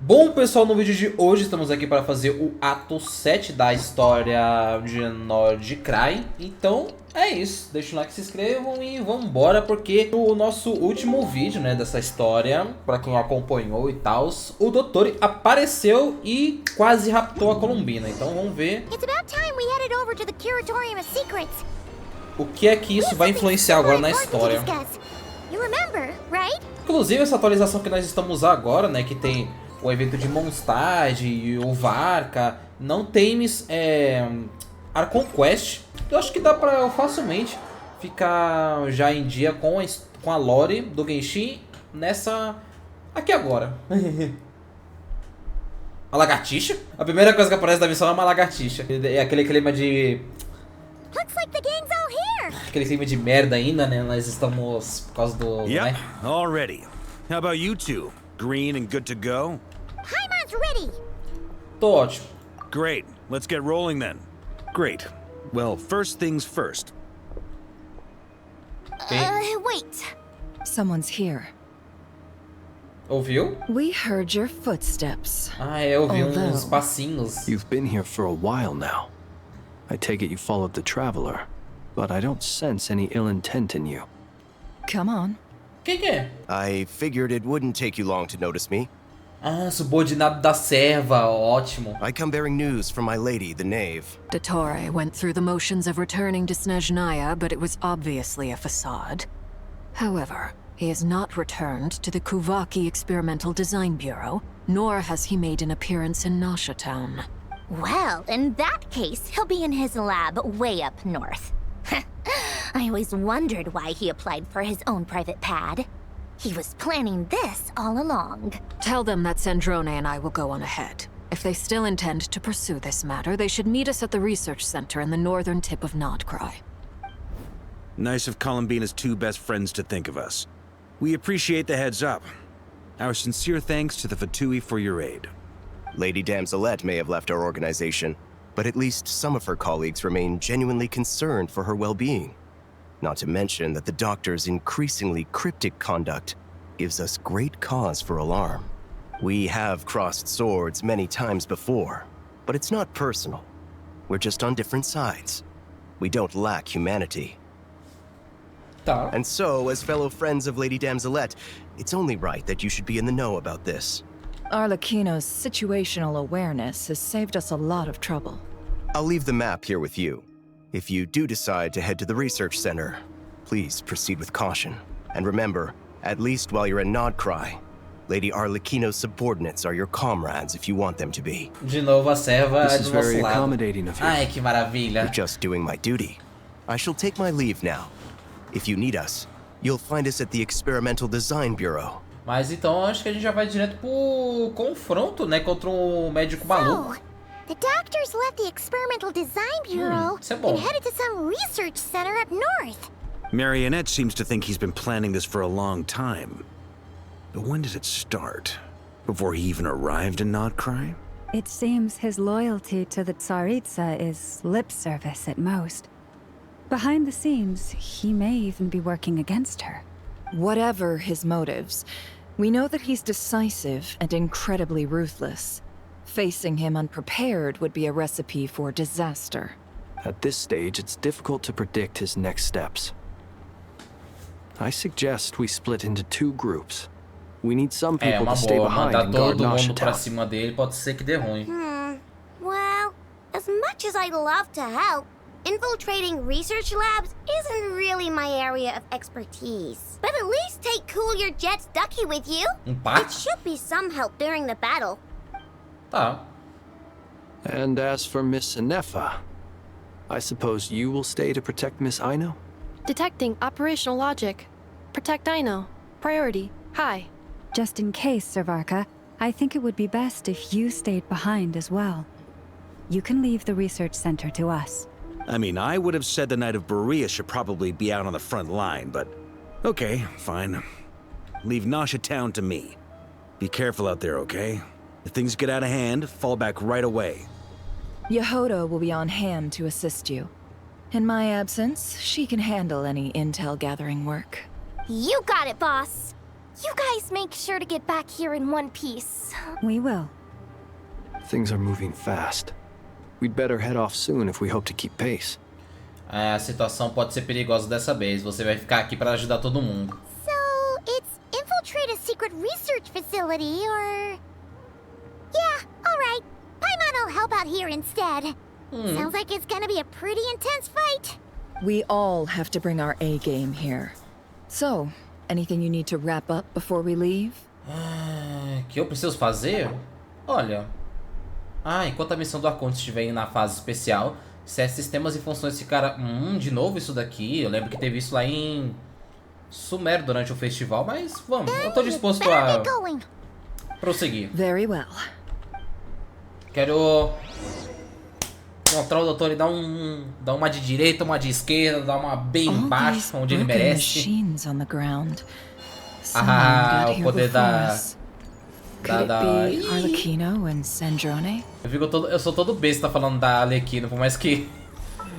Bom, pessoal, no vídeo de hoje estamos aqui para fazer o Ato 7 da história de Nod-Krai. Então é isso, deixa o like, se inscrevam e vambora, porque no nosso último vídeo, né, dessa história, para quem acompanhou e tal, o Dottore apareceu e quase raptou a Colombina. Então vamos ver o que é que isso vai influenciar agora na história. Inclusive essa atualização que nós estamos usando agora, né, que tem o evento de Mondstadt e o Varka, não tem Archon Quest. Eu acho que dá pra eu facilmente ficar já em dia com a lore do Genshin nessa... aqui agora. Uma lagartixa? A primeira coisa que aparece da missão é uma lagartixa. É aquele clima de... aquele clima de merda ainda, né? Nós estamos por causa do... Yep, né? all ready. How about you two? Green and good to go? Paimon's ready. Tô ótimo. Great, let's get rolling then. Great. Well, first things first. Wait. Someone's here. Ouviu? We heard your footsteps. Ah, é, eu vi uns Although- passinhos. You've been here for a while now. I take it you followed the Traveler, but I don't sense any ill intent in you. Come on. Quem que é? I figured it wouldn't take you long to notice me. Ah, subordinado da serva, ótimo. I come bearing news from my lady, the Knave. DOTTORE went through the motions of returning to Snezhnaya, but it was obviously a facade. However, he has not returned to the Kuvaki Experimental Design Bureau, nor has he made an appearance in Nasha Town. Well, in that case, he'll be in his lab way up north. I always wondered why he applied for his own private pad. He was planning this all along. Tell them that Sandrone and I will go on ahead. If they still intend to pursue this matter, they should meet us at the research center in the northern tip of Nod-Krai. Nice of Colombina's two best friends to think of us. We appreciate the heads up. Our sincere thanks to the Fatui for your aid. Lady Damselette may have left our organization, but at least some of her colleagues remain genuinely concerned for her well-being. Not to mention that the Doctor's increasingly cryptic conduct gives us great cause for alarm. We have crossed swords many times before, but it's not personal. We're just on different sides. We don't lack humanity. Tá. And so, as fellow friends of Lady Damselette, it's only right that you should be in the know about this. Arlecchino's situational awareness has saved us a lot of trouble. I'll leave the map here with you. If you do decide to head to the research center, please proceed with caution. And remember, at least while you're in Nod-Krai, Lady Arlecchino's subordinates are your comrades if you want them to be. De novo a serva This do is nosso very lado. accommodating of you. Ai, que maravilha. You're just doing my duty. I shall take my leave now. If you need us, you'll find us at the Experimental Design Bureau. Mas então acho que a gente já vai direto pro confronto, né, contra um médico maluco. So, the doctors left the Experimental Design Bureau isso é bom. and headed to some research center up north. Marionette seems to think he's been planning this for a long time. But when did it start? Before he even arrived in Nod-Krai? It seems his loyalty to the Tsaritsa is lip service at most. Behind the scenes, he may even be working against her. Whatever his motives, we know that he's decisive and incredibly ruthless. Facing him unprepared would be a recipe for disaster. At this stage, it's difficult to predict his next steps. I suggest we split into two groups. We need some É people uma to stay boa, behind mandar and guard todo Nasha mundo pra Town. cima dele pode ser que dê ruim. Well, as much as I'd love to help, infiltrating research labs isn't really my area of expertise. But at least take Cool Your Jet's Ducky with you. It Parte? should be some help during the battle. Tá. And as for Miss Inefa, I suppose you will stay to protect Miss Aino? Detecting operational logic. Protect Dino. Priority. High. Just in case, Sir Varka, I think it would be best if you stayed behind as well. You can leave the research center to us. I mean, I would have said the Knight of Berea should probably be out on the front line, but... okay, fine. Leave Nasha Town to me. Be careful out there, okay? If things get out of hand, fall back right away. Yehodo will be on hand to assist you. In my absence, she can handle any intel gathering work. You got it, boss. You guys make sure to get back here in one piece. We will. Things are moving fast. We'd better head off soon if we hope to keep pace. A situação pode ser perigosa dessa vez. Você vai ficar aqui para ajudar todo mundo. So, it's infiltrate a secret research facility, or... Yeah, alright. Paimon will help out here instead. Sounds like it's gonna be a pretty intense fight. We all have to bring our A game here. So, anything you need to wrap up before we leave? Que eu preciso fazer? Olha... enquanto a missão do Arconte estiver na fase especial, acesse sistemas e funções ficarão... de novo isso daqui. Eu lembro que teve isso lá em... Sumério durante o festival, mas vamos. Eu tô disposto a... prosseguir. Very well. Quero... encontrar o doutor e dar uma de direita, uma de esquerda, dar uma bem embaixo, onde ele merece. O poder da... Arlecchino and Sandrone? Eu sou todo besta falando da Arlecchino, por mais que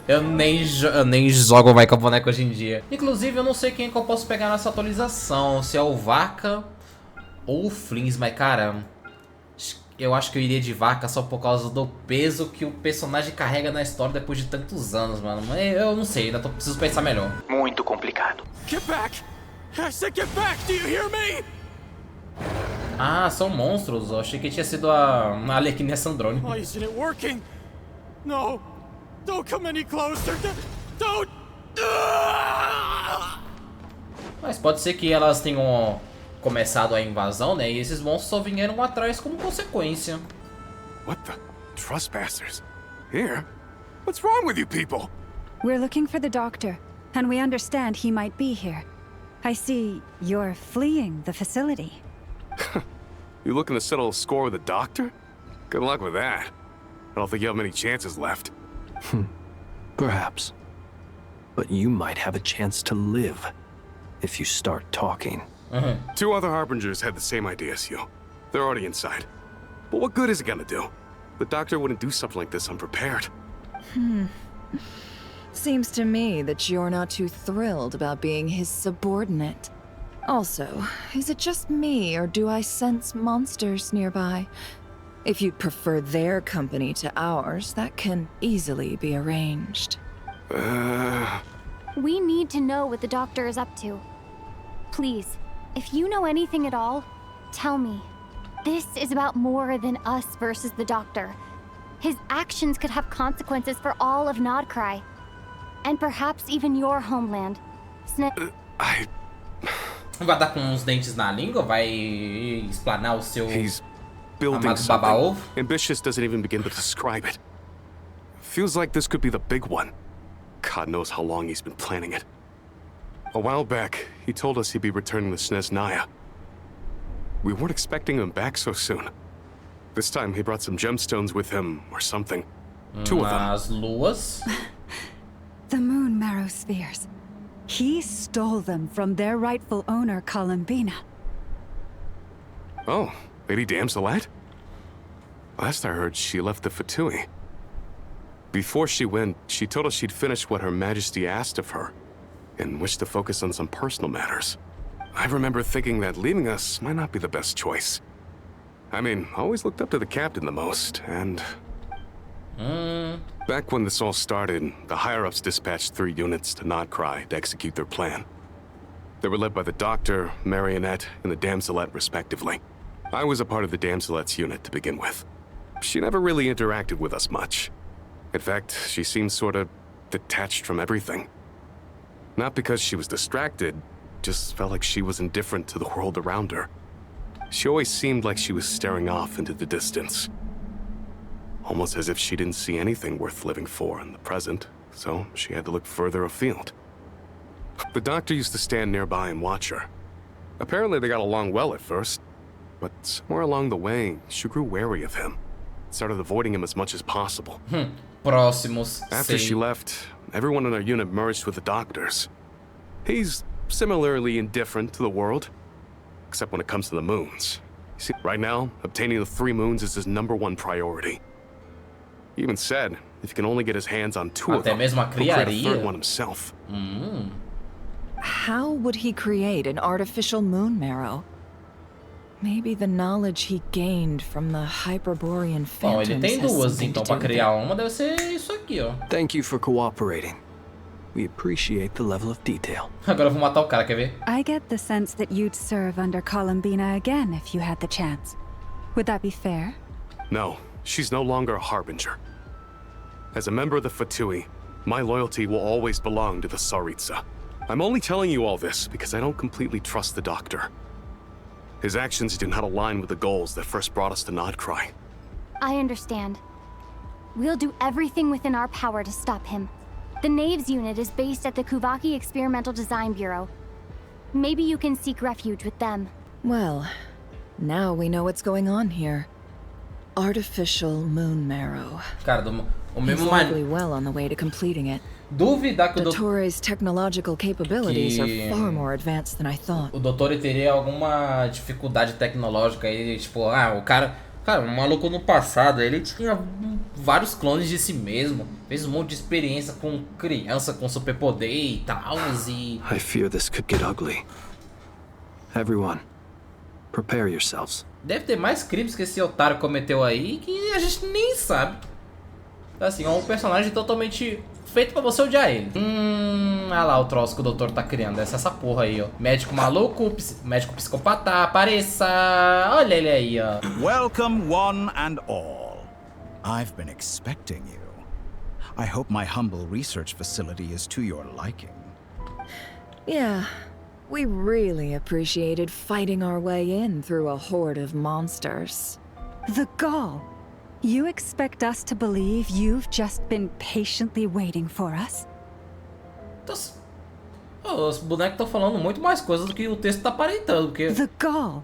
eu nem jogo mais com a boneca hoje em dia. Inclusive, eu não sei quem que eu posso pegar nessa atualização, se é o Vaca ou o Flins, mas cara, eu acho que eu iria de Vaca só por causa do peso que o personagem carrega na história depois de tantos anos, mano. Mas eu não sei, ainda preciso pensar melhor. Muito complicado. Get back! I said get back! Do you hear me? São monstros. Eu achei que tinha sido a Arlecchino e a Sandrone. Why isn't it working? No! Don't come any closer! Don't! Mas pode ser que elas tenham começado a invasão, né? E esses monstros só vieram atrás como consequência. What the? Trespassers? Here? What's wrong with you people? We're looking for the doctor, and we understand he might be here. I see you're fleeing the facility. You looking to settle a score with the doctor? Good luck with that. I don't think you have many chances left. Perhaps. But you might have a chance to live if you start talking. Two other Harbingers had the same idea as you. They're already inside. But what good is it gonna do? The doctor wouldn't do something like this unprepared. Seems to me that you're not too thrilled about being his subordinate. Also, is it just me, or do I sense monsters nearby? If you'd prefer their company to ours, that can easily be arranged. We need to know what the doctor is up to. Please, if you know anything at all, tell me. This is about more than us versus the doctor. His actions could have consequences for all of Nod-Krai. And perhaps even your homeland. Vai dar com os dentes na língua? Vai explanar o seu building something. baba-ovo? Ambitious doesn't even begin to describe it. Feels like this could be the big one. God knows how long he's been planning it. A while back, he told us he'd be returning to Snezhnaya. We weren't expecting him back so soon. This time he brought some gemstones with him, or something. Two of them. As luas? The moon marrow spheres. He stole them from their rightful owner, Columbina. Oh, Lady Damselette? Last I heard, she left the Fatui. Before she went, she told us she'd finished what Her Majesty asked of her, and wished to focus on some personal matters. I remember thinking that leaving us might not be the best choice. I mean, I always looked up to the captain the most, and... Back when this all started, the higher-ups dispatched 3 units to Nod-Krai to execute their plan. They were led by the Doctor, Marionette, and the Damselette, respectively. I was a part of the Damselette's unit to begin with. She never really interacted with us much. In fact, she seemed sort of detached from everything. Not because she was distracted, just felt like she was indifferent to the world around her. She always seemed like she was staring off into the distance. Almost as if she didn't see anything worth living for in the present, so she had to look further afield. The Doctor used to stand nearby and watch her. Apparently they got along well at first, but somewhere along the way, she grew wary of him. Started avoiding him as much as possible. Próximos. After she left, everyone in our unit merged with the Doctor's. He's similarly indifferent to the world, except when it comes to the moons. You see, right now, obtaining the 3 moons is his #1 priority. He even said, if he can only get his hands on 2 of them, he'll create a 3rd one himself. how would he create an artificial moon marrow? Maybe the knowledge he gained from the Hyperborean Bom, ele phantoms tem has duas, something então to pra do with criar it. uma deve ser isso aqui, ó. Thank you for cooperating. We appreciate the level of detail. Agora eu vou matar o cara, quer ver? I get the sense that you'd serve under Columbina again if you had the chance. Would that be fair? No, she's no longer a harbinger. As a member of the Fatui, my loyalty will always belong to the Tsaritsa. I'm only telling you all this because I don't completely trust the Doctor. His actions do not align with the goals that first brought us to Nod-Krai. I understand. We'll do everything within our power to stop him. The Knaves unit is based at the Kuvaki Experimental Design Bureau. Maybe you can seek refuge with them. Well, now we know what's going on here. Artificial moon marrow. Cara, o He's mesmo likely well on the way to completing it. Duvidar que o Dottore's technological capabilities are far more advanced than I thought. o Dottore teria alguma dificuldade tecnológica aí, tipo, o cara, o maluco no passado, ele tinha vários clones de si mesmo, fez um monte de experiência com criança com superpoder e tal, e... I fear this could get ugly. Everyone, prepare yourselves. Deve ter mais crimes que esse otário cometeu aí que a gente nem sabe. Assim, é um personagem totalmente feito pra você odiar ele. Olha lá o troço que o doutor tá criando. Essa porra aí, ó. Médico maluco, médico psicopata, apareça. Olha ele aí, ó. Welcome one and all. I've been expecting you. I hope my humble research facility is to your liking. Yeah, we really appreciated fighting our way in through a horde of monsters. The gall! You expect us to believe you've just been patiently waiting for us? Os bonecos estão falando muito mais coisas do que o texto tá aparentando, porque... The gall!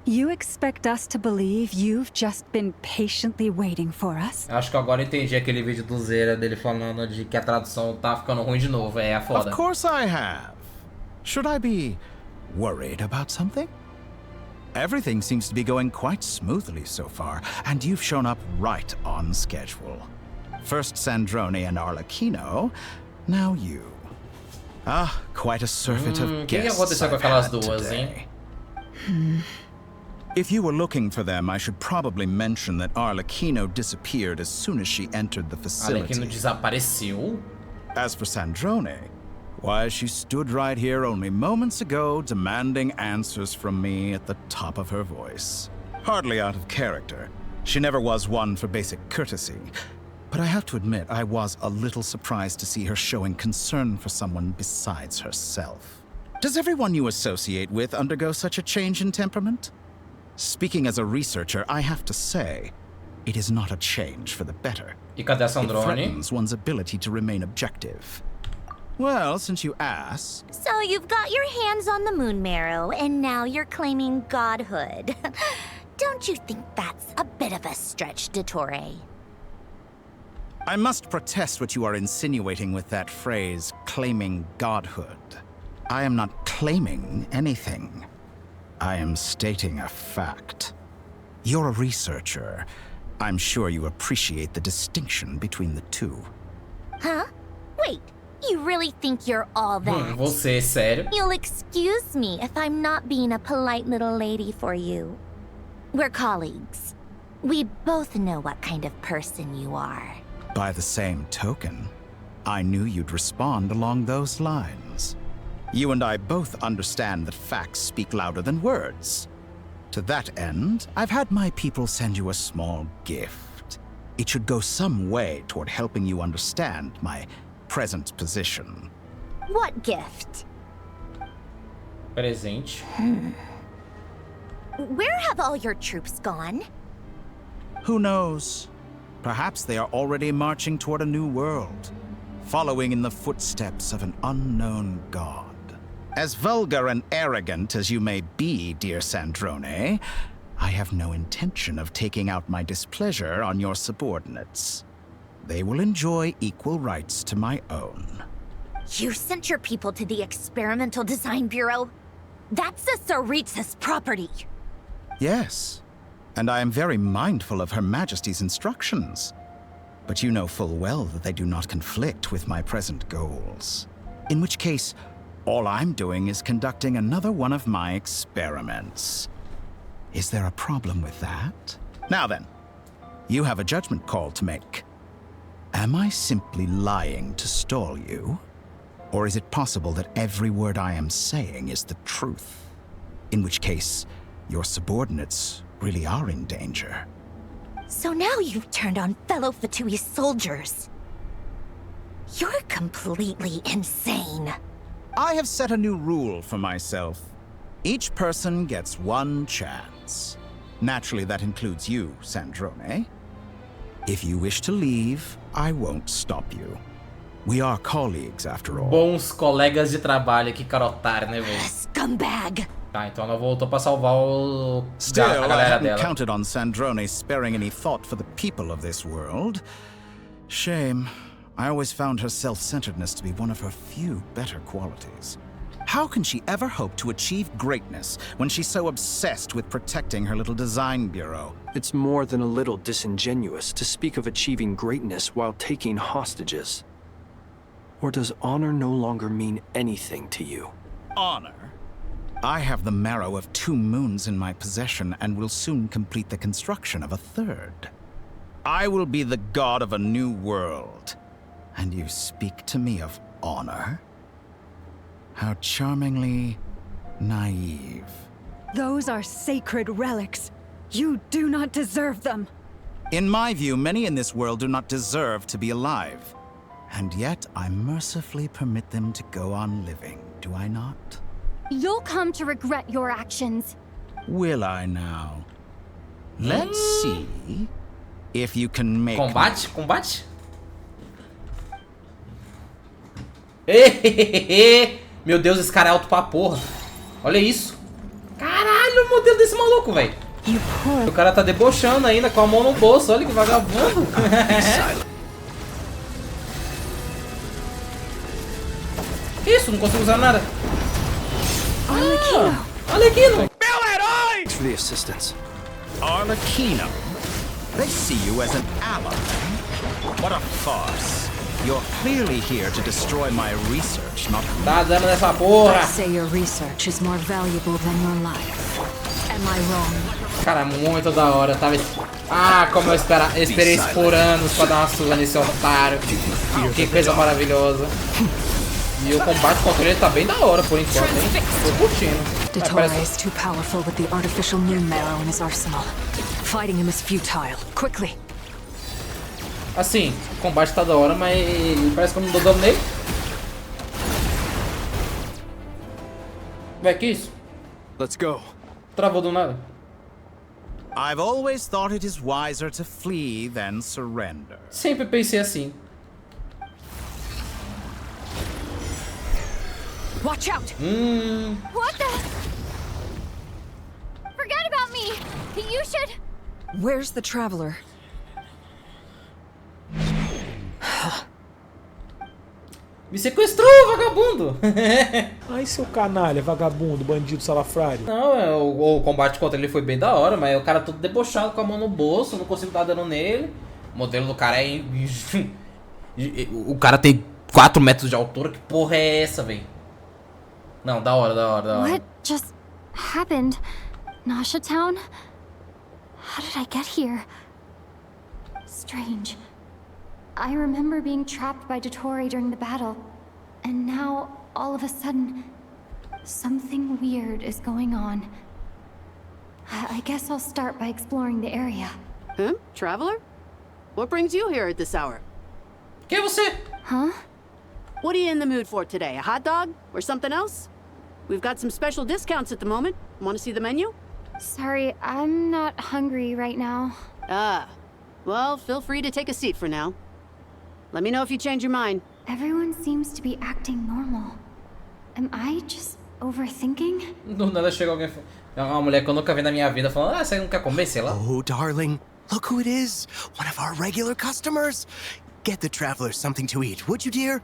You expect us to believe you've just been patiently waiting for us? Acho que agora eu entendi aquele vídeo do Zera dele falando de que a tradução tá ficando ruim de novo, é foda. Of course I have. Should I be worried about something? Everything seems to be going quite smoothly so far, and you've shown up right on schedule. First Sandrone and Arlecchino, now you. Ah, quite a surfeit of guests aconteceu com I've aquelas had duas, today. If you were looking for them, I should probably mention that Arlecchino disappeared as soon as she entered the facility. Arlecchino desapareceu? As for Sandrone, why, she stood right here only moments ago demanding answers from me at the top of her voice. Hardly out of character. She never was one for basic courtesy. But I have to admit, I was a little surprised to see her showing concern for someone besides herself. Does everyone you associate with undergo such a change in temperament? Speaking as a researcher, I have to say, it is not a change for the better. E cadê a It Sandrone? threatens one's ability to remain objective. Well, since you ask... So you've got your hands on the moon marrow, and now you're claiming godhood. Don't you think that's a bit of a stretch, Dottore? I must protest what you are insinuating with that phrase, claiming godhood. I am not claiming anything. I am stating a fact. You're a researcher. I'm sure you appreciate the distinction between the two. Huh? Wait, you really think you're all that? Você, sério? You'll excuse me if I'm not being a polite little lady for you. We're colleagues. We both know what kind of person you are. By the same token, I knew you'd respond along those lines. You and I both understand that facts speak louder than words. To that end, I've had my people send you a small gift. It should go some way toward helping you understand my present position. What gift? Presente. Where have all your troops gone? Who knows? Perhaps they are already marching toward a new world, following in the footsteps of an unknown god. As vulgar and arrogant as you may be, dear Sandrone, I have no intention of taking out my displeasure on your subordinates. They will enjoy equal rights to my own. You sent your people to the Experimental Design Bureau? That's the Tsaritsa's property. Yes, and I am very mindful of Her Majesty's instructions. But you know full well that they do not conflict with my present goals. In which case, All I'm doing is conducting another one of my experiments. Is there a problem with that? Now then, you have a judgment call to make. Am I simply lying to stall you? Or is it possible that every word I am saying is the truth? In which case, your subordinates really are in danger. So now you've turned on fellow Fatui soldiers. You're completely insane. I have set a new rule for myself. Each person gets one chance. Naturally, that includes you, Sandrone. If you wish to leave, I won't stop you. We are colleagues, after all. Bons colegas de trabalho, que cara otário, né, velho? Scumbag! Tá, então ela voltou pra salvar a Still, I galera hadn't dela. counted on Sandrone sparing any thought for the people of this world. Shame. I always found her self-centeredness to be one of her few better qualities. How can she ever hope to achieve greatness when she's so obsessed with protecting her little design bureau? It's more than a little disingenuous to speak of achieving greatness while taking hostages. Or does honor no longer mean anything to you? Honor? I have the marrow of 2 moons in my possession and will soon complete the construction of a 3rd. I will be the god of a new world. And you speak to me of honor? How charmingly naive. Those are sacred relics. You do not deserve them. In my view, many in this world do not deserve to be alive. And yet, I mercifully permit them to go on living, do I not? You'll come to regret your actions. Will I now? Let's see if you can make... Combate? Combate? Meu Deus, esse cara é alto pra porra. Olha isso. Caralho, o modelo desse maluco, velho. O cara tá debochando ainda com a mão no bolso. Olha que vagabundo. Que isso? Não consigo usar nada. Arlequino. Meu herói! Thanks for the assistance. Arlequino. They see you as an ally. What a farce. You're clearly here to destroy my research, not... Tá dando nessa porra. I say your research is more valuable than your life. Am I wrong? Cara, muito da hora, tá? Ah, como eu esperei isso por anos pra dar uma surra nesse otário. Que coisa maravilhosa. E o combate contra ele tá bem da hora por enquanto, hein? Tô curtindo. DOTTORE is too powerful with the artificial moon marrow in his arsenal. Fighting him is futile. Quickly. Assim, o combate tá da hora, mas parece que eu não dou dano nele. Vai, que isso? Let's go. Travou do nada. I've always thought it is wiser to flee than surrender. Sempre pensei assim. Watch out! What the? Forget about me! You should... Where's the traveler? Me sequestrou, vagabundo! Ai, seu canalha, vagabundo, bandido salafrário. Não, o combate contra ele foi bem da hora, mas o cara todo debochado com a mão no bolso, eu não consigo dar dano nele. O modelo do cara é... O cara tem 4 metros de altura, que porra é essa, velho? Não, da hora, da hora, da hora. What just happened? Nasha Town? How did I get here? Strange. I remember being trapped by DOTTORE during the battle, and now, all of a sudden, something weird is going on. I guess I'll start by exploring the area. Huh? Traveler? What brings you here at this hour? Quem é você? Huh? What are you in the mood for today? A hot dog? Or something else? We've got some special discounts at the moment. Want to see the menu? Sorry, I'm not hungry right now. Ah. Well, feel free to take a seat for now. Let me know if you change your mind. Everyone seems to be acting normal. Am I just overthinking? Do nada chega alguém... Uma mulher que eu nunca vi na minha vida falando, ah, você não quer comer, sei lá. Oh, darling, look who it is. One of our regular customers. Get the traveler something to eat, would you, dear?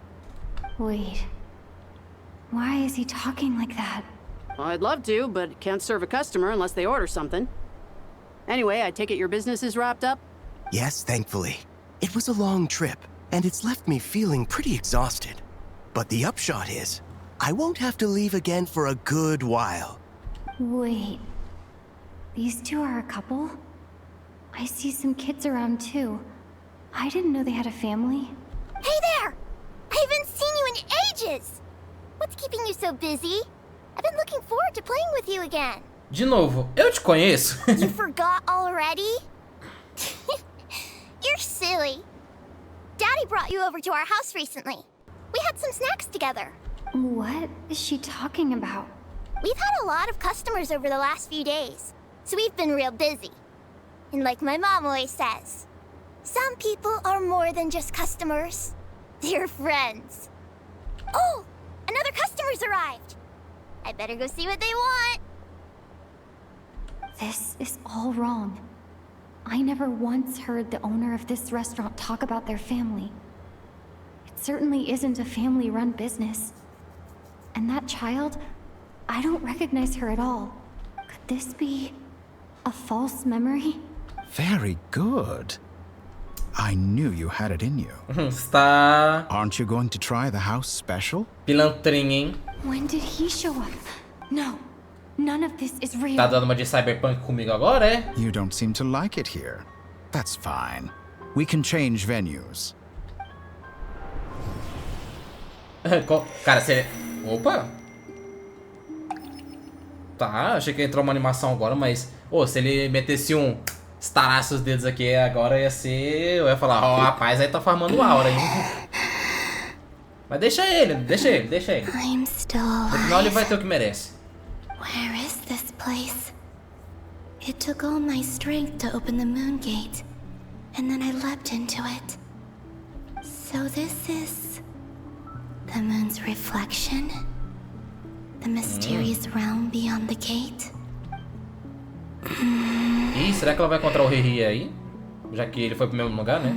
Wait. Why is he talking like that? Well, I'd love to, but can't serve a customer unless they order something. Anyway, I take it your business is wrapped up? Yes, thankfully. It was a long trip, and it's left me feeling pretty exhausted. But the upshot is, I won't have to leave again for a good while. Wait. These two are a couple? I see some kids around too. I didn't know they had a family. Hey there! I haven't seen you in ages! What's keeping you so busy? I've been looking forward to playing with you again. De novo, eu te conheço. You forgot already? You're silly. Daddy brought you over to our house recently. We had some snacks together. What is she talking about? We've had a lot of customers over the last few days, so we've been real busy. And like my mom always says, some people are more than just customers. They're friends. Oh, another customer's arrived. I better go see what they want. This is all wrong. I never once heard the owner of this restaurant talk about their family. It certainly isn't a family-run business. And that child, I don't recognize her at all. Could this be a false memory? Very good. I knew you had it in you. Está Aren't you going to try the house special? pilantrinha, hein? When did he show up? No, none of this is real. Tá dando uma de cyberpunk comigo agora, é? You don't seem to like it here. That's fine. We can change venues. Cara, se ele... Opa! Tá, achei que entrou uma animação agora, mas... Ô, se ele metesse um... Estarasse os dedos aqui agora, ia ser... Eu ia falar, ó, rapaz, aí tá farmando aura, hein? Mas deixa ele. I'm still No final ele vai ter o que merece. Where is this place? It took all my strength to open the moon gate, and then I leapt into it. So this is... the moon's reflection? The mysterious realm beyond the gate? Ih, será que ela vai encontrar o Riri aí? Já que ele foi pro mesmo lugar, né?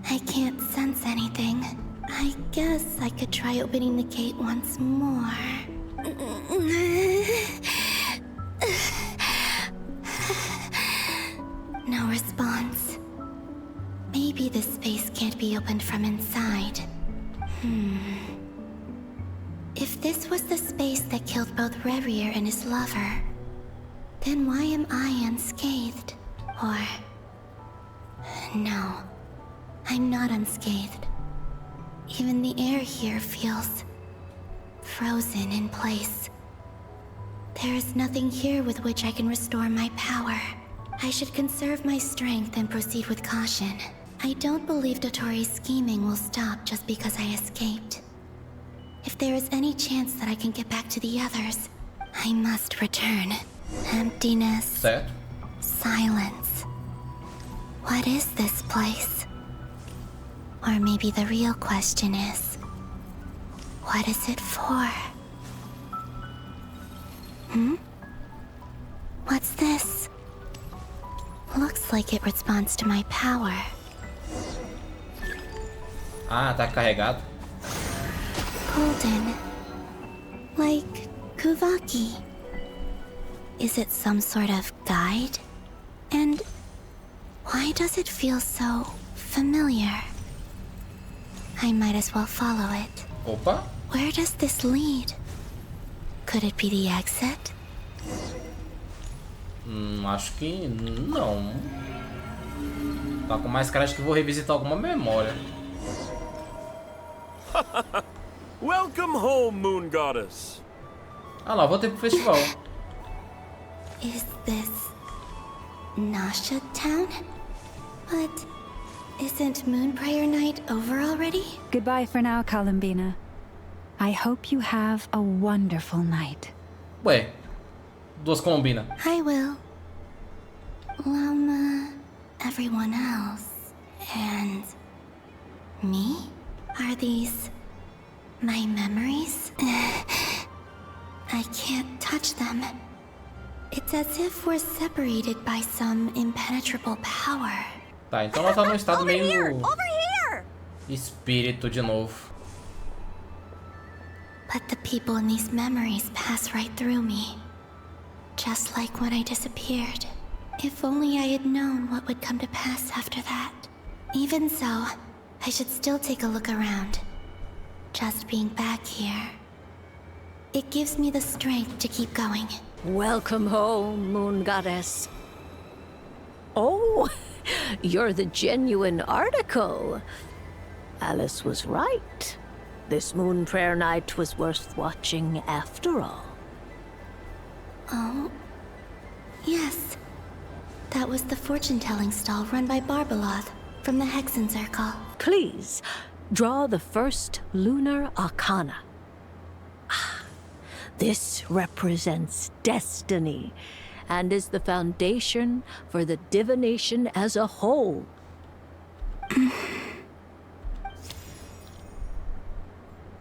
I can't sense anything. I guess I could try opening the gate once more. No response. Maybe this space can't be opened from inside. If this was the space that killed both Revier and his lover, then why am I unscathed? Or... no, I'm not unscathed. Even the air here feels... frozen in place. There is nothing here with which I can restore my power. I should conserve my strength and proceed with caution. I don't believe Dottore's scheming will stop just because I escaped. If there is any chance that I can get back to the others, I must return. Emptiness. Certo. Silence. What is this place? Or maybe the real question is, what is it for? What's this? Looks like it responds to my power. Ah, tá carregado. Golden. Like Kuvaki. Is it some sort of guide? And why does it feel so familiar? I might as well follow it. Opa. Where does this lead? Could it be the exit? Acho que não. Tá com mais cara de que vou revisitar alguma memória. Welcome home, Moon Goddess. Ah lá, vou ter pro festival. Is this Nasha Town? But isn't Moon Prayer Night over already? Goodbye for now, Columbina. I hope you have a wonderful night. Ué, duas Colombinas. I will. Llama, everyone else, and me? Are these my memories? I can't touch them. It's as if we're separated by some impenetrable power. Tá, então ela tá num estado meio... Over here! espírito de novo. But the people in these memories pass right through me. Just like when I disappeared. If only I had known what would come to pass after that. Even so, I should still take a look around. just being back here. It gives me the strength to keep going. Welcome home, Moon Goddess. Oh, you're the genuine article. Alice was right. This moon prayer night was worth watching after all. Oh, yes. That was the fortune-telling stall run by Barbeloth from the Hexen Circle. Please, draw the first lunar arcana. This represents destiny and is the foundation for the divination as a whole.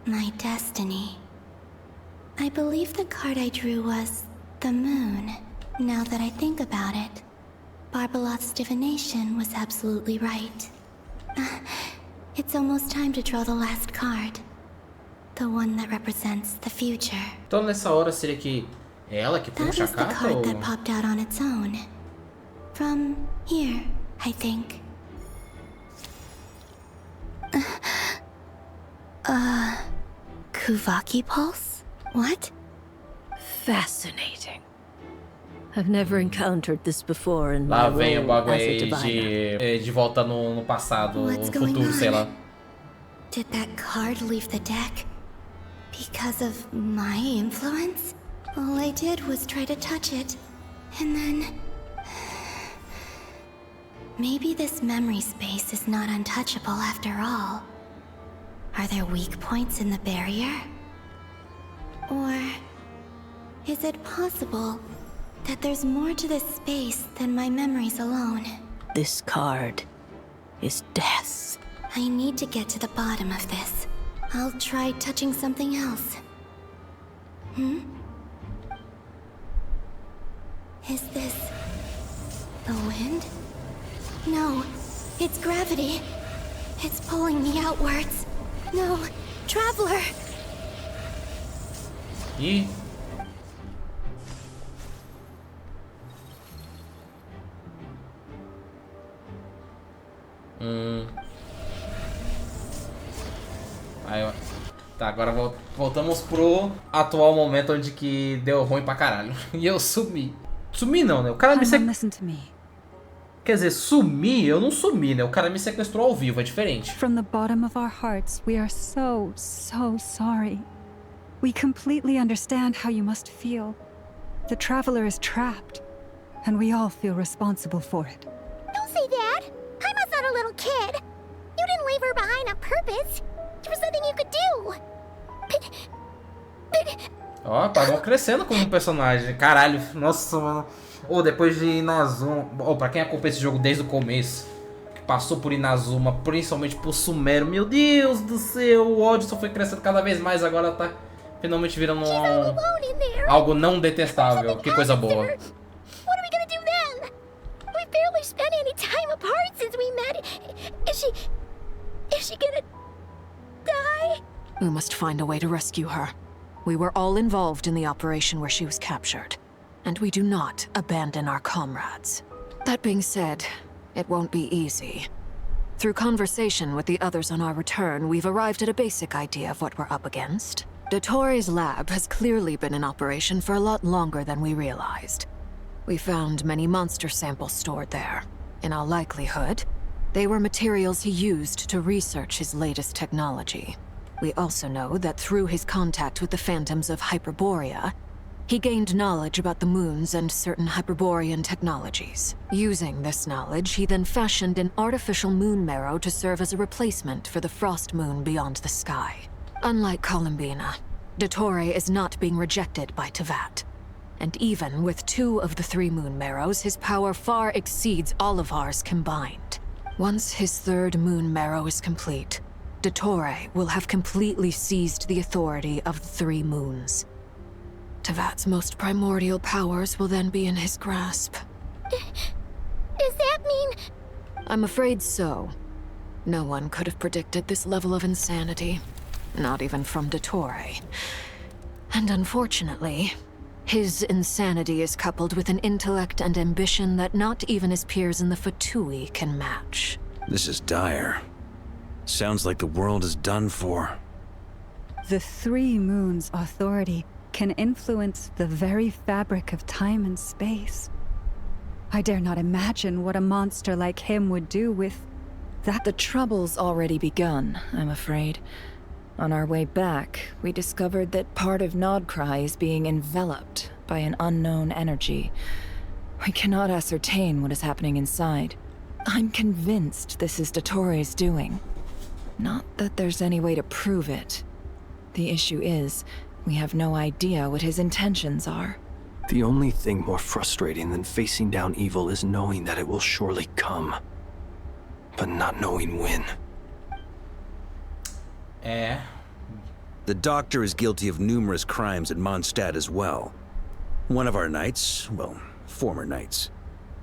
My destiny. I believe the card I drew was the moon. Now that I think about it, Barbeloth's divination was absolutely right. It's almost time to draw the last card. The one that represents the future. Então nessa hora seria que é ela que puxa a That was the carta card ou... that popped out on its own. From here, I think. Kuvaki pulse? What? Fascinating. I've never encountered this before in my Lá vem o role bagulho as a aí diviner. de volta no passado, What's no going futuro, sei on? lá. Did that card leave the deck? Because of my influence? All I did was try to touch it, and then... Maybe this memory space is not untouchable after all. Are there weak points in the barrier? Or is it possible that there's more to this space than my memories alone? This card is death. I need to get to the bottom of this. I'll try touching something else. Is this the wind? No, it's gravity. It's pulling me outwards. No, Traveler! Ih. Aí, tá, agora voltamos pro atual momento onde que deu ruim pra caralho. E eu sumi. Sumi não, né? O cara me Listen to me. Quer dizer, sumi, eu não sumi, né? O cara me sequestrou ao vivo, é diferente. From the bottom of our hearts, we are so sorry. We completely understand how you must feel. The Traveler is trapped, and we all feel responsible for it. Don't say that! Haima's not a little kid! You didn't leave her behind on purpose! There was nothing you could do! Ó, tá crescendo como personagem. Caralho, nossa, mano. Ou depois de Inazuma... Ou pra quem acompanha esse jogo desde o começo, que passou por Inazuma, principalmente por Sumério, meu Deus do céu, o ódio só foi crescendo cada vez mais, agora tá finalmente virando algo não detestável. Que coisa boa. What are we gonna do then? We've barely spent any time apart since we met. Is she gonna die? We must find a way to rescue her. We were all involved in the operation where she was captured, and we do not abandon our comrades. That being said, it won't be easy. Through conversation with the others on our return, we've arrived at a basic idea of what we're up against. DOTTORE's lab has clearly been in operation for a lot longer than we realized. We found many monster samples stored there. In all likelihood, they were materials he used to research his latest technology. We also know that through his contact with the phantoms of Hyperborea, he gained knowledge about the moons and certain Hyperborean technologies. Using this knowledge, he then fashioned an artificial moon marrow to serve as a replacement for the frost moon beyond the sky. Unlike Columbina, DOTTORE is not being rejected by Teyvat. And even with 2 of the 3 moon marrows, his power far exceeds all of ours combined. Once his 3rd moon marrow is complete, DOTTORE will have completely seized the authority of the 3 moons. Teyvat's most primordial powers will then be in his grasp. Does that mean... I'm afraid so. No one could have predicted this level of insanity. Not even from DOTTORE. And unfortunately, his insanity is coupled with an intellect and ambition that not even his peers in the Fatui can match. This is dire. Sounds like the world is done for. The Three Moons' authority can influence the very fabric of time and space. I dare not imagine what a monster like him would do with that. The trouble's already begun, I'm afraid. On our way back, we discovered that part of Nod-Krai is being enveloped by an unknown energy. We cannot ascertain what is happening inside. I'm convinced this is Dottore's doing. Not that there's any way to prove it. The issue is, we have no idea what his intentions are. The only thing more frustrating than facing down evil is knowing that it will surely come, but not knowing when. The Doctor is guilty of numerous crimes at Mondstadt as well. One of our knights, well, former knights.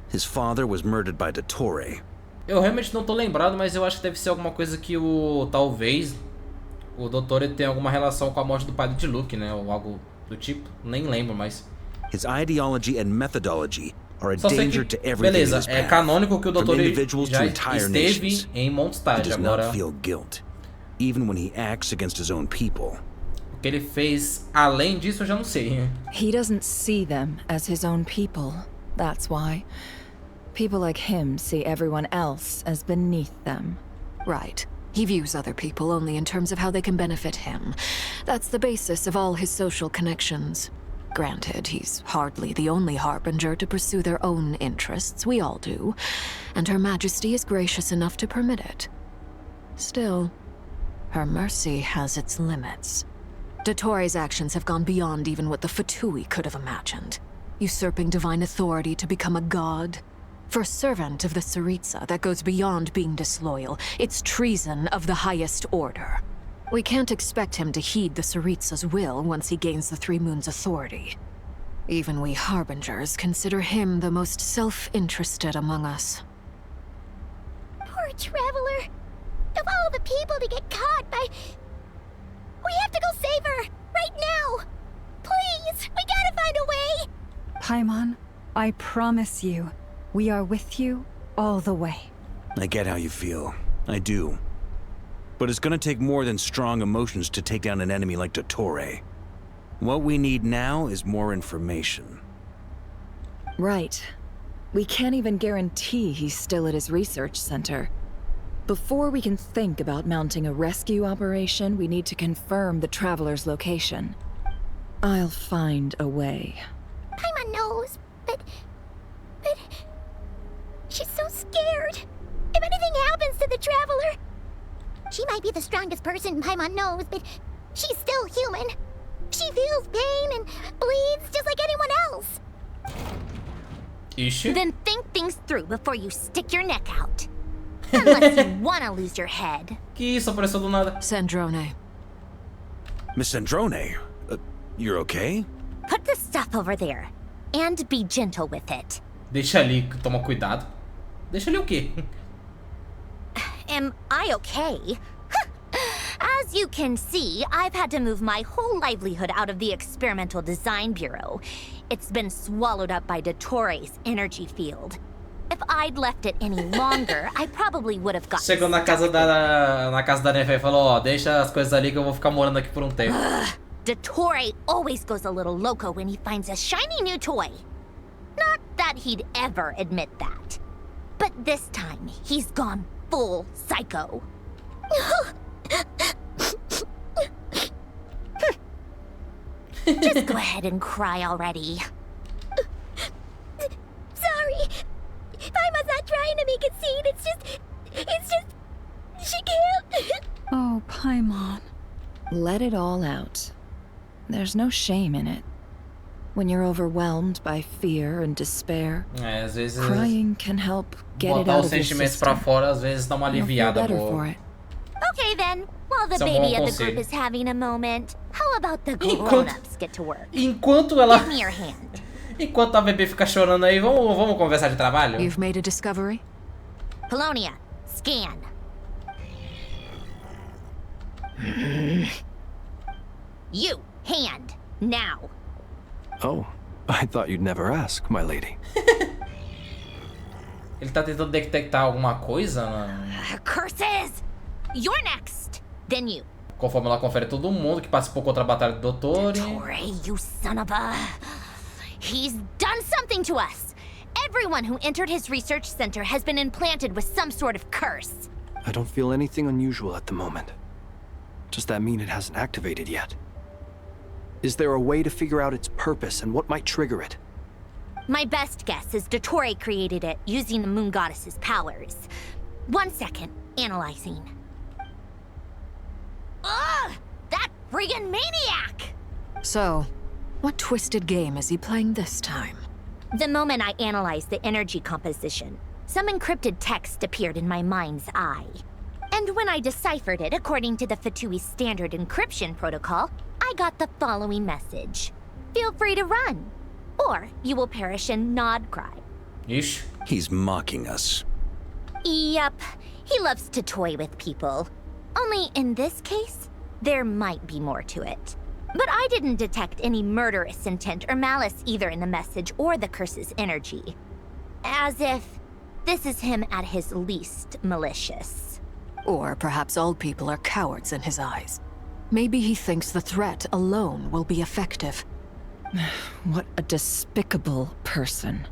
His father was murdered by Dottore. Eu realmente não tô lembrado, mas eu acho que deve ser alguma coisa que talvez o Dottore tenha alguma relação com a morte do pai de Luke, né? Ou algo do tipo. Nem lembro mais. His ideology and methodology are a danger to everything in his path. É canônico que o Dottore já esteve em Mondstadt. He does not feel guilt, even when he acts against his own people. O que ele fez além disso eu já não sei. He doesn't see them as his own people. That's why. People like him see everyone else as beneath them. Right. He views other people only in terms of how they can benefit him. That's the basis of all his social connections. Granted, he's hardly the only harbinger to pursue their own interests. We all do. And Her Majesty is gracious enough to permit it. Still, her mercy has its limits. Dottore's actions have gone beyond even what the Fatui could have imagined. Usurping divine authority to become a god. For a servant of the Tsaritsa, that goes beyond being disloyal. It's treason of the highest order. We can't expect him to heed the Tsaritsa's will once he gains the Three Moons' authority. Even we Harbingers consider him the most self-interested among us. Poor Traveler. Of all the people to get caught by... We have to go save her! Right now! Please! We gotta find a way! Paimon, I promise you, we are with you all the way. I get how you feel. I do. But it's gonna take more than strong emotions to take down an enemy like Dottore. What we need now is more information. Right. We can't even guarantee he's still at his research center. Before we can think about mounting a rescue operation, we need to confirm the Traveler's location. I'll find a way. Paimon knows, but... She's so scared. If anything happens to the Traveler... She might be the strongest person Paimon knows, but she's still human. She feels pain and bleeds just like anyone else. Issue? Then think things through before you stick your neck out. Unless you want to lose your head. Que isso apareceu do nada? Sandrone. Miss Sandrone, you're okay? Put the stuff over there. And be gentle with it. Deixa ali, toma cuidado. Deixa ali o quê? Am I okay? As you can see, I've had to move my whole livelihood out of the Experimental Design Bureau. It's been swallowed up by Dottore's energy field. If I'd left it any longer, I probably would have gotten Chegou na casa da Nefé e falou, ó, deixa as coisas ali que eu vou ficar morando aqui por tempo. Dottore always goes a little loco when he finds a shiny new toy. Not that he'd ever admit that. But this time, he's gone full psycho. Just go ahead and cry already. Sorry. Paimon's not trying to make it scene. It's just... She can't... Oh, Paimon. Let it all out. There's no shame in it. When you're overwhelmed by fear and despair, às vezes crying can help get it botar out os of your sentimentos system. pra fora, às vezes dá uma aliviada boa. Okay then, while the Isso é baby bom of the group conselho. is having a moment, how about the Enquanto- grown-ups get to work? Enquanto ela... Give me your hand. Enquanto a bebê fica chorando aí, vamos conversar de trabalho? You've made a discovery? Polonia, scan. You, hand, now. Oh, I thought you'd never ask, my lady. Ele tá tentando detectar alguma coisa? Curses! You're next. Then you. Conforme ela confere todo mundo que participou contra a batalha do Dottore. Dottore, you son of a... He's done something to us! Everyone who entered his research center has been implanted with some sort of curse. I don't feel anything unusual at the moment. Does that mean it hasn't activated yet? Is there a way to figure out its purpose and what might trigger it? My best guess is Dottore created it using the Moon Goddess's powers. 1 second, analyzing. Ugh! That friggin' maniac! So, what twisted game is he playing this time? The moment I analyzed the energy composition, some encrypted text appeared in my mind's eye. And when I deciphered it according to the Fatui standard encryption protocol, I got the following message. Feel free to run, or you will perish in Nod-Krai. Ish. He's mocking us. Yep, he loves to toy with people. Only in this case, there might be more to it. But I didn't detect any murderous intent or malice either in the message or the curse's energy. As if this is him at his least malicious. Or perhaps all people are cowards in his eyes. Maybe he thinks the threat alone will be effective. What a despicable person.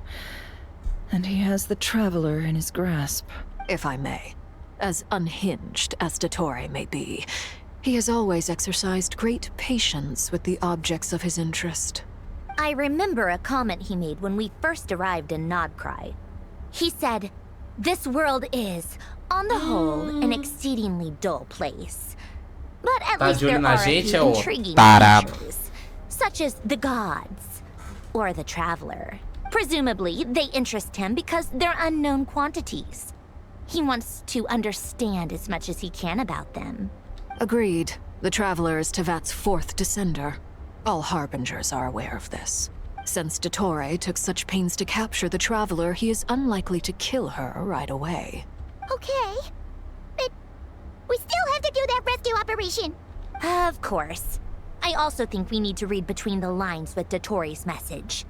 And he has the Traveler in his grasp. If I may. As unhinged as Dottore may be, he has always exercised great patience with the objects of his interest. I remember a comment he made when we first arrived in Nod-Krai. He said, "This world is, on the whole, an exceedingly dull place. But at least there are a few intriguing features, such as the gods, or the Traveler. Presumably, they interest him because they're unknown quantities. He wants to understand as much as he can about them." Agreed. The Traveler is Tevat's 4th descender. All Harbingers are aware of this. Since Dottore took such pains to capture the Traveler, he is unlikely to kill her right away. Okay, but we still have to do that rescue operation. Of course. I also think we need to read between the lines with Dottore's message.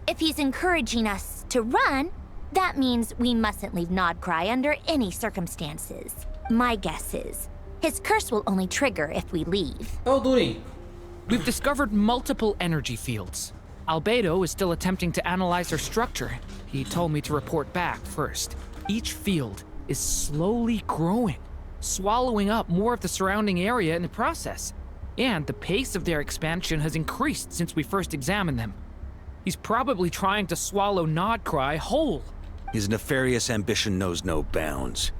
If he's encouraging us to run, that means we mustn't leave Nod-Krai under any circumstances. My guess is, his curse will only trigger if we leave. Oh, Duri. We've discovered multiple energy fields. Albedo is still attempting to analyze their structure. He told me to report back first. Each field is slowly growing, swallowing up more of the surrounding area in the process. And the pace of their expansion has increased since we first examined them. He's probably trying to swallow Nod-Krai whole. His nefarious ambition knows no bounds.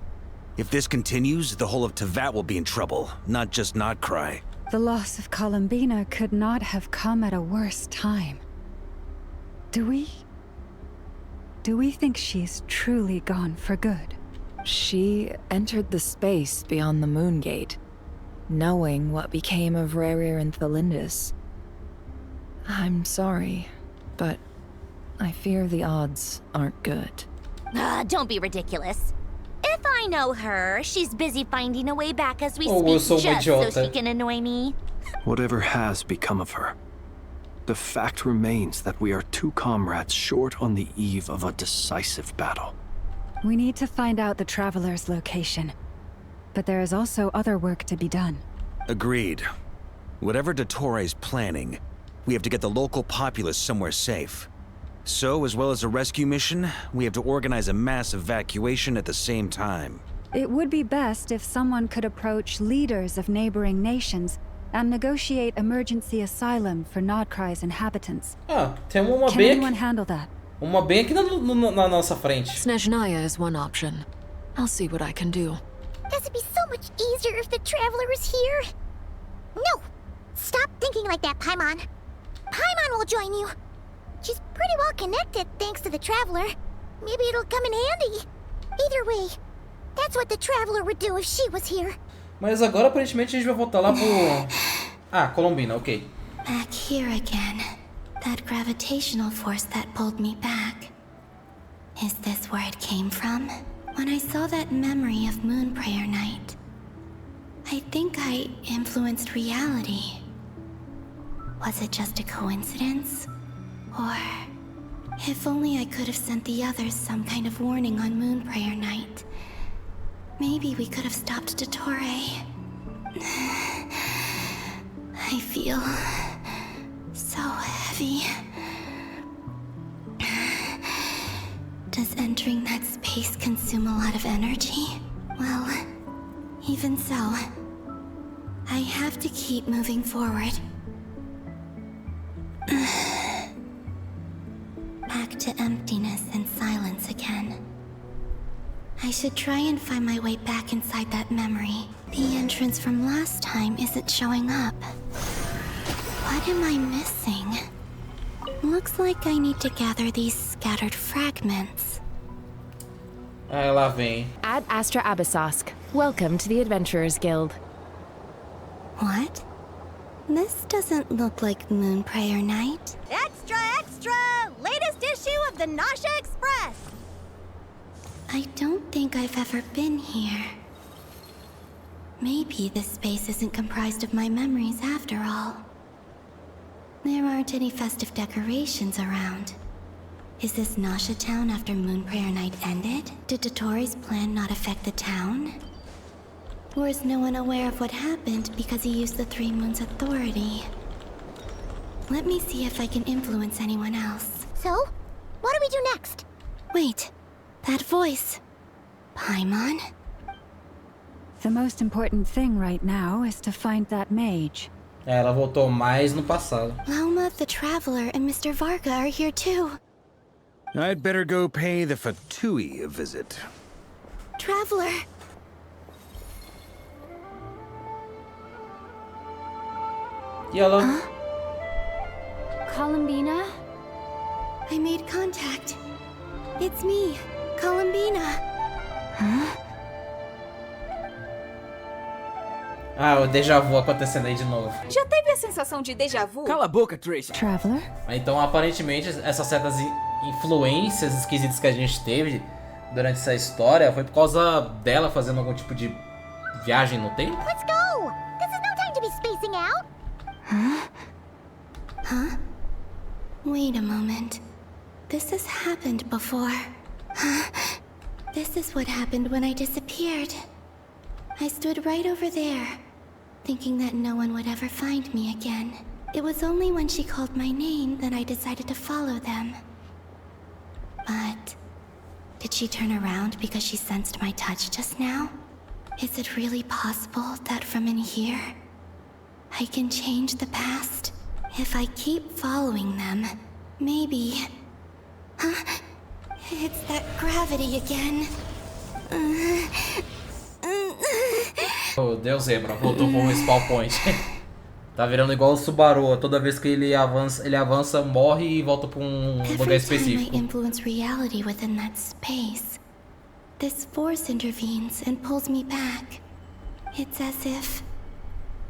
If this continues, the whole of Tevat will be in trouble, not just Nod-Krai. The loss of Columbina could not have come at a worse time. Do we think she's truly gone for good? She entered the space beyond the Moon Gate, knowing what became of Rerir and Thelindis. I'm sorry, but I fear the odds aren't good. Don't be ridiculous. If I know her, she's busy finding a way back as we speak just so she can annoy me. Whatever has become of her, the fact remains that we are 2 comrades short on the eve of a decisive battle. We need to find out the Traveler's location, but there is also other work to be done. Agreed. Whatever Dottore's planning, we have to get the local populace somewhere safe. So, as well as a rescue mission, we have to organize a mass evacuation at the same time. It would be best if someone could approach leaders of neighboring nations and negotiate emergency asylum for Nod-Krai's inhabitants. Tem uma Can bem anyone aqui. handle that? Uma bem aqui na nossa frente. Snezhnaya is one option. I'll see what I can do. This would be so much easier if the Traveler was here. No! Stop thinking like that, Paimon. Paimon will join you. She's pretty well connected thanks to the Traveler. Maybe it'll come in handy. Either way, that's what the Traveler would do if she was here. Mas agora aparentemente a gente vai voltar lá pro... Columbina, ok. Back here again. That gravitational force that pulled me back. Is this where it came from? When I saw that memory of Moon Prayer Night, I think I influenced reality. Was it just a coincidence? Or... if only I could have sent the others some kind of warning on Moon Prayer Night. Maybe we could have stopped Dottore. I feel so heavy. Does entering that space consume a lot of energy? Well, even so, I have to keep moving forward. Back to emptiness and silence again. I should try and find my way back inside that memory. The entrance from last time isn't showing up. What am I missing? Looks like I need to gather these scattered fragments. Lá vem. Ad Astra Abyssosque. Welcome to the Adventurers Guild. What? This doesn't look like Moonprayer Night. Extra, extra! Latest issue of the Nasha Express! I don't think I've ever been here. Maybe this space isn't comprised of my memories after all. There aren't any festive decorations around. Is this Nasha town after Moonprayer Night ended? Did Dottore's plan not affect the town? Or is no one aware of what happened because he used the Three Moons' authority? Let me see if I can influence anyone else. So, what do we do next? Wait, that voice. Paimon? The most important thing right now is to find that mage. Ela voltou mais no passado. Lauma the Traveler and Mr. Varga are here too. I'd better go pay the Fatui a visit. Traveler! E ela... Columbina? I made contact. It's me, Columbina. Huh? Ah, o déjà vu acontecendo aí de novo. Já teve a sensação de déjà vu? Cala a boca, Tracy. Traveler? Então, aparentemente, essas certas influências esquisitas que a gente teve durante essa história foi por causa dela fazendo algum tipo de viagem no tempo? Let's go! This is no time to be spacing out! Huh? Wait a moment. This has happened before. This is what happened when I disappeared. I stood right over there, thinking that no one would ever find me again. It was only when she called my name that I decided to follow them. But did she turn around because she sensed my touch just now? Is it really possible that from in here, I can change the past? If I keep following them, maybe... It's that gravity again. Oh, deu zebra, voltou pro spawn point. Tá virando igual o Subaru, toda vez que ele avança, morre e volta pra lugar específico. I influence reality within that space, this force intervenes and pulls me back. It's as if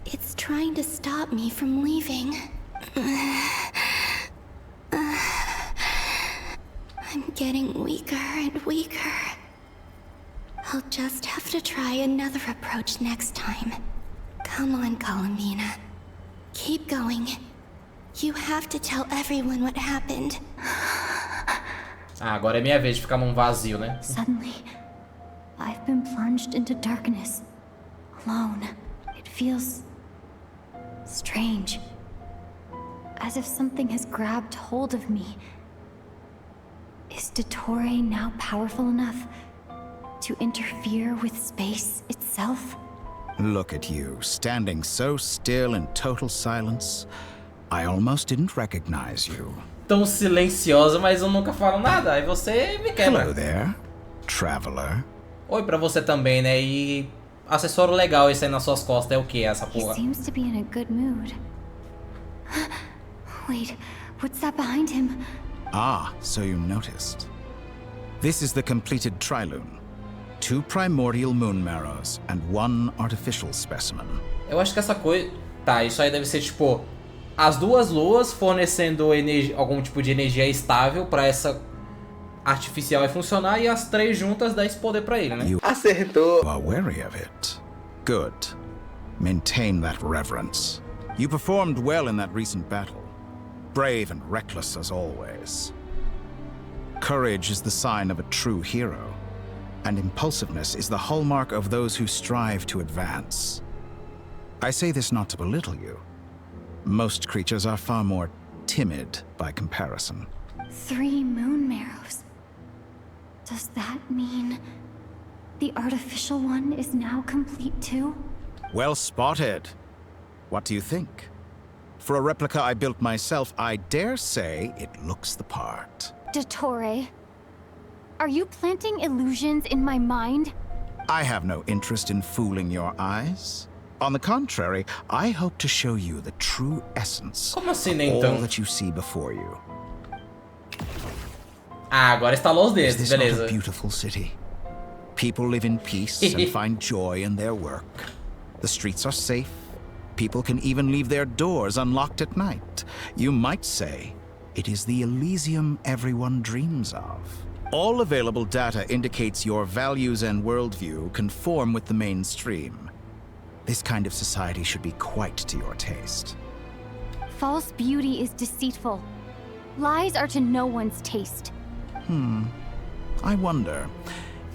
it's trying to stop me from leaving. I'm getting weaker and weaker. I'll just have to try another approach next time. Come on, Columbina. Keep going. You have to tell everyone what happened. Ah, agora é minha vez de ficar num vazio, né? Suddenly, I've been plunged into darkness. Alone. It feels... strange. As if something has grabbed hold of me. Is Dottore now powerful enough to interfere with space itself? Look at you, standing so still in total silence. I almost didn't recognize you. Tão silenciosa, mas eu nunca falo nada. Aí você me quebra. Hello there, traveler. Oi pra você também, né? E acessório legal esse aí nas suas costas é o que essa He porra? seems to be in a good mood. Wait, what's that behind him? Ah, so you noticed. This is the completed Trilune. 2 primordial moon marrows and 1 artificial specimen. Eu acho que essa coisa... Tá, isso aí deve ser tipo... As 2 luas fornecendo algum tipo de energia estável pra essa artificial vai funcionar e as 3 juntas dá esse poder pra ele, né? Acertou! You are wary of it. Good. Maintain that reverence. You performed well in that recent battle. Brave and reckless as always. Courage is the sign of a true hero, and impulsiveness is the hallmark of those who strive to advance. I say this not to belittle you. Most creatures are far more timid by comparison. 3 moon marrows. Does that mean the artificial one is now complete too? Well spotted. What do you think? For a replica I built myself, I dare say it looks the part. DOTTORE, are you planting illusions in my mind? I have no interest in fooling your eyes. On the contrary, I hope to show you the true essence Como assim, of então? all that you see before you. Ah, agora estalou os Is dedos, this not beleza. a beautiful city? People live in peace and find joy in their work. The streets are safe. People can even leave their doors unlocked at night. You might say it is the Elysium everyone dreams of. All available data indicates your values and worldview conform with the mainstream. This kind of society should be quite to your taste. False beauty is deceitful. Lies are to no one's taste. I wonder,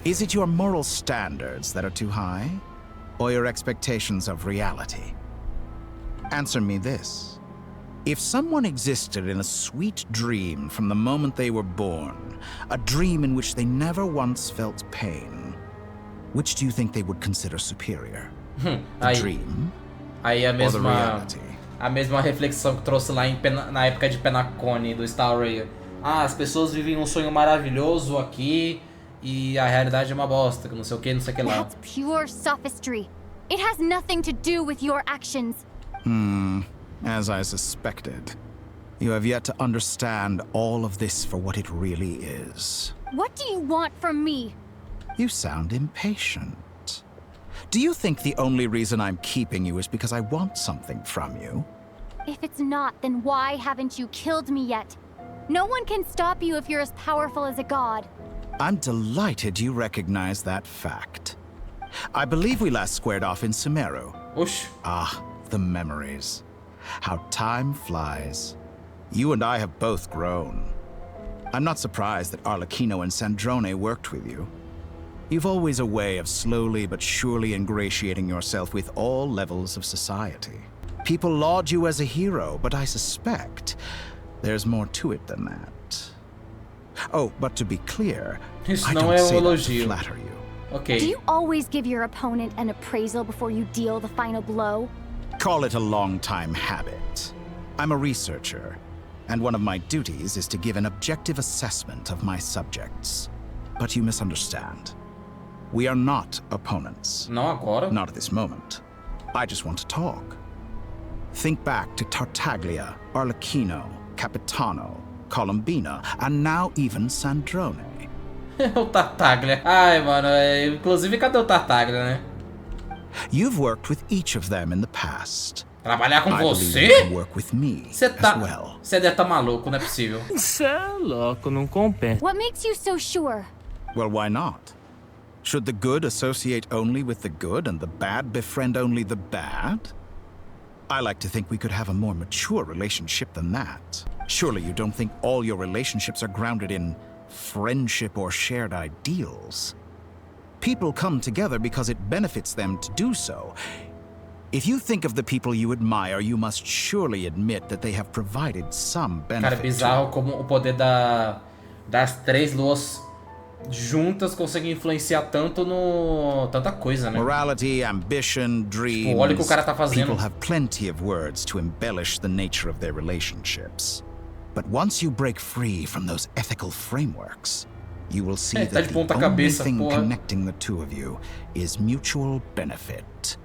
is it your moral standards that are too high? Or your expectations of reality? Answer me this. If someone existed in a sweet dream from the moment they were born, a dream in which they never once felt pain, which do you think they would consider superior? The dream Aí or the reality? a mesma reflexão que trouxe lá na época de Penacone do Star Rail. Ah, as pessoas vivem um sonho maravilhoso aqui e a realidade é uma bosta, que não sei o que, não sei o que lá. That's pure sophistry. It has nothing to do with your actions. As I suspected. You have yet to understand all of this for what it really is. What do you want from me? You sound impatient. Do you think the only reason I'm keeping you is because I want something from you? If it's not, then why haven't you killed me yet? No one can stop you if you're as powerful as a god. I'm delighted you recognize that fact. I believe we last squared off in Sumeru. Osh. Ah, the memories. How time flies. You and I have both grown. I'm not surprised that Arlecchino and Sandrone worked with you. You've always a way of slowly but surely ingratiating yourself with all levels of society. People laud you as a hero, but I suspect there's more to it than that. Oh, but to be clear, I don't say that to flatter you. Okay. Do you always give your opponent an appraisal before you deal the final blow? Call it a long-time habit. I'm a researcher, and one of my duties is to give an objective assessment of my subjects. But you misunderstand. We are not opponents. Não agora. Not at this moment. I just want to talk. Think back to Tartaglia, Arlecchino, Capitano, Colombina, and now even Sandrone. O Tartaglia. Ai, mano, inclusive cadê o Tartaglia, né? You've worked with each of them in the past. Trabalhar com I believe você? you can work with me as well. Você deve tá maluco, não é possível. Cê é louco, não compensa. What makes you so sure? Well, why not? Should the good associate only with the good and the bad befriend only the bad? I like to think we could have a more mature relationship than that. Surely you don't think all your relationships are grounded in friendship or shared ideals. People come together because it benefits them to do so. If you think of the people you admire, you must surely admit that they have provided some benefit. Cara, é bizarro como o poder das 3 luas juntas consegue influenciar tanto no tanta coisa, né? Morality, ambition, dreams. Tipo, olha o que o cara tá fazendo. People have plenty of words to embellish the nature of their relationships. But once you break free from those ethical frameworks, you will see that the only thing connecting the two of you is mutual benefit.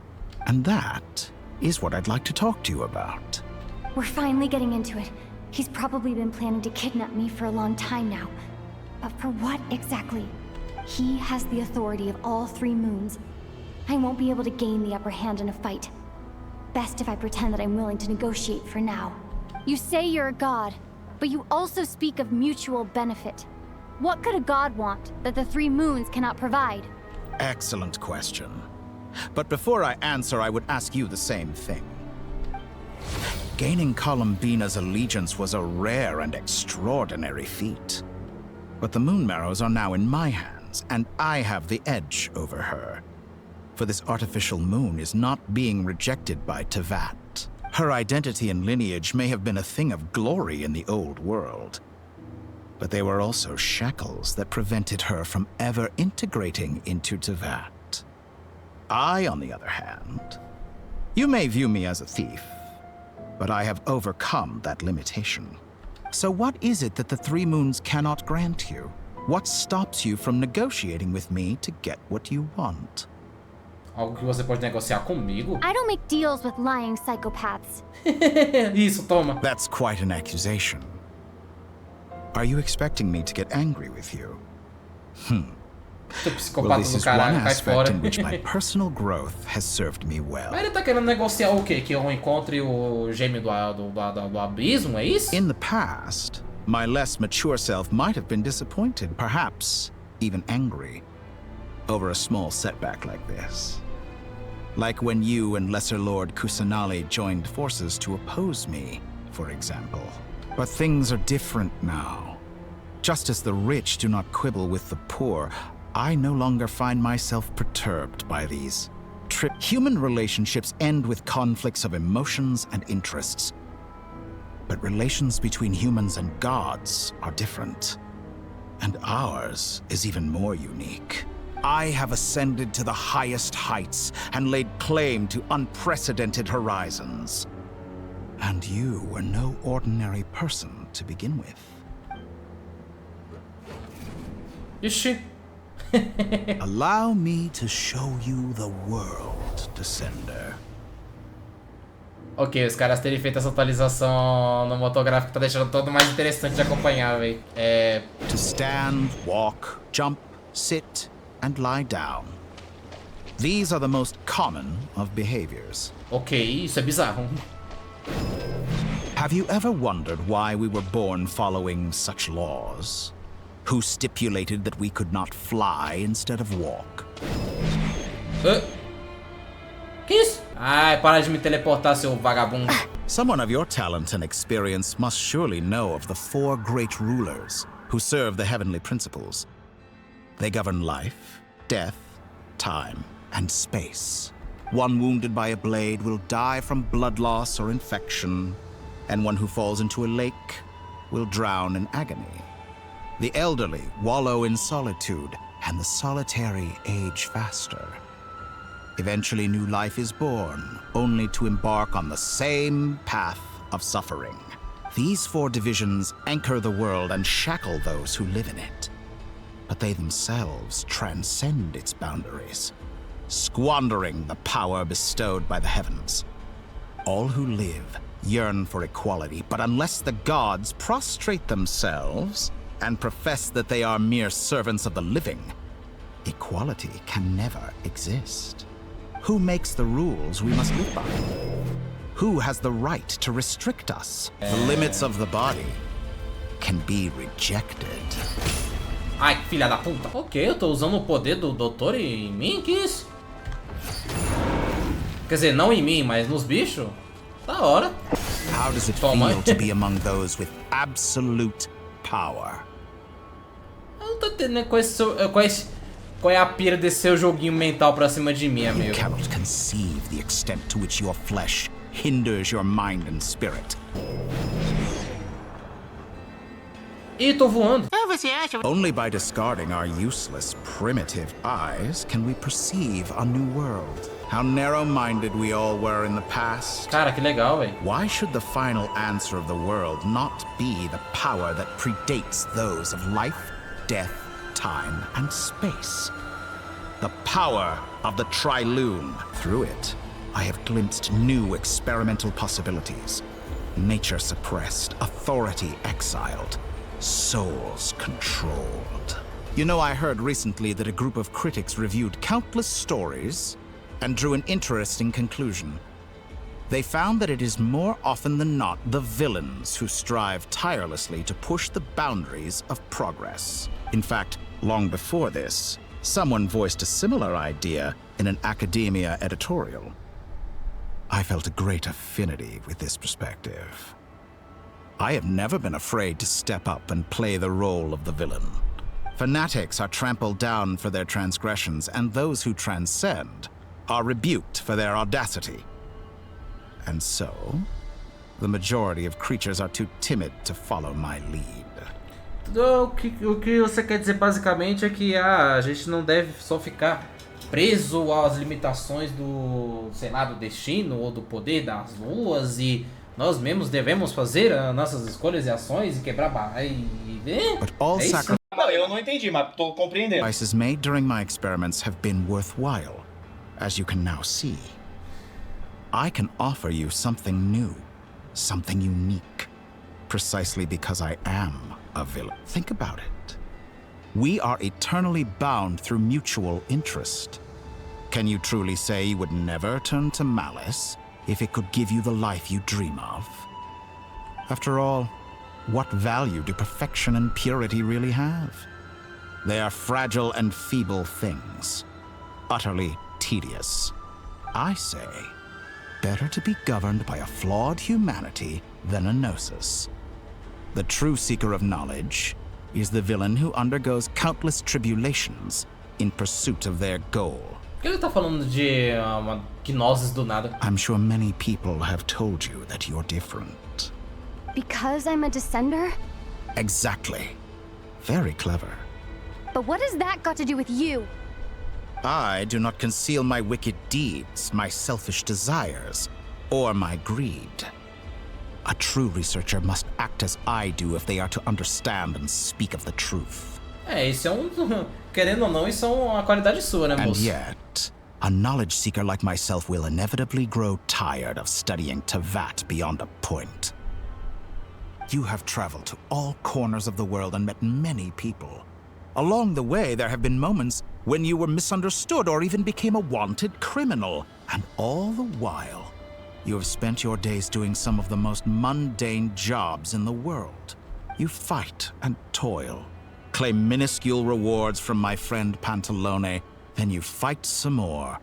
And that is what I'd like to talk to you about. We're finally getting into it. He's probably been planning to kidnap me for a long time now. But for what exactly? He has the authority of all 3 moons. I won't be able to gain the upper hand in a fight. Best if I pretend that I'm willing to negotiate for now. You say you're a god, but you also speak of mutual benefit. What could a god want that the 3 moons cannot provide? Excellent question. But before I answer, I would ask you the same thing. Gaining Colombina's allegiance was a rare and extraordinary feat. But the Moon Marrows are now in my hands, and I have the edge over her. For this artificial moon is not being rejected by Teyvat. Her identity and lineage may have been a thing of glory in the old world, but they were also shackles that prevented her from ever integrating into Teyvat. I, on the other hand, you may view me as a thief, but I have overcome that limitation. So what is it that the Three Moons cannot grant you? What stops you from negotiating with me to get what you want? Algo que você pode negociar comigo? I don't make deals with lying psychopaths. Isso, toma. That's quite an accusation. Are you expecting me to get angry with you? Well, this is one aspect in which my personal growth has served me well. Mas ele tá querendo negociar o quê? Que eu encontre o gêmeo do abismo, é isso? In the past, my less mature self might have been disappointed, perhaps even angry, over a small setback like this. Like when you and Lesser Lord Kusanali joined forces to oppose me, for example. But things are different now. Just as the rich do not quibble with the poor, I no longer find myself perturbed by these. Human relationships end with conflicts of emotions and interests. But relations between humans and gods are different. And ours is even more unique. I have ascended to the highest heights and laid claim to unprecedented horizons. And you were no ordinary person to begin with. Ixi. Allow me to show you the world, Descender. Ok, os caras terem feito essa atualização no motográfico tá deixando todo mais interessante de acompanhar, véi. To stand, walk, jump, sit, and lie down. These are the most common of behaviors. Ok, isso é bizarro. Have you ever wondered why we were born following such laws? Who stipulated that we could not fly instead of walk? Que isso? Ai, para de me teleportar, seu vagabundo. Someone of your talent and experience must surely know of the four great rulers who serve the heavenly principles. They govern life, death, time, and space. One wounded by a blade will die from blood loss or infection, and one who falls into a lake will drown in agony. The elderly wallow in solitude, and the solitary age faster. Eventually, new life is born, only to embark on the same path of suffering. These four divisions anchor the world and shackle those who live in it. But they themselves transcend its boundaries, squandering the power bestowed by the heavens. All who live yearn for equality, but unless the gods prostrate themselves and profess that they are mere servants of the living, equality can never exist. Who makes the rules we must live by? Who has the right to restrict us? The limits of the body can be rejected. Ai, filha da puta. Ok, eu tô usando o poder do doutor em mim? Que isso? Quer dizer, não em mim, mas nos bichos? Da hora. How does it feel to be among those with absolute power? Eu não tô entendendo qual é a pira desse seu joguinho mental pra cima de mim, amigo. You cannot conceive the extent to which your flesh hinders your mind and spirit. Ih, tô voando. Você acha? Only by discarding our useless, primitive eyes can we perceive a new world. How narrow-minded we all were in the past. Cara, que legal, velho. Why should the final answer of the world not be the power that predates those of life, death, time, and space? The power of the Trilune. Through it, I have glimpsed new experimental possibilities. Nature suppressed, authority exiled, souls controlled. You know, I heard recently that a group of critics reviewed countless stories and drew an interesting conclusion. They found that it is more often than not the villains who strive tirelessly to push the boundaries of progress. In fact, long before this, someone voiced a similar idea in an academia editorial. I felt a great affinity with this perspective. I have never been afraid to step up and play the role of the villain. Fanatics are trampled down for their transgressions, and those who transcend are rebuked for their audacity. And so, the majority of creatures are too timid to follow my lead. O que você quer dizer basicamente é que a gente não deve só ficar preso às limitações do, sei lá, do destino ou do poder das luas, e nós mesmos devemos fazer as nossas escolhas e ações e quebrar But all sacrifices Não, eu não entendi, mas tô compreendendo. made during my experiments have been worthwhile, as you can now see. I can offer you something new, something unique, precisely because I am a villain. Think about it. We are eternally bound through mutual interest. Can you truly say you would never turn to malice if it could give you the life you dream of? After all, what value do perfection and purity really have? They are fragile and feeble things, utterly tedious. I say, better to be governed by a flawed humanity than a gnosis. The true seeker of knowledge is the villain who undergoes countless tribulations in pursuit of their goal. Por que ele tá falando de uma gnosis do nada? I'm sure many people have told you that you're different. Because I'm a descender? Exactly. Very clever. But what has that got to do with you? I do not conceal my wicked deeds, my selfish desires, or my greed. A true researcher must act as I do if they are to understand and speak of the truth. Isso é querendo ou não, isso é uma qualidade sua, né, And moço? yet, a knowledge seeker like myself will inevitably grow tired of studying Tevat beyond a point. You have traveled to all corners of the world and met many people. Along the way, there have been moments when you were misunderstood or even became a wanted criminal. And all the while, you have spent your days doing some of the most mundane jobs in the world. You fight and toil, claim minuscule rewards from my friend Pantalone, then you fight some more,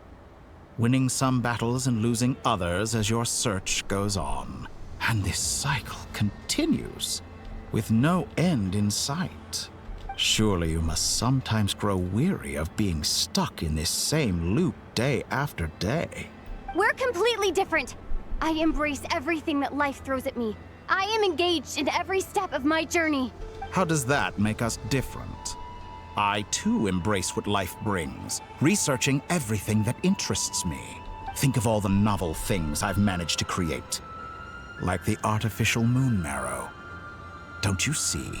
winning some battles and losing others as your search goes on. And this cycle continues, with no end in sight. Surely you must sometimes grow weary of being stuck in this same loop day after day. We're completely different. I embrace everything that life throws at me. I am engaged in every step of my journey. How does that make us different? I too embrace what life brings, researching everything that interests me. Think of all the novel things I've managed to create. Like the artificial moon marrow. Don't you see?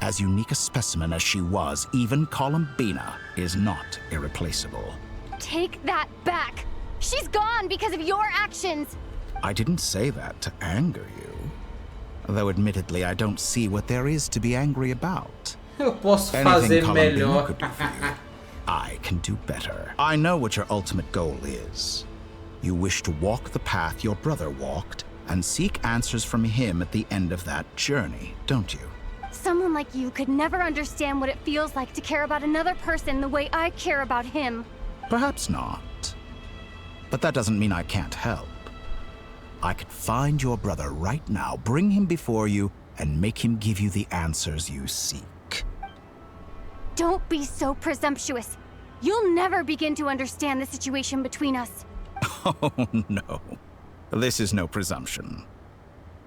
As unique a specimen as she was, even Columbina is not irreplaceable. Take that back. She's gone because of your actions. I didn't say that to anger you. Though admittedly, I don't see what there is to be angry about. Eu posso Anything fazer Columbina melhor. could do for you, I can do better. I know what your ultimate goal is. You wish to walk the path your brother walked and seek answers from him at the end of that journey, don't you? Someone like you could never understand what it feels like to care about another person the way I care about him. Perhaps not. But that doesn't mean I can't help. I could find your brother right now, bring him before you, and make him give you the answers you seek. Don't be so presumptuous. You'll never begin to understand the situation between us. Oh, no. This is no presumption.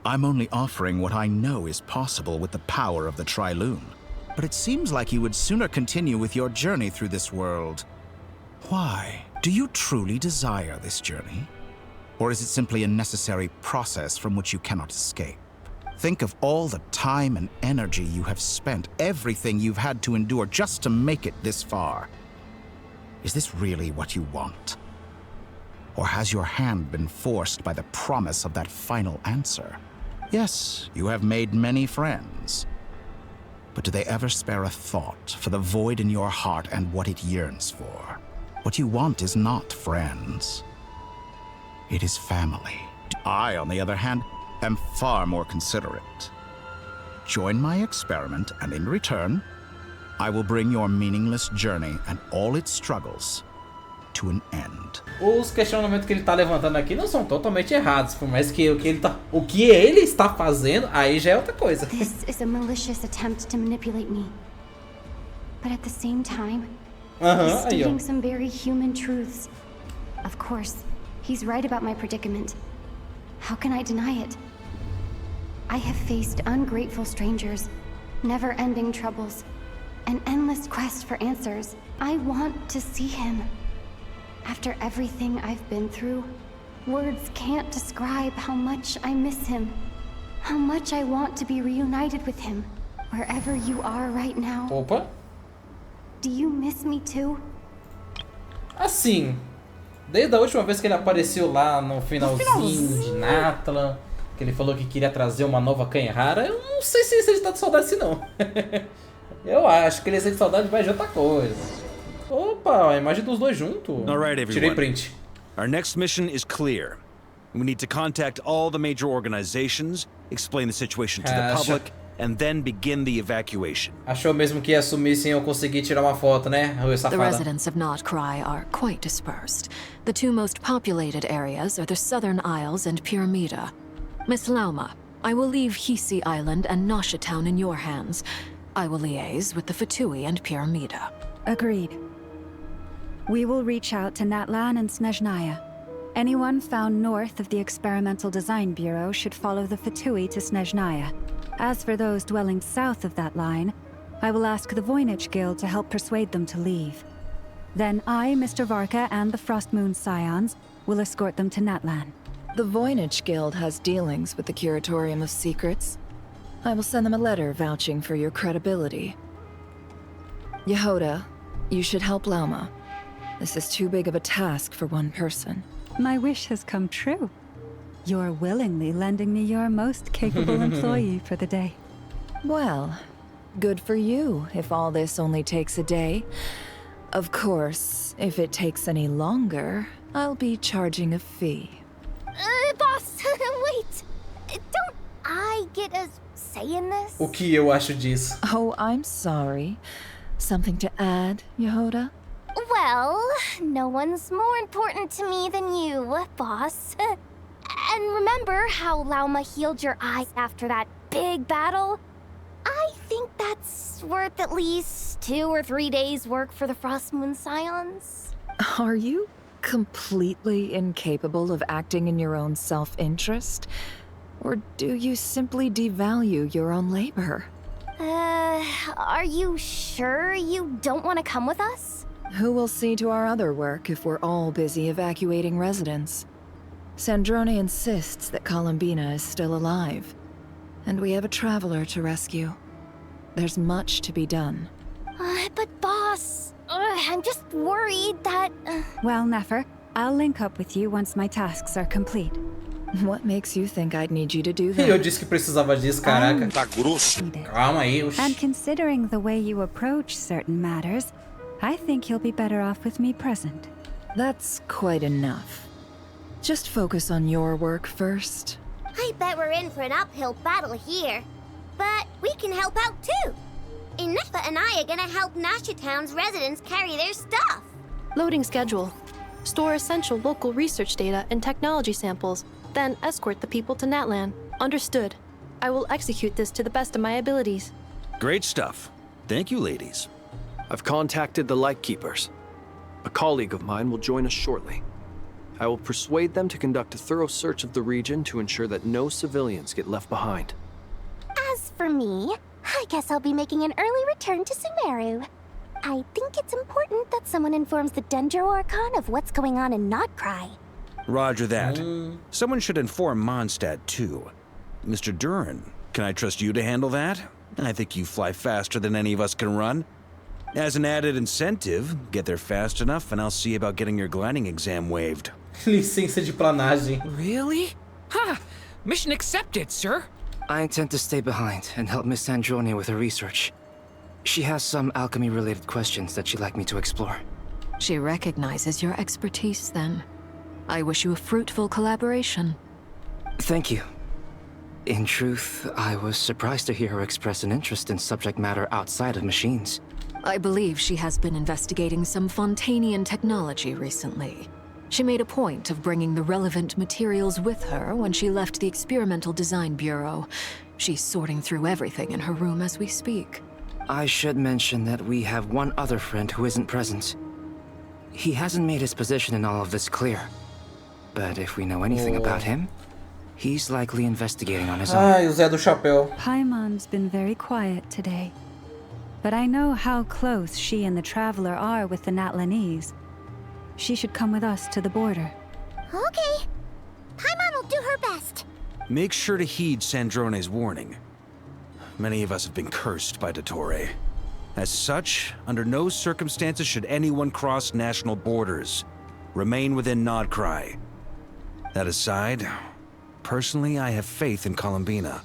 I'm only offering what I know is possible with the power of the Trilune. But it seems like you would sooner continue with your journey through this world. Why? Do you truly desire this journey? Or is it simply a necessary process from which you cannot escape? Think of all the time and energy you have spent, everything you've had to endure just to make it this far. Is this really what you want? Or has your hand been forced by the promise of that final answer? Yes, you have made many friends. But do they ever spare a thought for the void in your heart and what it yearns for? What you want is not friends. It is family. I, on the other hand, am far more considerate. Join my experiment, and in return, I will bring your meaningless journey and all its struggles to an end. Os questionamentos que ele tá levantando aqui não são totalmente errados, por mais que o que ele está fazendo, aí já é outra coisa. This is a malicious attempt to manipulate me. But at the same time, He's stating some very human truths. Of course, he's right about my predicament. How can I deny it? I have faced ungrateful strangers, never-ending troubles, an endless quest for answers. I want to see him. After everything I've been through, words can't describe how much I miss him. How much I want to be reunited with him, wherever you are right now. Opa. Do you miss me too? Assim, desde a última vez que ele apareceu lá no finalzinho de Natlan, que ele falou que queria trazer uma nova canha rara, eu não sei se ele sente tanta saudade assim não. Eu acho que ele sente saudade mais de outra coisa. Opa, a imagem dos dois juntos. All right, everyone. Tirei print. Our next mission is clear. We need to contact all the major organizations, explain the situation to the public, and then begin the evacuation. Achou mesmo que ia sumir sem eu conseguir tirar uma foto, né? The residents of Nod-Krai are quite dispersed. The two most populated areas are the Southern Isles and Pyramida. Miss Lauma, I will leave Hisi Island and Nasha Town in your hands. I will liaise with the Fatui and Pyramida. Agreed. We will reach out to Natlan and Snezhnaya. Anyone found north of the Experimental Design Bureau should follow the Fatui to Snezhnaya. As for those dwelling south of that line, I will ask the Voynich Guild to help persuade them to leave. Then I, Mr. Varka, and the Frostmoon Scions will escort them to Natlan. The Voynich Guild has dealings with the Curatorium of Secrets. I will send them a letter vouching for your credibility. Yehoda, you should help Lauma. This is too big of a task for one person. My wish has come true. You're willingly lending me your most capable employee for the day. Well, good for you if all this only takes a day. Of course, if it takes any longer, I'll be charging a fee. Boss, wait. Don't I get a say in this? O que eu acho disso? Oh, I'm sorry. Something to add, Yehoda? Well, no one's more important to me than you, boss. And remember how Lauma healed your eyes after that big battle? I think that's worth at least 2 or 3 days' work for the Frostmoon Scions. Are you completely incapable of acting in your own self-interest? Or do you simply devalue your own labor? Are you sure you don't want to come with us? Who will see to our other work if we're all busy evacuating residents? Sandrone insists that Columbina is still alive, and we have a traveler to rescue. There's much to be done. But boss, I'm just worried that... Well, Nefer, I'll link up with you once my tasks are complete. What makes you think I'd need you to do that? Eu disse que precisava disso, caraca. Tá grosso. Calma aí, oxi. And considering the way you approach certain matters, I think you'll be better off with me present. That's quite enough. Just focus on your work first. I bet we're in for an uphill battle here. But we can help out too. Inefa and I are gonna help Nasha Town's residents carry their stuff. Loading schedule. Store essential local research data and technology samples, then escort the people to Natlan. Understood. I will execute this to the best of my abilities. Great stuff. Thank you, ladies. I've contacted the Lightkeepers. A colleague of mine will join us shortly. I will persuade them to conduct a thorough search of the region to ensure that no civilians get left behind. As for me, I guess I'll be making an early return to Sumeru. I think it's important that someone informs the Dendro Archon of what's going on in Nod-Krai. Roger that. Someone should inform Mondstadt, too. Mr. Duran, can I trust you to handle that? I think you fly faster than any of us can run. As an added incentive, get there fast enough and I'll see about getting your gliding exam waived. Licença de planagem. Really? Ha! Mission accepted, sir. I intend to stay behind and help Miss Sandrone with her research. She has some alchemy-related questions that she'd like me to explore. She recognizes your expertise, then. I wish you a fruitful collaboration. Thank you. In truth, I was surprised to hear her express an interest in subject matter outside of machines. I believe she has been investigating some Fontanian technology recently. She made a point of bringing the relevant materials with her when she left the Experimental Design Bureau. She's sorting through everything in her room as we speak. I should mention that we have one other friend who isn't present. He hasn't made his position in all of this clear. But if we know anything about him, he's likely investigating on his own. Ai, o Zé do Chapéu. Paimon's been very quiet today. But I know how close she and the Traveler are with the Natlanese. She should come with us to the border. Okay. Paimon will do her best. Make sure to heed Sandrone's warning. Many of us have been cursed by DOTTORE. As such, under no circumstances should anyone cross national borders. Remain within Nod-Krai. That aside, personally, I have faith in Columbina.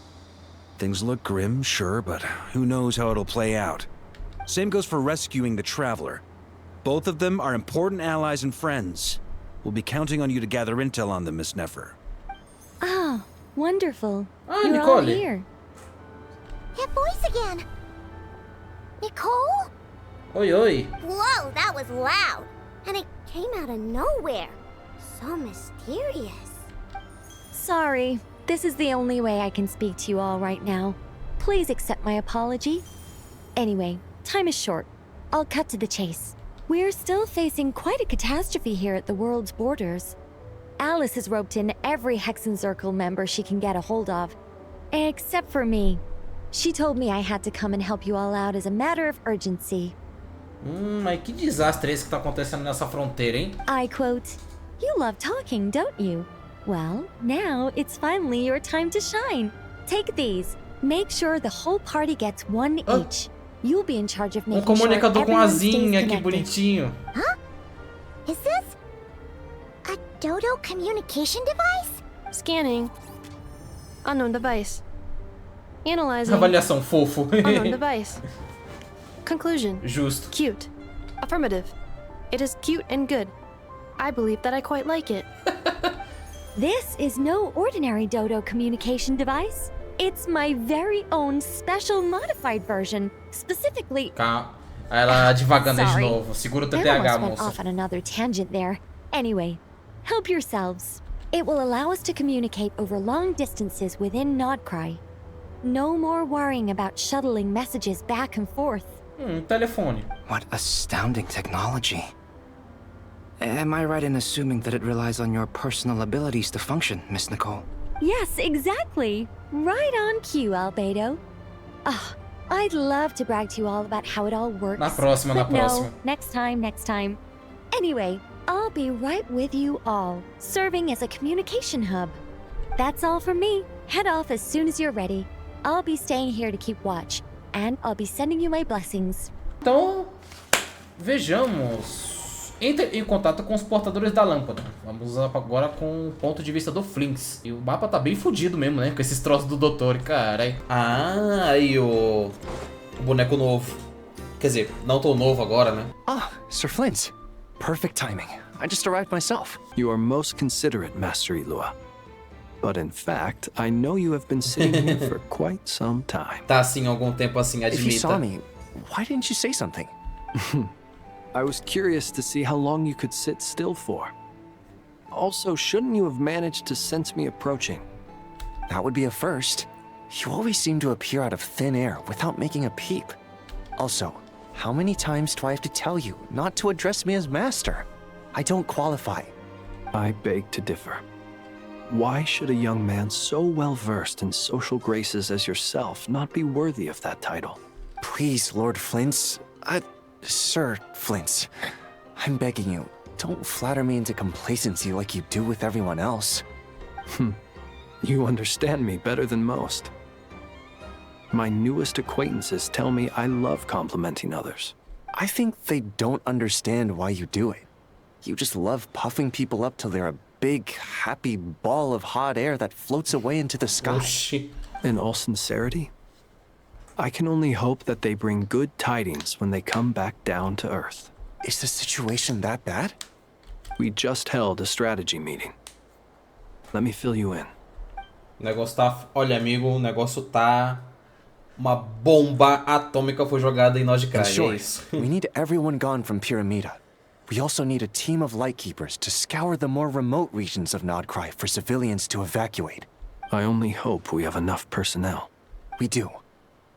Things look grim, sure, but who knows how it'll play out. Same goes for rescuing the Traveler. Both of them are important allies and friends. We'll be counting on you to gather intel on them, Miss Nefer. Ah, wonderful. Ah, You're Nicole. all here. That voice again. Nicole? Oi, oi. Whoa, that was loud. And it came out of nowhere. So mysterious. Sorry, this is the only way I can speak to you all right now. Please accept my apology. Anyway, time is short. I'll cut to the chase. We're still facing quite a catastrophe here at the world's borders. Alice has roped in every Hexen Circle member she can get a hold of. Except for me. She told me I had to come and help you all out as a matter of urgency. Mas que desastre esse que tá acontecendo nessa fronteira, hein? I quote, "You love talking, don't you? Well, now it's finally your time to shine. Take these. Make sure the whole party gets one each. You'll be in charge of making sure Comunicador com everyone stays asinha, que connected." bonitinho. Huh? Is this a Dodo communication device? Scanning. Unknown device. Analyzing. Avaliação fofo. Unknown device. Conclusion. Justo. Cute. Affirmative. It is cute and good. I believe that I quite like it. This is no ordinary Dodo communication device. It's my very own special modified version, specifically... Ela devagando de Sorry. novo. Segura o I TDAH, almost went moça. off on another tangent there. Anyway, help yourselves. It will allow us to communicate over long distances within Nod-Krai. No more worrying about shuttling messages back and forth. Telefone. What astounding technology. Am I right in assuming that it relies on your personal abilities to function, Miss Nicole? Yes, exactly. Right on cue, Albedo. Ah, I'd love to brag to you all about how it all works. Na próxima, na but próxima. No, next time. Anyway, I'll be right with you all, serving as a communication hub. That's all from me. Head off as soon as you're ready. I'll be staying here to keep watch, and I'll be sending you my blessings. Então, vejamos. Entre em contato com os portadores da lâmpada. Vamos agora com o ponto de vista do Flinks. E o mapa tá bem fudido mesmo, né? Com esses troços do Dottore, carai. Ah, aí o boneco novo. Quer dizer, não tão novo agora, né? Ah, Sir Flint. Perfect timing. I just arrived myself. You are most considerate, Master Ilua. But in fact, I know you have been sitting here for quite some time. Tá assim algum tempo assim, admita. If you saw me, why didn't you say something? I was curious to see how long you could sit still for. Also, shouldn't you have managed to sense me approaching? That would be a first. You always seem to appear out of thin air without making a peep. Also, how many times do I have to tell you not to address me as master? I don't qualify. I beg to differ. Why should a young man so well versed in social graces as yourself not be worthy of that title? Please, Lord Flint's... Sir Flint's. I'm begging you, don't flatter me into complacency like you do with everyone else. You understand me better than most. My newest acquaintances tell me I love complimenting others. I think they don't understand why you do it. You just love puffing people up till they're a big, happy ball of hot air that floats away into the sky. Oh, shit. In all sincerity, I can only hope that they bring good tidings when they come back down to Earth. Is the situation that bad? We just held a strategy meeting. Let me fill you in. O negócio tá... Olha, amigo, o negócio tá... Uma bomba atômica foi jogada em Nod-Krai. É isso. We need everyone gone from Pyramida. We also need a team of Lightkeepers to scour the more remote regions of Nod-Krai for civilians to evacuate. I only hope we have enough personnel. We do.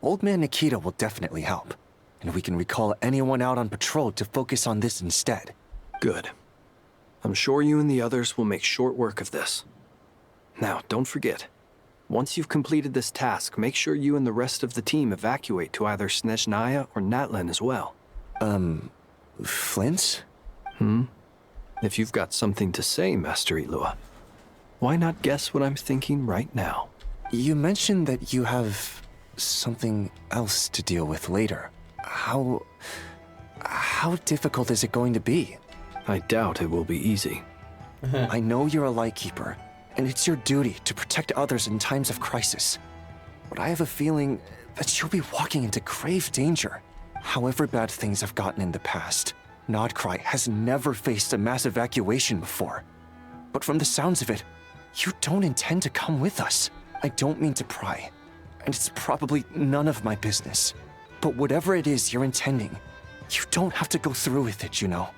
Old Man Nikita will definitely help. And we can recall anyone out on patrol to focus on this instead. Good. I'm sure you and the others will make short work of this. Now, don't forget, once you've completed this task, make sure you and the rest of the team evacuate to either Snezhnaya or Natlan as well. Flint? If you've got something to say, Master Ilua, why not guess what I'm thinking right now? You mentioned that you have something else to deal with later. How difficult is it going to be? I doubt it will be easy. I know you're a Lightkeeper, and it's your duty to protect others in times of crisis. But I have a feeling that you'll be walking into grave danger. However bad things have gotten in the past, Nod-Krai has never faced a mass evacuation before. But from the sounds of it, you don't intend to come with us. I don't mean to pry, and it's probably none of my business. But whatever it is you're intending, you don't have to go through with it, you know.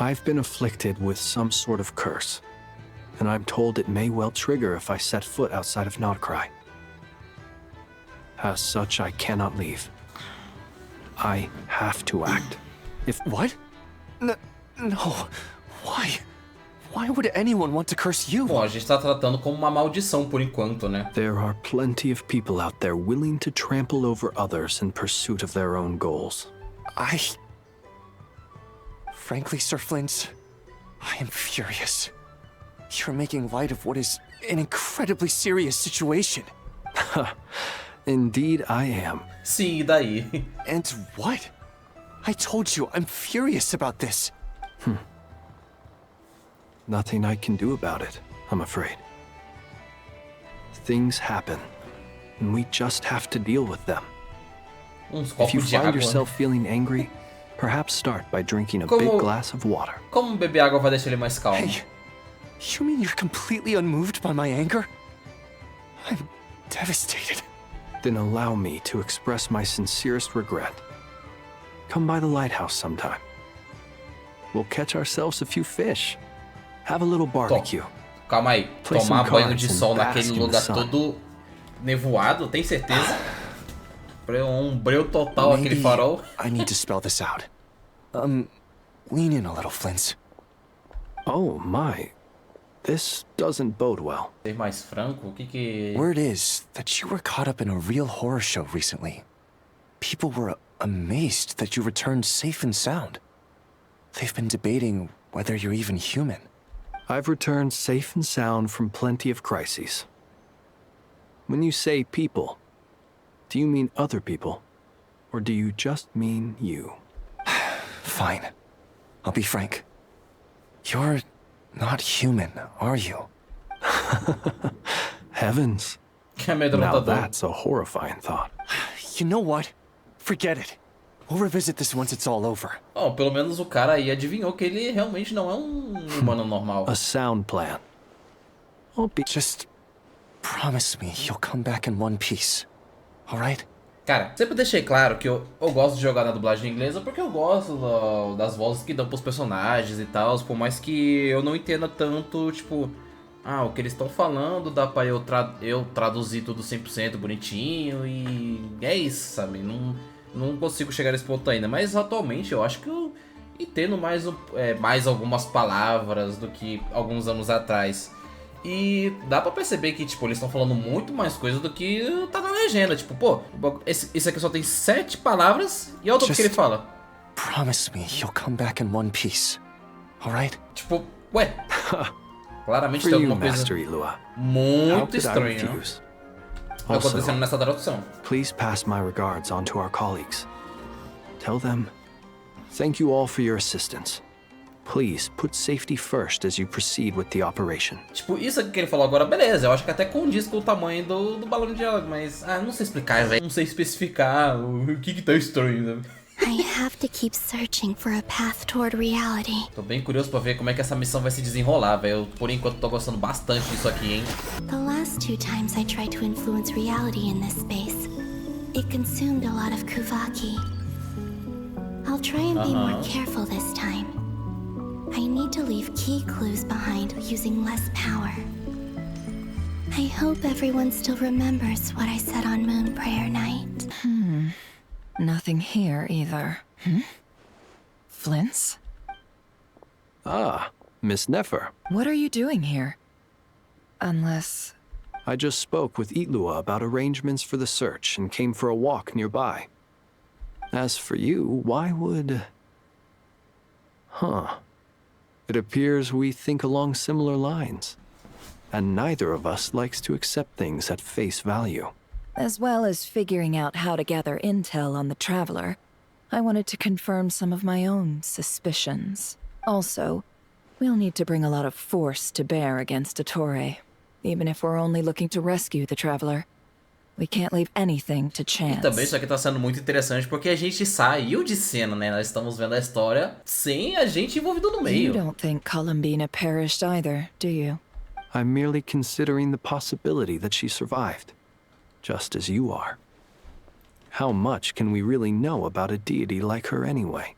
I've been afflicted with some sort of curse, and I'm told it may well trigger if I set foot outside of Nod-Krai. As such, I cannot leave. I have to act. If What? No. Why? Why would anyone want to curse you? Bom, a gente tá tratando como uma maldição por enquanto, né? There are plenty of people out there willing to trample over others in pursuit of their own goals. Frankly, Sir Flint, I am furious. You're making light of what is an incredibly serious situation. Indeed, I am. Sim, e daí? And what? I told you, I'm furious about this. Nothing I can do about it, I'm afraid. Things happen, and we just have to deal with them. If you find yourself feeling angry, perhaps start by drinking a big glass of water. Como beber água vai deixar ele mais calmo? Hey, you mean you're completely unmoved by my anger? I'm devastated. Then allow me to express my sincerest regret. Come by the lighthouse sometime. We'll catch ourselves a few fish. Have a little barbecue. Calma aí. Tomar banho de sol naquele lugar todo nevoado, tem certeza? Breu total aquele farol. I need to spell this out. Lean in a little, Flint. Oh my. This doesn't bode well. Ser mais franco? O que Word is that you were caught up in a real horror show recently. People were amazed that you returned safe and sound. They've been debating whether you're even human. I've returned safe and sound from plenty of crises. When you say people, do you mean other people? Or do you just mean you? Fine. I'll be frank. You're not human, are you? Heavens. Now that's a horrifying thought. You know what? Forget it. We'll revisit this once it's all over. Oh, pelo menos o cara aí adivinhou que ele realmente não é humano normal. A sound plan. Just promise me you'll come back in one piece. Alright? Cara, sempre deixei claro que eu gosto de jogar na dublagem inglesa porque eu gosto das vozes que dão pros personagens e tal, por mais que eu não entenda tanto, tipo, o que eles estão falando, dá pra eu traduzir tudo 100% bonitinho e é isso, sabe? Não consigo chegar nesse ponto ainda, mas atualmente eu acho que eu entendo mais algumas palavras do que alguns anos atrás. E dá pra perceber que, tipo, eles estão falando muito mais coisa do que tá na legenda. Tipo, pô, isso aqui só tem 7 palavras e olha o que ele fala. Promise me you'll come back in one piece. Alright? Tipo, ué. Claramente tem alguma coisa muito estranha acontecendo nessa tradução. Please pass my regards on to our colleagues. Tell them, thank you all for your assistance. Please put safety first as you proceed with the operation. Tipo, isso aqui que ele falou agora, beleza. Eu acho que até condiz com o tamanho do balão de água, mas não sei explicar, velho. Não sei especificar o que tá estranho, né? I have to keep searching for a path toward reality. Tô bem curioso pra ver como é que essa missão vai se desenrolar, velho. Por enquanto tô gostando bastante disso aqui, hein? The last 2 times I tried to influence reality in this space, it consumed a lot of Kuvaki. I'll try and be more careful this time. I need to leave key clues behind using less power. I hope everyone still remembers what I said on Moon Prayer Night. Nothing here either. Flints? Ah, Miss Nefer. What are you doing here? Unless... I just spoke with Itlua about arrangements for the search and came for a walk nearby. As for you, why would... It appears we think along similar lines. And neither of us likes to accept things at face value. As well as figuring out how to gather intel on the Traveler, I wanted to confirm some of my own suspicions. Also, we'll need to bring a lot of force to bear against DOTTORE, even if we're only looking to rescue the Traveler. We can't leave anything to chance. E também isso aqui tá sendo muito interessante porque a gente saiu de cena, né? Nós estamos vendo a história sem a gente envolvido no meio. You don't think Columbina perished either, do you? I'm merely considering the possibility that she survived, just as you are. How much can we really know about a deity like her anyway?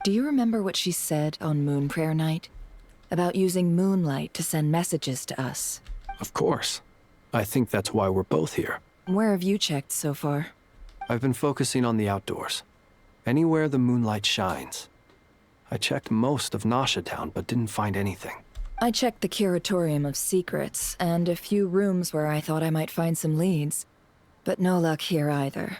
Do you remember what she said on Moon Prayer Night? About using moonlight to send messages to us? Of course. I think that's why we're both here. Where have you checked so far? I've been focusing on the outdoors. Anywhere the moonlight shines. I checked most of Nasha Town, but didn't find anything. I checked the Curatorium of Secrets, and a few rooms where I thought I might find some leads. But no luck here either.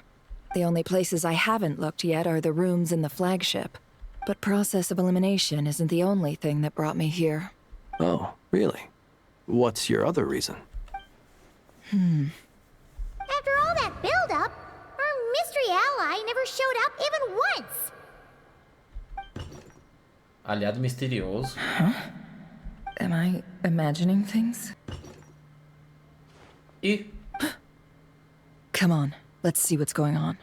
The only places I haven't looked yet are the rooms in the flagship. But process of elimination isn't the only thing that brought me here. Oh, really? What's your other reason? After all that build-up, our mystery ally never showed up even once. Aliado misterioso. Am I imagining things? Come on, let's see what's going on.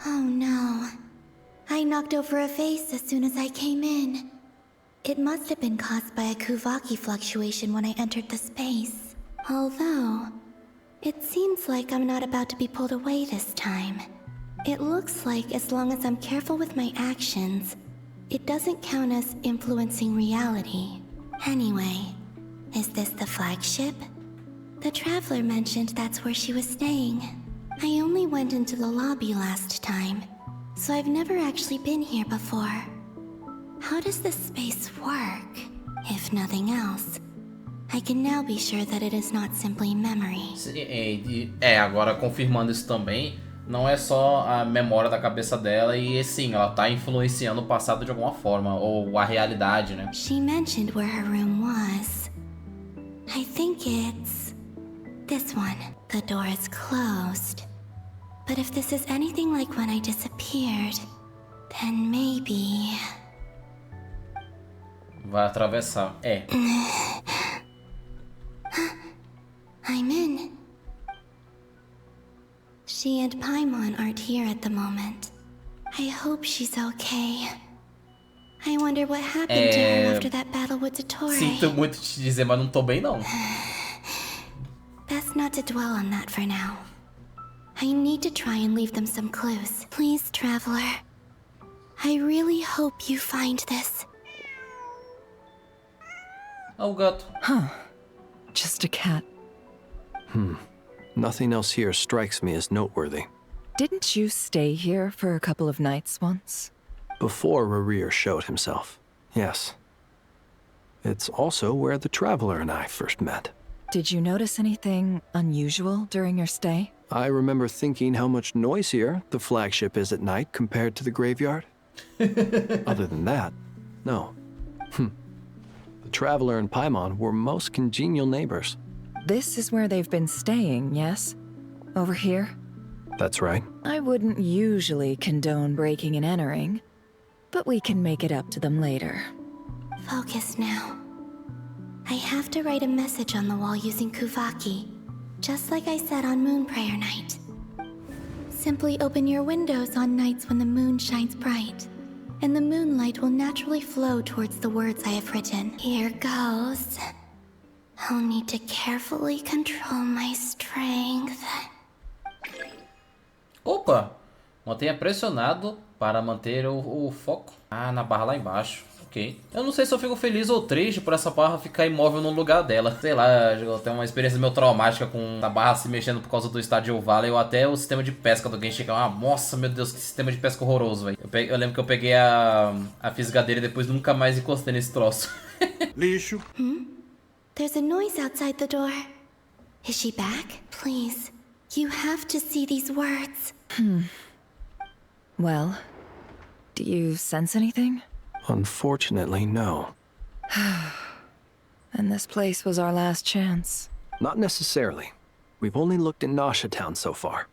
Oh no. I knocked over a vase as soon as I came in. It must have been caused by a Kuvaki fluctuation when I entered the space. Although, it seems like I'm not about to be pulled away this time. It looks like as long as I'm careful with my actions, it doesn't count as influencing reality. Anyway, is this the flagship? The Traveler mentioned that's where she was staying. I only went into the lobby last time, so I've never actually been here before. How does this space work? If nothing else, I can now be sure that it is not simply memory. Agora confirmando isso também, não é só a memória da cabeça dela e sim, ela tá influenciando o passado de alguma forma, ou a realidade, né? She mentioned where her room was. I think it's this one. The door is closed. But if this is anything like when I disappeared, then maybe... Vai atravessar. I'm in. She and Paimon aren't here at the moment. I hope she's okay. I wonder what happened to her after that battle with DOTTORE. Sinto muito te dizer, mas não tô bem não. Best not to dwell on that for now. I need to try and leave them some clues. Please, Traveler. I really hope you find this. O gato. Just a cat. Nothing else here strikes me as noteworthy. Didn't you stay here for a couple of nights once? Before Rarir showed himself, yes. It's also where the Traveler and I first met. Did you notice anything unusual during your stay? I remember thinking how much noisier the flagship is at night compared to the graveyard. Other than that, no. The Traveler and Paimon were most congenial neighbors. This is where they've been staying, yes? Over here? That's right. I wouldn't usually condone breaking and entering, but we can make it up to them later. Focus now. I have to write a message on the wall using Kuvaki, just like I said on Moon Prayer Night. Simply open your windows on nights when the moon shines bright, and the moonlight will naturally flow towards the words I have written. Here goes. I'll need to carefully control my strength. Opa! Mantenha pressionado para manter o foco. Na barra lá embaixo. Ok. Eu não sei se eu fico feliz ou triste por essa barra ficar imóvel no lugar dela. Sei lá, eu tenho uma experiência meio traumática com a barra se mexendo por causa do Stardew Valley ou até o sistema de pesca do Genshin Impact. Nossa, meu Deus, que sistema de pesca horroroso, velho. Eu lembro que eu peguei a fisgadeira e depois nunca mais encostei nesse troço. Lixo. There's a noise outside the door. Is she back? Please, you have to see these words. Well, do you sense anything? Unfortunately, no. And this place was our last chance. Not necessarily. We've only looked in Nasha Town so far.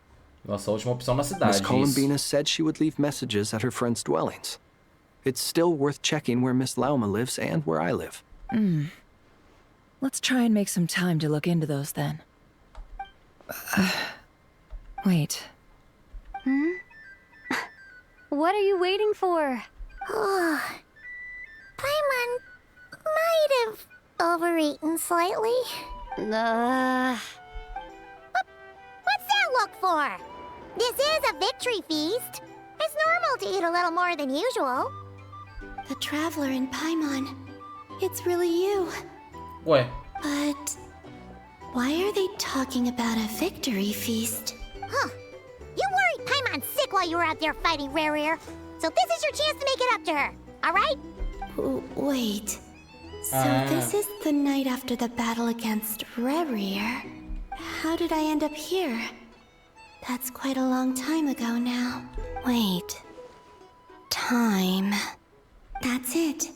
Nossa última opção na cidade. Miss Columbina said she would leave messages at her friends' dwellings. It's still worth checking where Miss Lauma lives and where I live. Let's try and make some time to look into those then. Wait. What are you waiting for? Paimon might have overeaten slightly. What's that look for? This is a victory feast. It's normal to eat a little more than usual. The Traveler in Paimon. It's really you. Ué. But why are they talking about a victory feast? Huh. You worried Paimon sick while you were out there fighting Rare. So this is your chance to make it up to her, alright? Wait. So this is the night after the battle against Rare. How did I end up here? That's quite a long time ago now. Wait. Time. That's it.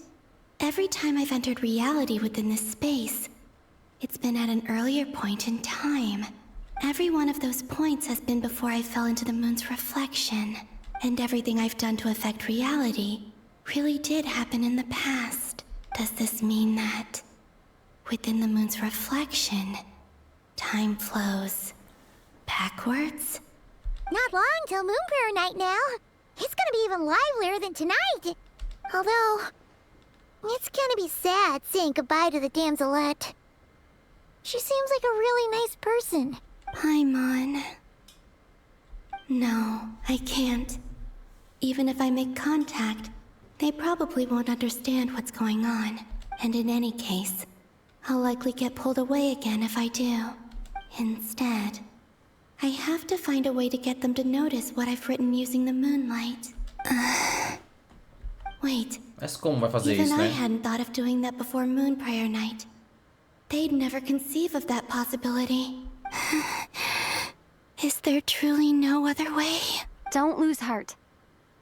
Every time I've entered reality within this space, it's been at an earlier point in time. Every one of those points has been before I fell into the moon's reflection, and everything I've done to affect reality really did happen in the past. Does this mean that within the moon's reflection, time flows backwards? Not long till Moon Prayer Night now. It's gonna be even livelier than tonight. Although, it's gonna be sad saying goodbye to the damselette. She seems like a really nice person. Paimon. No, I can't. Even if I make contact, they probably won't understand what's going on. And in any case, I'll likely get pulled away again if I do. Instead, I have to find a way to get them to notice what I've written using the moonlight. Wait. Mas como vai fazer Even isso, I né? hadn't thought of doing that before Moon Prayer Night. They'd never conceive of that possibility. Is there truly no other way? Don't lose heart.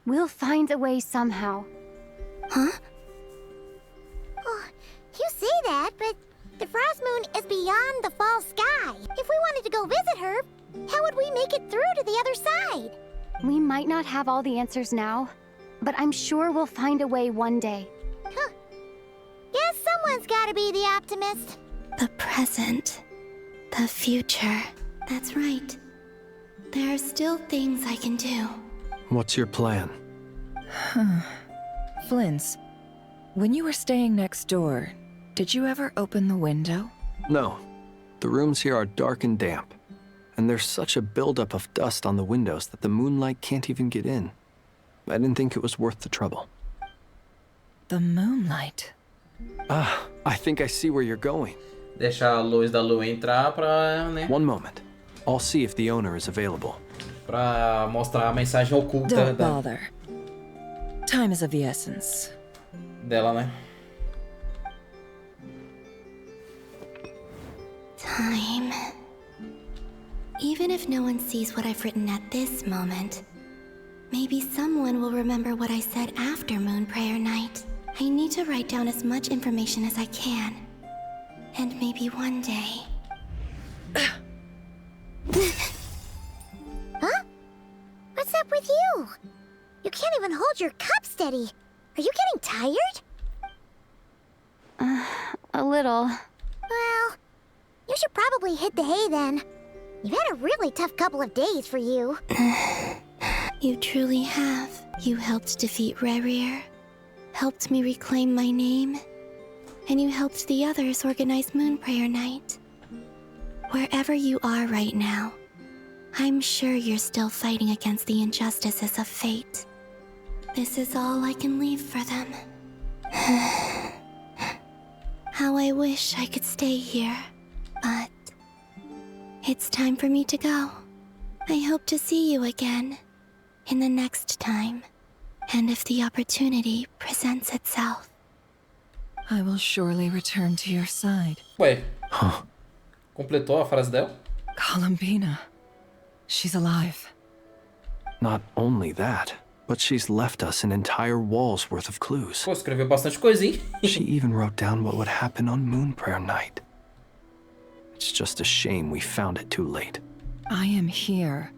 We'll find a way somehow. Huh? Oh, you say that, but the Frost Moon is beyond the fall sky. If we wanted to go visit her, how would we make it through to the other side? We might not have all the answers now, but I'm sure we'll find a way one day. Huh. Guess someone's gotta be the optimist. The present. The future. That's right. There are still things I can do. What's your plan? Flynn's, when you were staying next door, did you ever open the window? No. The rooms here are dark and damp. And there's such a buildup of dust on the windows that the moonlight can't even get in. I didn't think it was worth the trouble. The moonlight? Ah, I think I see where you're going. Deixar a luz da lua entrar pra, né? One moment. I'll see if the owner is available. Pra mostrar a mensagem oculta Don't bother. Time is of the essence. Dela, né? Time. Even if no one sees what I've written at this moment, maybe someone will remember what I said after Moon Prayer Night. I need to write down as much information as I can. And maybe one day... Huh? What's up with you? You can't even hold your cup steady. Are you getting tired? A little. Well, you should probably hit the hay then. You've had a really tough couple of days for you. You truly have. You helped defeat Rare, helped me reclaim my name, and you helped the others organize Moon Prayer Night. Wherever you are right now, I'm sure you're still fighting against the injustices of fate. This is all I can leave for them. How I wish I could stay here, but it's time for me to go. I hope to see you again in the next time, and if the opportunity presents itself. I will surely return to your side. Ué, completou a frase dela? Columbina. She's alive. Not only that, but she's left us an entire wall's worth of clues. Pô, escreveu bastante coisinha. She even wrote down what would happen on Moon Prayer Night. It's just a shame we found it too late. I am here.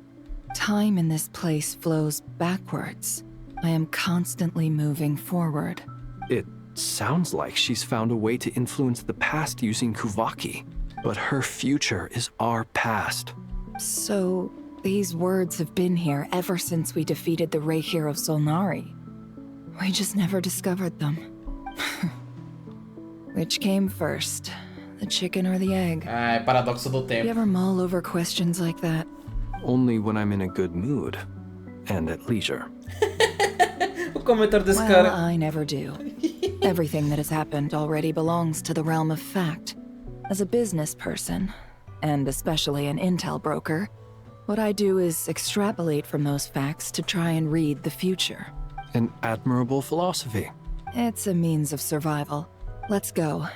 Time in this place flows backwards. I am constantly moving forward. It sounds like she's found a way to influence the past using Kuvaki. But her future is our past. So, these words have been here ever since we defeated the Rei hero Solnari. We just never discovered them. Which came first, the chicken or the egg? Ah, é paradoxo do tempo. You ever mull over questions like that? Only when I'm in a good mood. And at leisure. O comentário desse Well, cara. I never do. Everything that has happened already belongs to the realm of fact. As a business person, and especially an intel broker, what I do is extrapolate from those facts to try and read the future. An admirable philosophy. It's a means of survival. Let's go.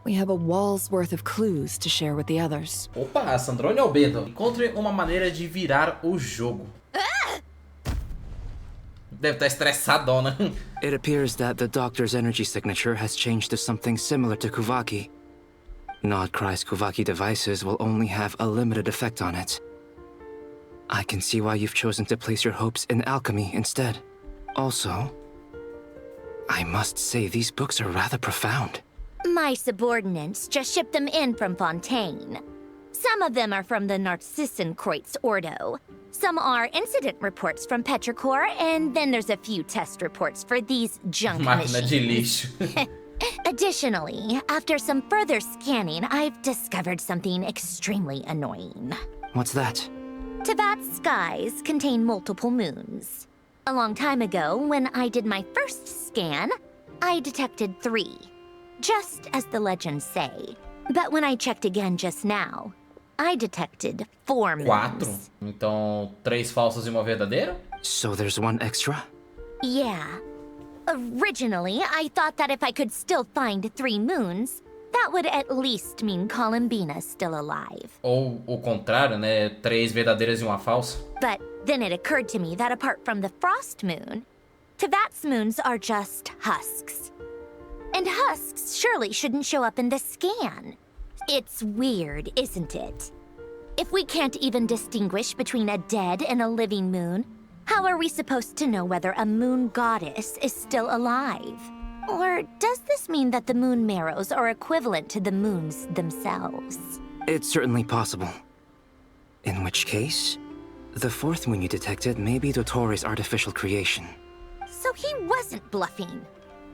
We have a wall's worth of clues to share with the others. Opa, Sandrone Albedo. Encontre uma maneira de virar o jogo. Deve estar estressadona. It appears that the Doctor's energy signature has changed to something similar to Kuvaki. Nod-Krai's Kuvaki devices will only have a limited effect on it. I can see why you've chosen to place your hopes in alchemy instead. Also, I must say these books are rather profound. My subordinates just shipped them in from Fontaine. Some of them are from the Narcissenkreuz Ordo. Some are incident reports from Petrichor, and then there's a few test reports for these junk Máquina de machines. lixo. Additionally, after some further scanning, I've discovered something extremely annoying. What's that? Teyvat's skies contain multiple moons. A long time ago, when I did my first scan, I detected 3. Just as the legends say. But when I checked again just now, I detected 4 moons. 4? Então, 3 falsas e uma verdadeira? So there's one extra? Yeah. Originally, I thought that if I could still find 3 moons, that would at least mean Columbina's still alive. Ou o contrário, né? 3 verdadeiras e uma falsa. But then it occurred to me that apart from the frost moon, Teyvat's moons are just husks. And husks surely shouldn't show up in the scan. It's weird, isn't it? If we can't even distinguish between a dead and a living moon, how are we supposed to know whether a moon goddess is still alive? Or does this mean that the moon marrows are equivalent to the moons themselves? It's certainly possible. In which case, the 4th moon you detected may be Dottore's artificial creation. So he wasn't bluffing.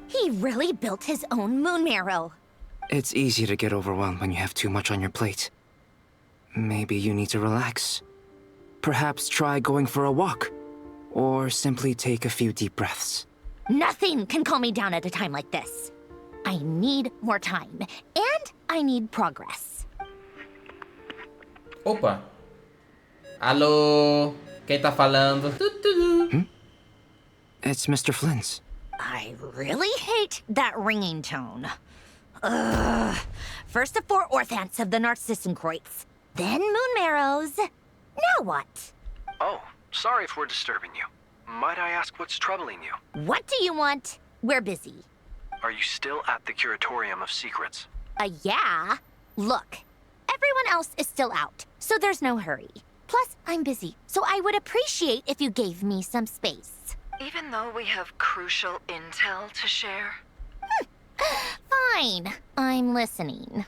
He really built his own moon marrow. It's easy to get overwhelmed when you have too much on your plate. Maybe you need to relax. Perhaps try going for a walk. Or simply take a few deep breaths. Nothing can calm me down at a time like this. I need more time, and I need progress. Opa. Alô? Quem tá falando? It's Mr. Flint's. I really hate that ringing tone. Ugh. First the 4 orthants of the Narcissenkreuz, then moon marrows. Now what? Oh, sorry if we're disturbing you. Might I ask what's troubling you? What do you want? We're busy. Are you still at the Curatorium of Secrets? Yeah. Look, everyone else is still out, so there's no hurry. Plus, I'm busy, so I would appreciate if you gave me some space. Even though we have crucial intel to share? Fine. I'm listening.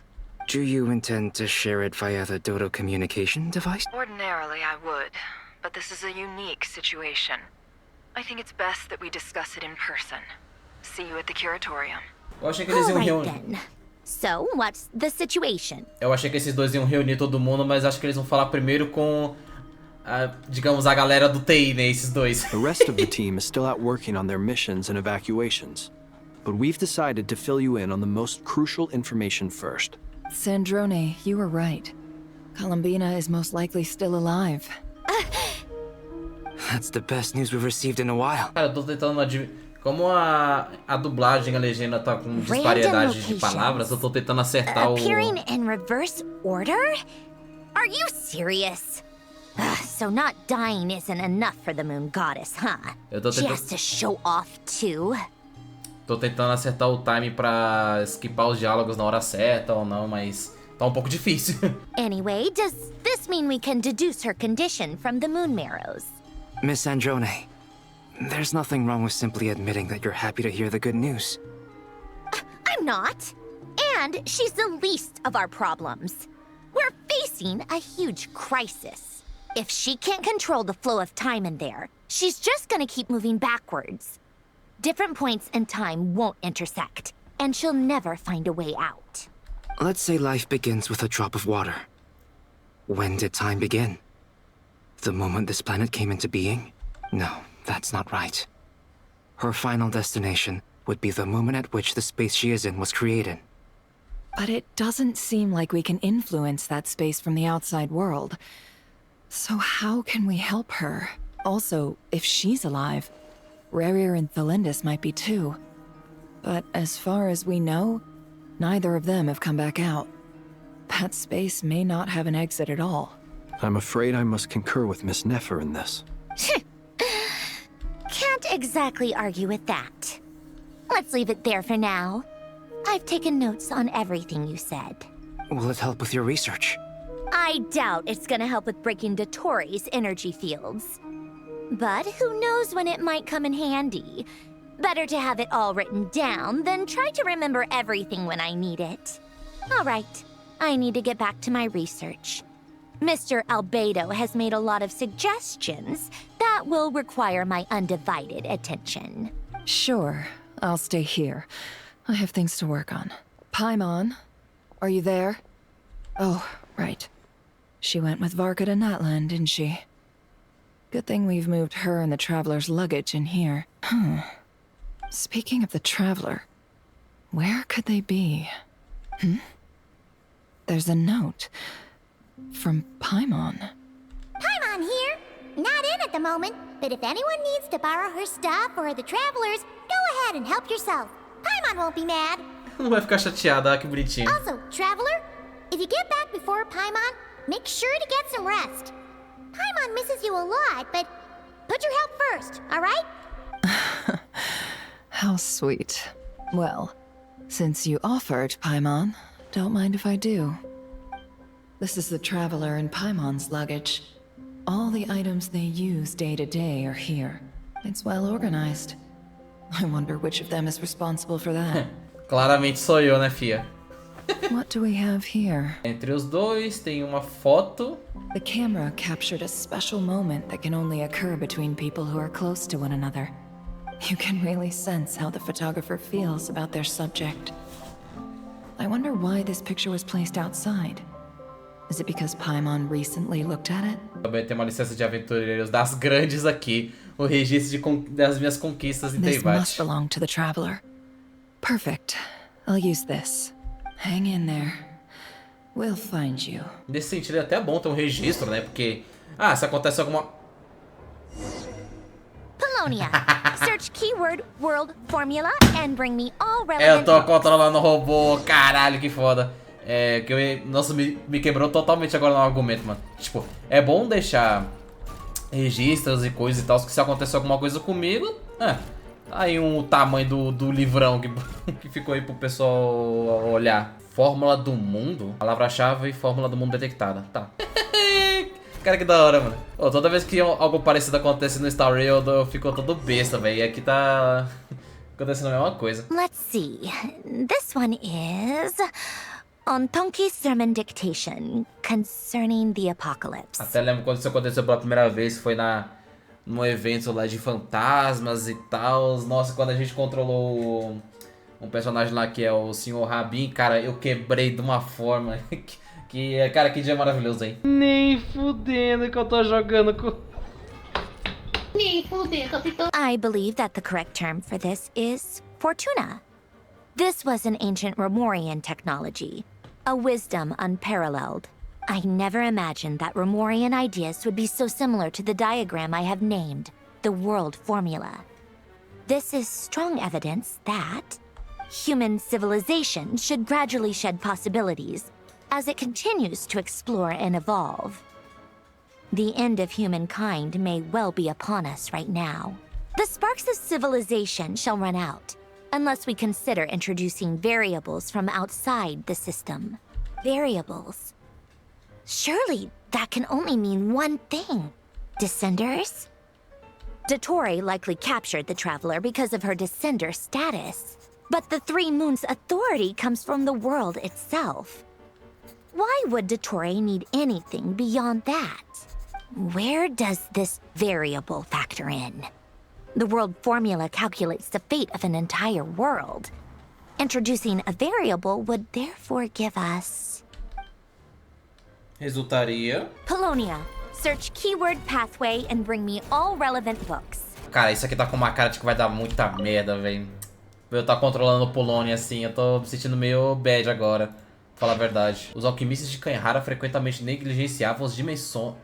Do you intend to share it via the Dodo communication device? Ordinarily, I would, but this is a unique situation. I think it's best that we discuss it in person. See you at the Curatorium. Eu achei que eles iam reunir. Then. So, what's the situation? Eu achei que esses dois iam reunir todo mundo, mas acho que eles vão falar primeiro com, digamos, a galera do TI, né? Esses dois. The rest of the team is still out working on their missions and evacuations. but we've decided to fill you in on the most crucial information first. Sandrone, you were right. Columbina is most likely still alive. That's the best news we've received in a while. Cara, eu tô tentando como a dublagem, a legenda tá com disparidade de palavras, eu tô tentando acertar Appearing in reverse order? Are you serious? So not dying isn't enough for the moon goddess, huh? She has to show off too. Tô tentando acertar o time pra skipar os diálogos na hora certa ou não, mas tá um pouco difícil. Anyway, does this mean we can deduce her condition from the moon marrows? Miss Sandrone, there's nothing wrong with simply admitting that you're happy to hear the good news. I'm not. And she's the least of our problems. We're facing a huge crisis. If she can't control the flow of time in there, she's just gonna keep moving backwards. Different points in time won't intersect, and she'll never find a way out. Let's say life begins with a drop of water. When did time begin? The moment this planet came into being? No, that's not right. Her final destination would be the moment at which the space she is in was created. But it doesn't seem like we can influence that space from the outside world. So how can we help her? Also, if she's alive, Rerir and Thelindis might be too. But as far as we know, neither of them have come back out. That space may not have an exit at all. I'm afraid I must concur with Miss Nefer in this. Can't exactly argue with that. Let's leave it there for now. I've taken notes on everything you said. Will it help with your research? I doubt it's gonna help with breaking DOTTORE's energy fields. But who knows when it might come in handy. Better to have it all written down than try to remember everything when I need it. All right, I need to get back to my research. Mr. Albedo has made a lot of suggestions that will require my undivided attention. Sure, I'll stay here. I have things to work on. Paimon, are you there? Oh, right. She went with Varka to Natlan, didn't she? Good thing we've moved her and the Traveler's luggage in here. Speaking of the Traveler, where could they be? There's a note from Paimon. Paimon here. Not in at the moment, but if anyone needs to borrow her stuff or the Travelers, go ahead and help yourself. Paimon won't be mad. Não vai ficar chateada, que bonitinho. Also, Traveler, if you get back before Paimon, make sure to get some rest. Paimon misses you a lot, but put your health first, all right? How sweet. Well, since you offered, Paimon, don't mind if I do. This is the Traveler and Paimon's luggage. All the items they use day to day are here. It's well organized. I wonder which of them is responsible for that. Claramente sou eu, né, fia? What do we have here? Entre os dois tem uma foto. The camera captured a special moment that can only occur between people who are close to one another. You can really sense how the photographer feels about their subject. I wonder why this picture was placed outside. Is it because Paimon recently looked at it? Também tem uma licença de aventureiros das grandes aqui. O registro das minhas conquistas em This Teyvat. must belong to the Traveler. Perfect. I'll use this. Hang in there. We'll find you. Nesse sentido é até bom ter um registro, né? Porque, se acontece alguma... Polonia. Search keyword world formula and bring me all relevant. Eu tô controlando o robô, caralho, que foda. Nossa, me quebrou totalmente agora no argumento, mano. Tipo, é bom deixar registros e coisas e tal, que se acontecer alguma coisa comigo, aí o tamanho do livrão que ficou aí pro pessoal olhar. Fórmula do mundo? Palavra-chave, fórmula do mundo detectada. Tá. Cara, que da hora, mano. Toda vez que algo parecido acontece no Star Rail, eu fico todo besta, velho. E aqui tá acontecendo a mesma coisa. Let's see. This one is... On Tonki's sermon dictation concerning the apocalypse. Até lembro quando isso aconteceu pela primeira vez, foi num evento lá de fantasmas e tal. Nossa, quando a gente controlou um personagem lá que é o Sr. Rabin, cara, eu quebrei de uma forma cara, que dia maravilhoso, hein? Nem fudendo que eu tô jogando com... I believe that the correct term for this is Fortuna. This was an ancient Remorian technology, a wisdom unparalleled. I never imagined that Remorian ideas would be so similar to the diagram I have named, the World Formula. This is strong evidence that human civilization should gradually shed possibilities as it continues to explore and evolve. The end of humankind may well be upon us right now. The sparks of civilization shall run out, unless we consider introducing variables from outside the system. Variables. Surely that can only mean one thing. Descenders? DOTTORE likely captured the Traveler because of her descender status. But the Three Moons' authority comes from the world itself. Why would DOTTORE need anything beyond that? Where does this variable factor in? The world formula calculates the fate of an entire world. Introducing a variable would therefore give us... Resultaria... Polonia. Search keyword pathway and bring me all relevant books. Cara, isso aqui tá com uma cara de que vai dar muita merda, velho. Eu tá controlando Polônia assim, eu tô me sentindo meio bad agora. Pra falar a verdade. Os alquimistas de Kaihara frequentemente negligenciavam as dimensões...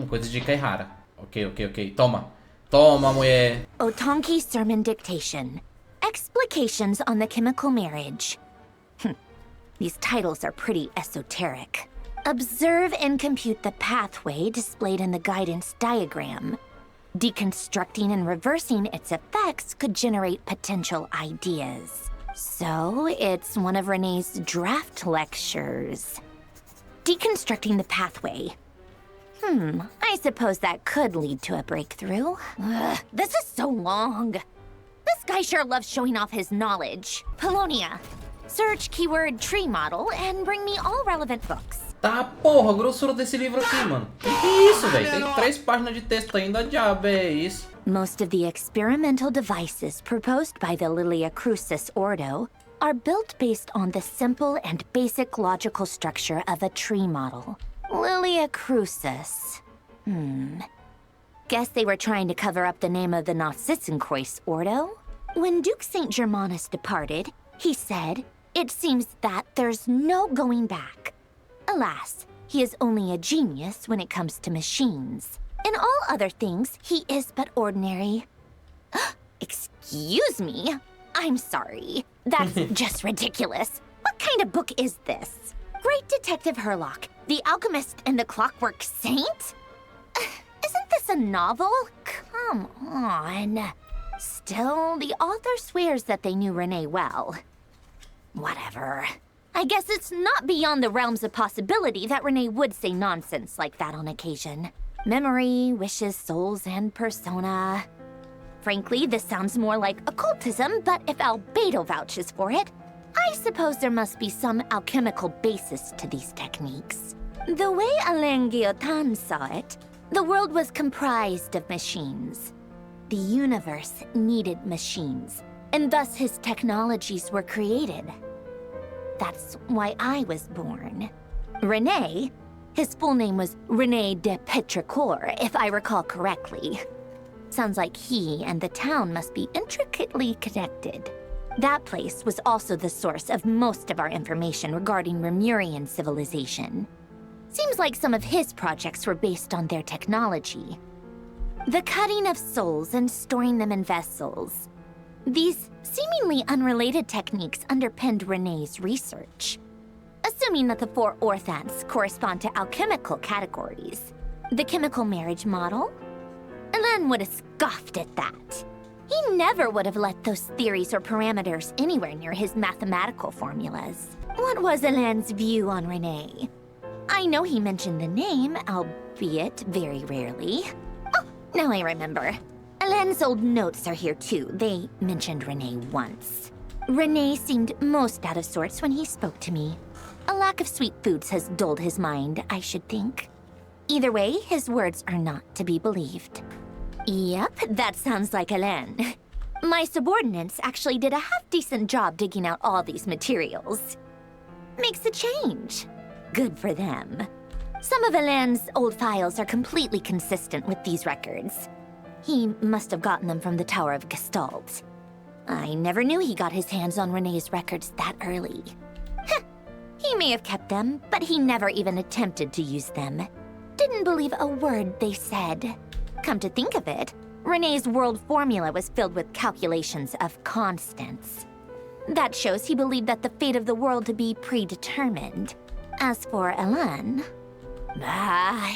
coisa de Kaihara. Ok. Toma. Toma, mulher. Otonki Sermon Dictation. Explications on the Chemical Marriage. These titles are pretty esoteric. Observe and compute the pathway displayed in the guidance diagram. Deconstructing and reversing its effects could generate potential ideas. So, it's one of Renee's draft lectures. Deconstructing the pathway. I suppose that could lead to a breakthrough. Ugh, this is so long. This guy sure loves showing off his knowledge. Polonia. Search keyword tree model and bring me all relevant books. Tá, porra, a grossura desse livro aqui, mano. Que isso, velho? Tem 3 páginas de texto ainda, diabo, é isso? Most of the experimental devices proposed by the Lilia Crucis Ordo are built based on the simple and basic logical structure of a tree model. Lilia Crucis. Guess they were trying to cover up the name of the Nod-Krai Ordo? When Duke St. Germanus departed, he said, "It seems that there's no going back." Alas, he is only a genius when it comes to machines. In all other things, he is but ordinary. Excuse me? I'm sorry. That's just ridiculous. What kind of book is this? Great Detective Herlock, The Alchemist and the Clockwork Saint? Isn't this a novel? Come on. Still, the author swears that they knew Renee well. Whatever. I guess it's not beyond the realms of possibility that Renee would say nonsense like that on occasion. Memory, wishes, souls, and persona. Frankly, this sounds more like occultism, but if Albedo vouches for it, I suppose there must be some alchemical basis to these techniques. The way Alain Guillotin saw it, the world was comprised of machines. The universe needed machines, and thus his technologies were created. That's why I was born. René, his full name was René de Petrichor, if I recall correctly. Sounds like he and the town must be intricately connected. That place was also the source of most of our information regarding Remurian civilization. Seems like some of his projects were based on their technology. The cutting of souls and storing them in vessels. These seemingly unrelated techniques underpinned René's research. Assuming that the 4 orthants correspond to alchemical categories. The chemical marriage model? Alain would have scoffed at that. He never would have let those theories or parameters anywhere near his mathematical formulas. What was Alain's view on René? I know he mentioned the name, albeit very rarely. Oh, now I remember. Alain's old notes are here too. They mentioned René once. René seemed most out of sorts when he spoke to me. A lack of sweet foods has dulled his mind, I should think. Either way, his words are not to be believed. Yep, that sounds like Alain. My subordinates actually did a half-decent job digging out all these materials. Makes a change. Good for them. Some of Alain's old files are completely consistent with these records. He must have gotten them from the Tower of Gestalt. I never knew he got his hands on Renee's records that early. He may have kept them, but he never even attempted to use them. Didn't believe a word they said. Come to think of it, Renee's world formula was filled with calculations of constants. That shows he believed that the fate of the world to be predetermined. As for Elan...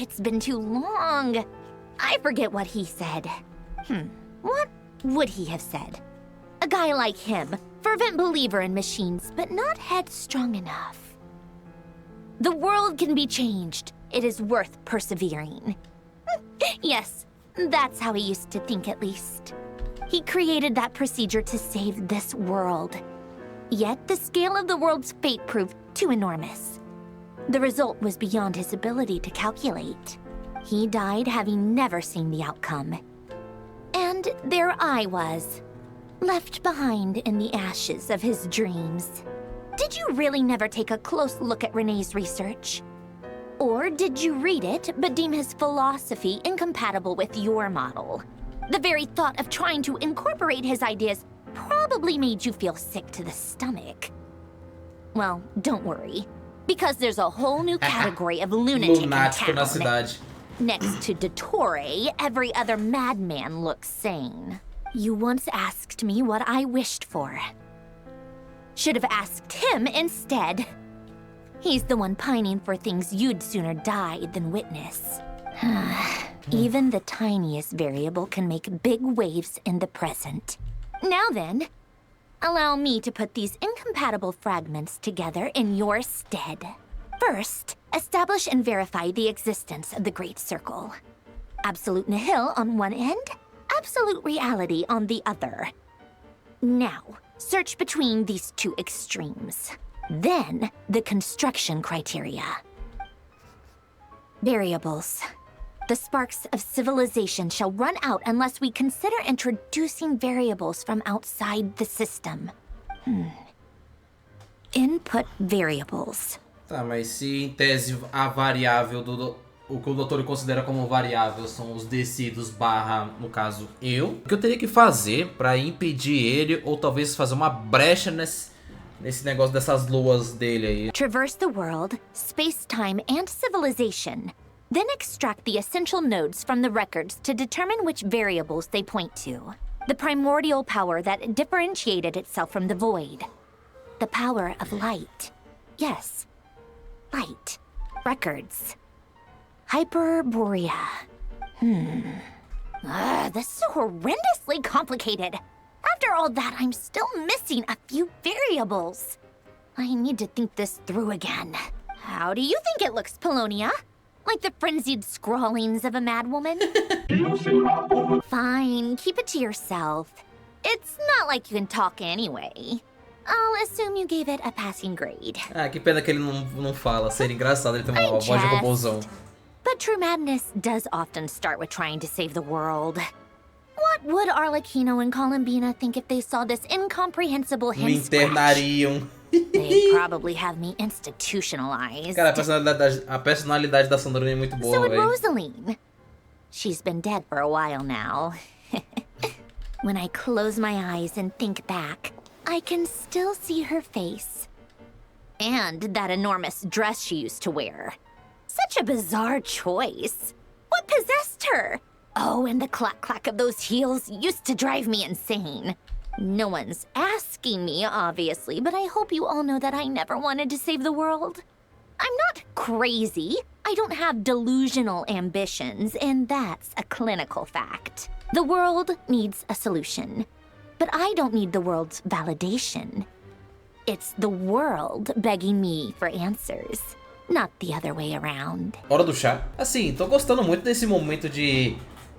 it's been too long. I forget what he said. What would he have said? A guy like him, fervent believer in machines, but not headstrong enough. The world can be changed. It is worth persevering. Yes, that's how he used to think at least. He created that procedure to save this world. Yet the scale of the world's fate proved too enormous. The result was beyond his ability to calculate. He died having never seen the outcome. And there I was, left behind in the ashes of his dreams. Did you really never take a close look at Renee's research? Or did you read it but deem his philosophy incompatible with your model? The very thought of trying to incorporate his ideas probably made you feel sick to the stomach. Well, don't worry, because there's a whole new category of lunatic in town. Next to DOTTORE, every other madman looks sane. You once asked me what I wished for. Should have asked him instead. He's the one pining for things you'd sooner die than witness. Even the tiniest variable can make big waves in the present. Now then, allow me to put these incompatible fragments together in your stead. First, establish and verify the existence of the Great Circle. Absolute nihil on one end, absolute reality on the other. Now, search between these two extremes. Then, the construction criteria. Variables. The sparks of civilization shall run out unless we consider introducing variables from outside the system. Input variables. Tá, mas se em tese a variável o que o doutor considera como variável são os descidos barra, no caso, eu. O que eu teria que fazer para impedir ele, ou talvez fazer uma brecha nesse negócio dessas luas dele aí. Traverse the world, space-time, and civilization. Then extract the essential nodes from the records to determine which variables they point to. The primordial power that differentiated itself from the void. The power of light. Yes, light. Records. Hyperborea. This is horrendously complicated. After all that, I'm still missing a few variables. I need to think this through again. How do you think it looks, Polonia? Like the frenzied scrawlings of a madwoman? Fine, keep it to yourself. It's not like you can talk anyway. I'll assume you gave it a passing grade. Que pena que ele não fala. Seria engraçado ele ter uma voz de robôzão. But true madness does often start with trying to save the world. What would Arlecchino and Columbina think if they saw this incomprehensible Me internariam. They'd probably have me institutionalized. Cara, a personalidade da Sandrone é muito boa, So would véio. Rosaline. She's been dead for a while now. When I close my eyes and think back, I can still see her face. And that enormous dress she used to wear. Such a bizarre choice. What possessed her? Oh, and the clack-clack of those heels used to drive me insane. No one's asking me, obviously, but I hope you all know that I never wanted to save the world. I'm not crazy. I don't have delusional ambitions, and that's a clinical fact. The world needs a solution, but I don't need the world's validation. It's the world begging me for answers, not the other way around. Hora do chá. Assim, tô gostando muito desse momento de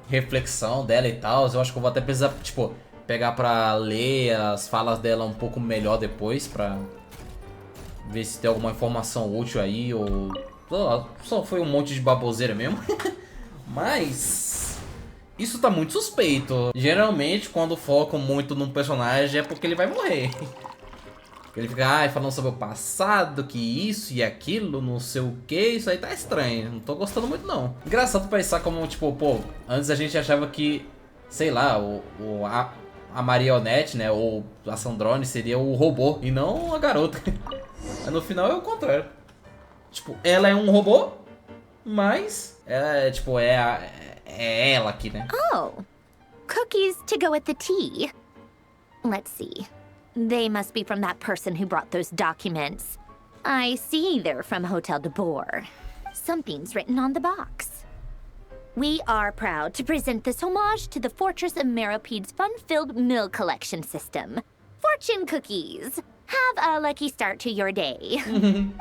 reflexão dela e tal. Eu acho que eu vou até precisar, tipo, pegar pra ler as falas dela um pouco melhor depois, pra ver se tem alguma informação útil aí, ou só foi um monte de baboseira mesmo. Mas isso tá muito suspeito. Geralmente quando focam muito num personagem é porque ele vai morrer. Ele fica falando sobre o passado, que isso e aquilo, não sei o que, isso aí tá estranho. Não tô gostando muito não. Engraçado pensar como, tipo, pô, antes a gente achava que, sei lá, a marionete, né? Ou a Sandrone seria o robô e não a garota. Aí no final é o contrário. Tipo, ela é um robô, mas tipo, é ela aqui, né? Oh, cookies to go with the tea. Let's see. They must be from that person who brought those documents. I see they're from Hotel DOTTORE. Something's written on the box. We are proud to present this homage to the Fortress of Meropede's fun-filled mill collection system. Fortune cookies. Have a lucky start to your day.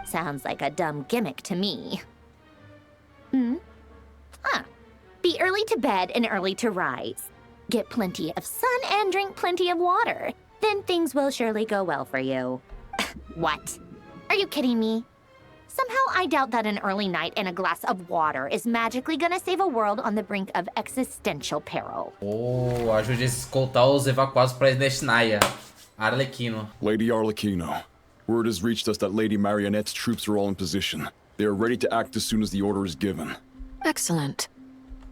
Sounds like a dumb gimmick to me. Be early to bed and early to rise. Get plenty of sun and drink plenty of water. Then things will surely go well for you. What? Are you kidding me? Somehow I doubt that an early night and a glass of water is magically gonna save a world on the brink of existential peril. Oh, ajude a escoltar os evacuados para Snezhnaya. Arlequino. Lady Arlequino, word has reached us that Lady Marionette's troops are all in position. They are ready to act as soon as the order is given. Excellent.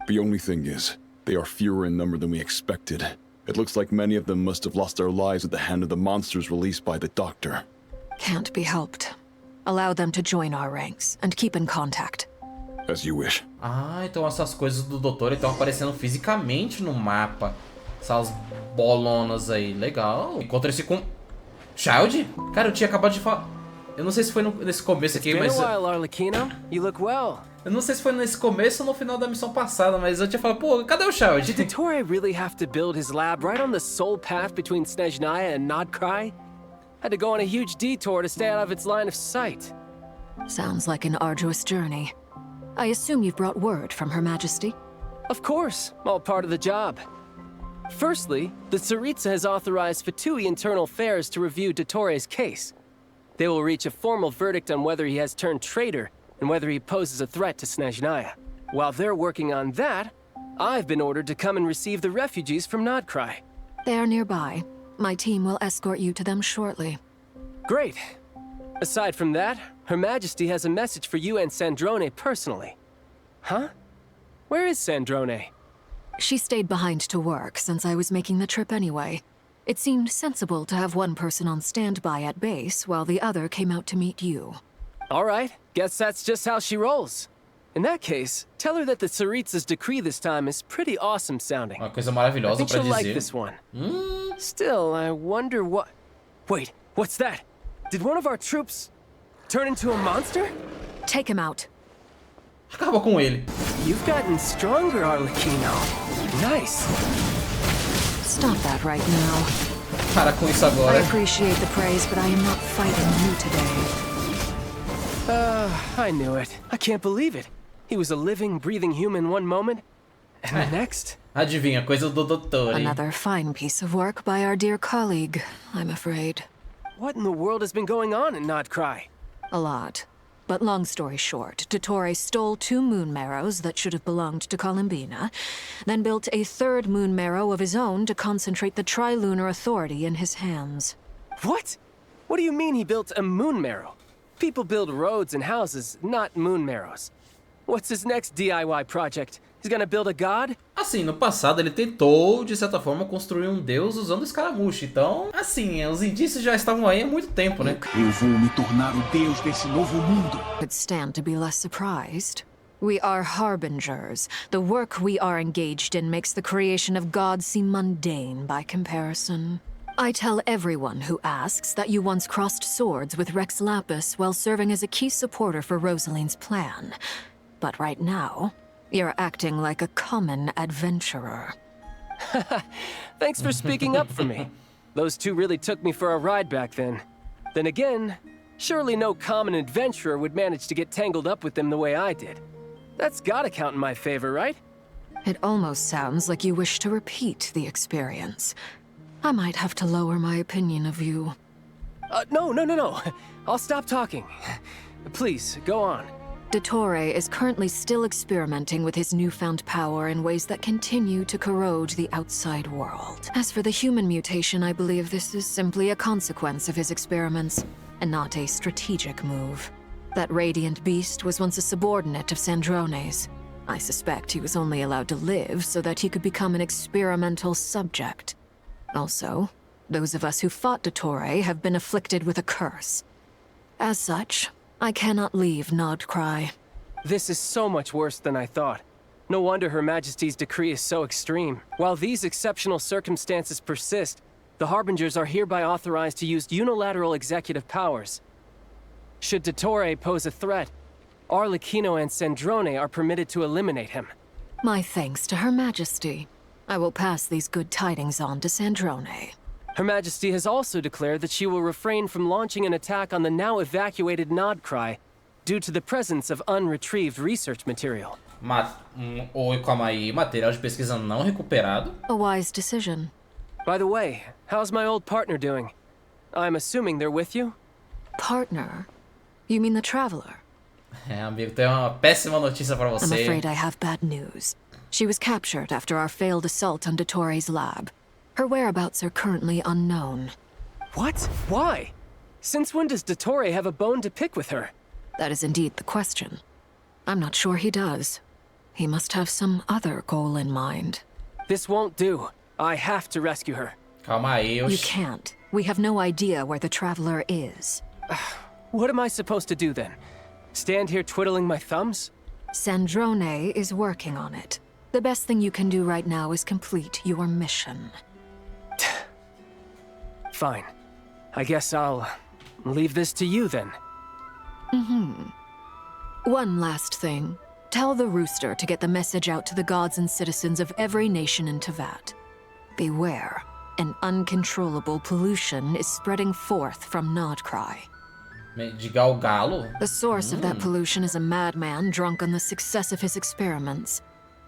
The only thing is, they are fewer in number than we expected. It looks like many of them must have lost their lives at the hand of the monsters released by the Doctor. Can't be helped. Allow them to join our ranks and keep in contact. As you wish. Ah, então essas coisas do doutor estão aparecendo fisicamente no mapa. Essas bolonas aí, legal. Encontra-se com... Child? Cara, eu tinha acabado de falar... Eu não sei se foi nesse começo aqui, mas... Eu não sei se foi nesse começo ou no final da missão passada, mas eu tinha falado, pô, cadê o Child? Did DOTTORE really have to build his lab right on the sole path between Snezhnaya and Nod-Krai? Had to go on a huge detour to stay out of its line of sight. Sounds like an arduous journey. I assume you've brought word from Her Majesty? Of course, all part of the job. Firstly, the Tsaritsa has authorized Fatui Internal Affairs to review DOTTORE's case. They will reach a formal verdict on whether he has turned traitor and whether he poses a threat to Snezhnaya. While they're working on that, I've been ordered to come and receive the refugees from Nod-Krai. They are nearby. My team will escort you to them shortly. Great. Aside from that, Her Majesty has a message for you and Sandrone personally. Huh? Where is Sandrone? She stayed behind to work since I was making the trip anyway. It seemed sensible to have one person on standby at base while the other came out to meet you. All right, guess that's just how she rolls. In that case, tell her that the Tsaritsa's decree this time is pretty awesome sounding. Uma coisa maravilhosa I think pra she'll like dizer. this one. Still, I wonder what... Wait, what's that? Did one of our troops turn into a monster? Take him out. Acaba com ele. You've gotten stronger, Arlecchino. Nice. Stop that right now. Para com isso agora. I appreciate the praise, but I am not fighting you today. I knew it. I can't believe it. He was a living, breathing human one moment, and the next... Adivinha, coisa do doutor. Another fine piece of work by our dear colleague, I'm afraid. What in the world has been going on in Nod-Krai? A lot. But long story short, DOTTORE stole 2 moon marrows that should have belonged to Columbina, then built a 3rd moon marrow of his own to concentrate the Tri-Lunar Authority in his hands. What? What do you mean he built a moon marrow? People build roads and houses, not moon marrows. What's his next DIY project? He's gonna build a god? Assim, no passado ele tentou, de certa forma, construir um deus usando escaramuche. Então, assim, os indícios já estavam aí há muito tempo, né? Eu vou me tornar o deus desse novo mundo. Could stand to be less surprised. We are harbingers. The work we are engaged in makes the creation of gods seem mundane by comparison. I tell everyone who asks that you once crossed swords with Rex Lapis while serving as a key supporter for Rosaline's plan. But right now, you're acting like a common adventurer. Thanks for speaking up for me. Those two really took me for a ride back then. Then again, surely no common adventurer would manage to get tangled up with them the way I did. That's gotta count in my favor, right? It almost sounds like you wish to repeat the experience. I might have to lower my opinion of you. No. I'll stop talking. Please, go on. DOTTORE is currently still experimenting with his newfound power in ways that continue to corrode the outside world. As for the human mutation, I believe this is simply a consequence of his experiments, and not a strategic move. That radiant beast was once a subordinate of Sandrone's. I suspect he was only allowed to live so that he could become an experimental subject. Also, those of us who fought DOTTORE have been afflicted with a curse. As such, I cannot leave Nod-Krai. This is so much worse than I thought. No wonder Her Majesty's decree is so extreme. While these exceptional circumstances persist, the Harbingers are hereby authorized to use unilateral executive powers. Should DOTTORE pose a threat, Arlecchino and Sandrone are permitted to eliminate him. My thanks to Her Majesty. I will pass these good tidings on to Sandrone. Her Majesty has also declared that she will refrain from launching an attack on the now evacuated Nod-Krai due to the presence of unretrieved research material. Oi, calma aí. Material de pesquisa não recuperado. A wise decision. By the way, how's my old partner doing? I'm assuming they're with you? Partner? You mean the Traveler? Amigo, tem uma péssima notícia pra você. I'm afraid I have bad news. She was captured after our failed assault on DOTTORE's lab. Her whereabouts are currently unknown. What? Why? Since when does DOTTORE have a bone to pick with her? That is indeed the question. I'm not sure he does. He must have some other goal in mind. This won't do. I have to rescue her. Calma aí, You can't. We have no idea where the Traveler is. What am I supposed to do then? Stand here twiddling my thumbs? Sandrone is working on it. The best thing you can do right now is complete your mission. Fine. I guess I'll leave this to you then. One last thing. Tell the Rooster to get the message out to the gods and citizens of every nation in Teyvat. Beware. An uncontrollable pollution is spreading forth from Nod-Krai. De Galgalo? The source of that pollution is a madman drunk on the success of his experiments.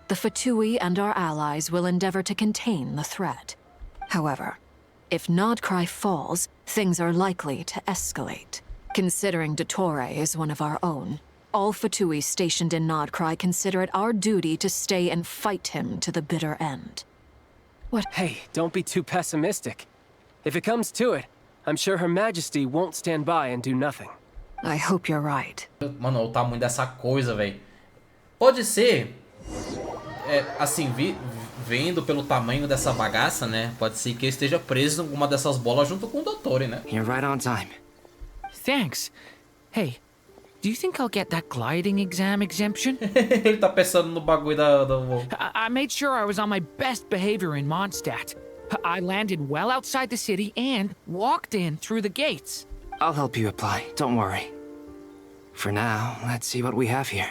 The Fatui and our allies will endeavor to contain the threat. However, if Nod-Krai falls, things are likely to escalate. Considering DOTTORE is one of our own, all Fatui stationed in Nod-Krai consider it our duty to stay and fight him to the bitter end. What? Hey, don't be too pessimistic. If it comes to it, I'm sure Her Majesty won't stand by and do nothing. I hope you're right. Mano, o tamanho dessa coisa, velho. Pode ser, assim, vendo pelo tamanho dessa bagaça, né? Pode ser que eu esteja preso em alguma dessas bolas junto com o DOTTORE, né? You're right on time. Thanks. Hey, do you think I'll get that gliding exam exemption? Ele tá pensando no bagulho da voo. I made sure I was on my best behavior in Mondstadt. I landed well outside the city and walked in through the gates. I'll help you apply, don't worry. For now, let's see what we have here.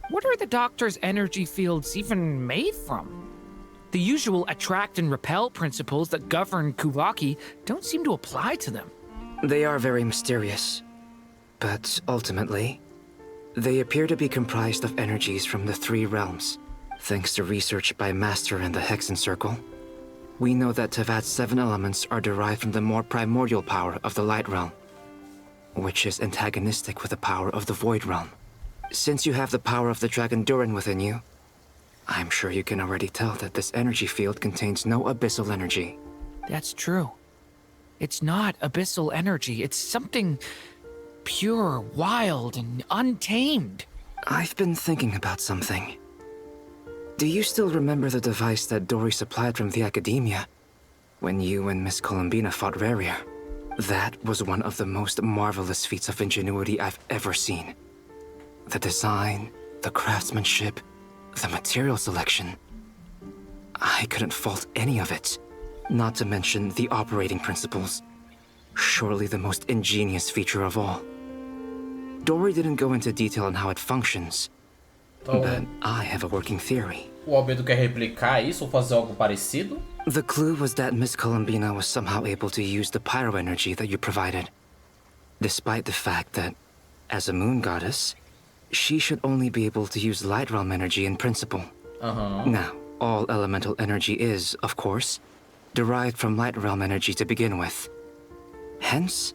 What are the Doctor's energy fields even made from? The usual attract and repel principles that govern Kuvaki don't seem to apply to them. They are very mysterious. But ultimately, they appear to be comprised of energies from the three realms. Thanks to research by Master in the Hexen Circle, we know that Teyvat's 7 elements are derived from the more primordial power of the Light Realm, which is antagonistic with the power of the Void Realm. Since you have the power of the Dragon Durin within you, I'm sure you can already tell that this energy field contains no abyssal energy. That's true. It's not abyssal energy. It's something pure, wild, and untamed. I've been thinking about something. Do you still remember the device that Dory supplied from the Academia when you and Miss Columbina fought Rarier? That was one of the most marvelous feats of ingenuity I've ever seen. The design, the craftsmanship, the material selection. I couldn't fault any of it. Not to mention the operating principles. Surely the most ingenious feature of all. Dory didn't go into detail on how it functions, but I have a working theory. O Albedo quer replicar isso ou fazer algo parecido? The clue was that Miss Columbina was somehow able to use the pyro energy that you provided. Despite the fact that, as a moon goddess, she should only be able to use light realm energy in principle. Now, all elemental energy is, of course, derived from light realm energy to begin with. Hence,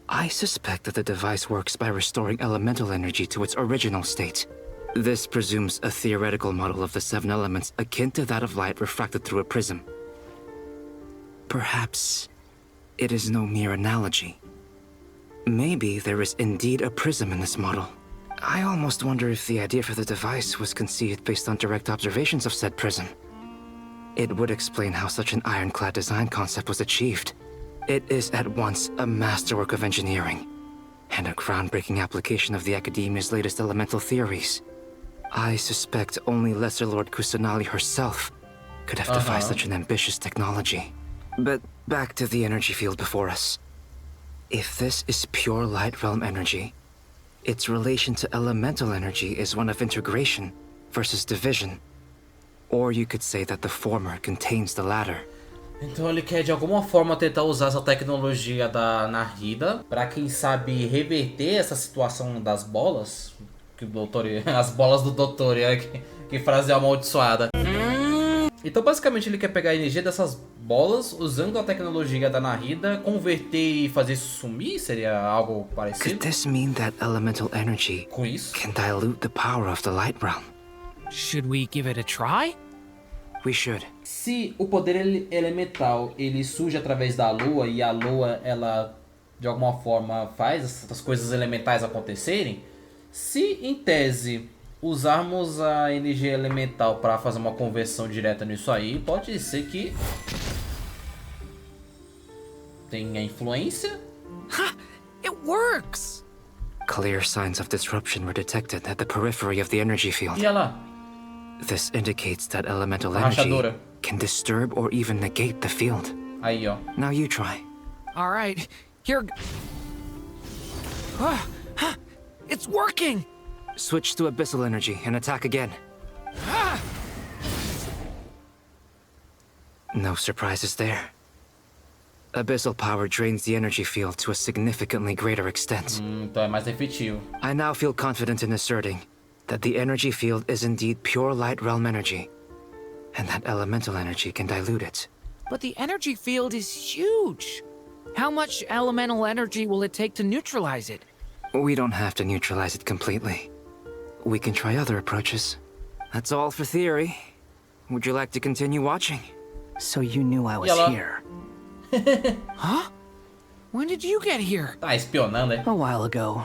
I suspect that the device works by restoring elemental energy to its original state. This presumes a theoretical model of the 7 elements akin to that of light refracted through a prism. Perhaps it is no mere analogy. Maybe there is indeed a prism in this model. I almost wonder if the idea for the device was conceived based on direct observations of said prism. It would explain how such an ironclad design concept was achieved. It is at once a masterwork of engineering and a groundbreaking application of the Academia's latest elemental theories. I suspect only Lesser Lord Kusanali herself could have devised such an ambitious technology. But back to the energy field before us. If this is pure light realm energy, its relation to elemental energy is one of integration versus division. Or you could say that the former contains the latter. Então ele quer de alguma forma tentar usar essa tecnologia da Narida para quem sabe reverter essa situação das bolas, que o Dottore, as bolas do Dottore, que frase amaldiçoada. Então basicamente ele quer pegar a energia dessas bolas usando a tecnologia da Narida, converter e fazer isso sumir? Seria algo parecido? Could this mean that elemental energy can dilute the power of the light realm? Should we give it a try? We should. Se o poder elemental ele surge através da lua e a lua ela de alguma forma faz essas coisas elementais acontecerem, se em tese usarmos a energia elemental para fazer uma conversão direta nisso aí, pode ser que tenha influência. It works. Clear signs of disruption were detected at the periphery of the energy field. E olha lá. This indicates that elemental energy can disturb or even negate the field. Aí, ó. Now you try. All right, here. It's working. Switch to abyssal energy and attack again. No surprises there. Abyssal power drains the energy field to a significantly greater extent. Então é mais efetivo. I now feel confident in asserting that the energy field is indeed pure light realm energy, and that elemental energy can dilute it. But the energy field is huge. How much elemental energy will it take to neutralize it? We don't have to neutralize it completely. We can try other approaches. That's all for theory. Would you like to continue watching? So you knew I was here. Huh? When did you get here? Tá espionando, hein? A while ago.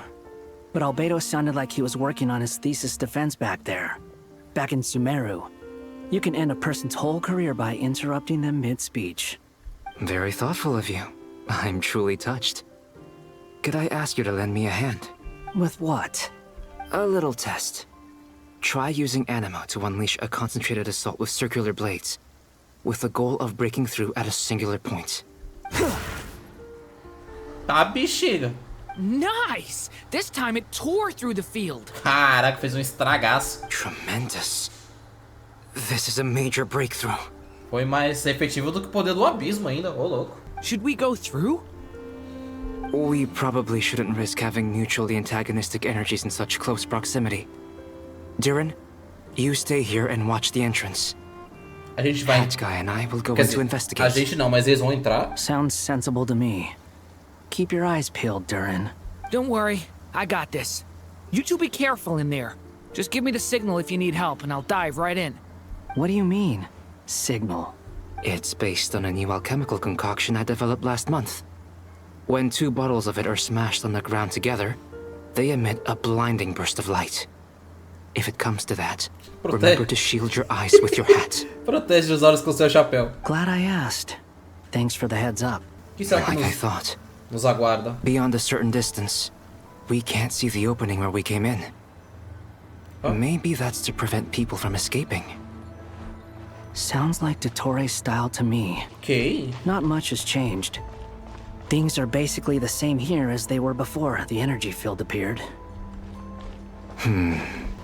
But Albedo sounded like he was working on his thesis defense back there. Back in Sumeru. You can end a person's whole career by interrupting them mid-speech. Very thoughtful of you. I'm truly touched. Could I ask you to lend me a hand? With what? A little test. Try using Animo to unleash a concentrated assault with circular blades, with the goal of breaking through at a singular point. Tá, bexiga. Nice! This time it tore through the field. Caraca, fez estragaço. Tremendous. This is a major breakthrough. Foi mais efetivo do que o poder do abismo ainda, ô louco. Should we go through? We probably shouldn't risk having mutually antagonistic energies in such close proximity. Durin, you stay here and watch the entrance. A gente vai... That guy and I will go in to investigate. A gente não, mas eles vão entrar. Sounds sensible to me. Keep your eyes peeled, Durin. Don't worry, I got this. You two be careful in there. Just give me the signal if you need help and I'll dive right in. What do you mean, signal? It's based on a new alchemical concoction I developed last month. When 2 bottles of it are smashed on the ground together, they emit a blinding burst of light. If it comes to that, remember to shield your eyes with your hat. Protege os olhos com seu chapéu. Glad I asked. Thanks for the heads up. Que será que like I thought. Nos aguarda. Beyond a certain distance, we can't see the opening where we came in. Huh? Maybe that's to prevent people from escaping. Sounds like Dottore's style to me. Okay. Not much has changed. Things are basically the same here as they were before the energy field appeared.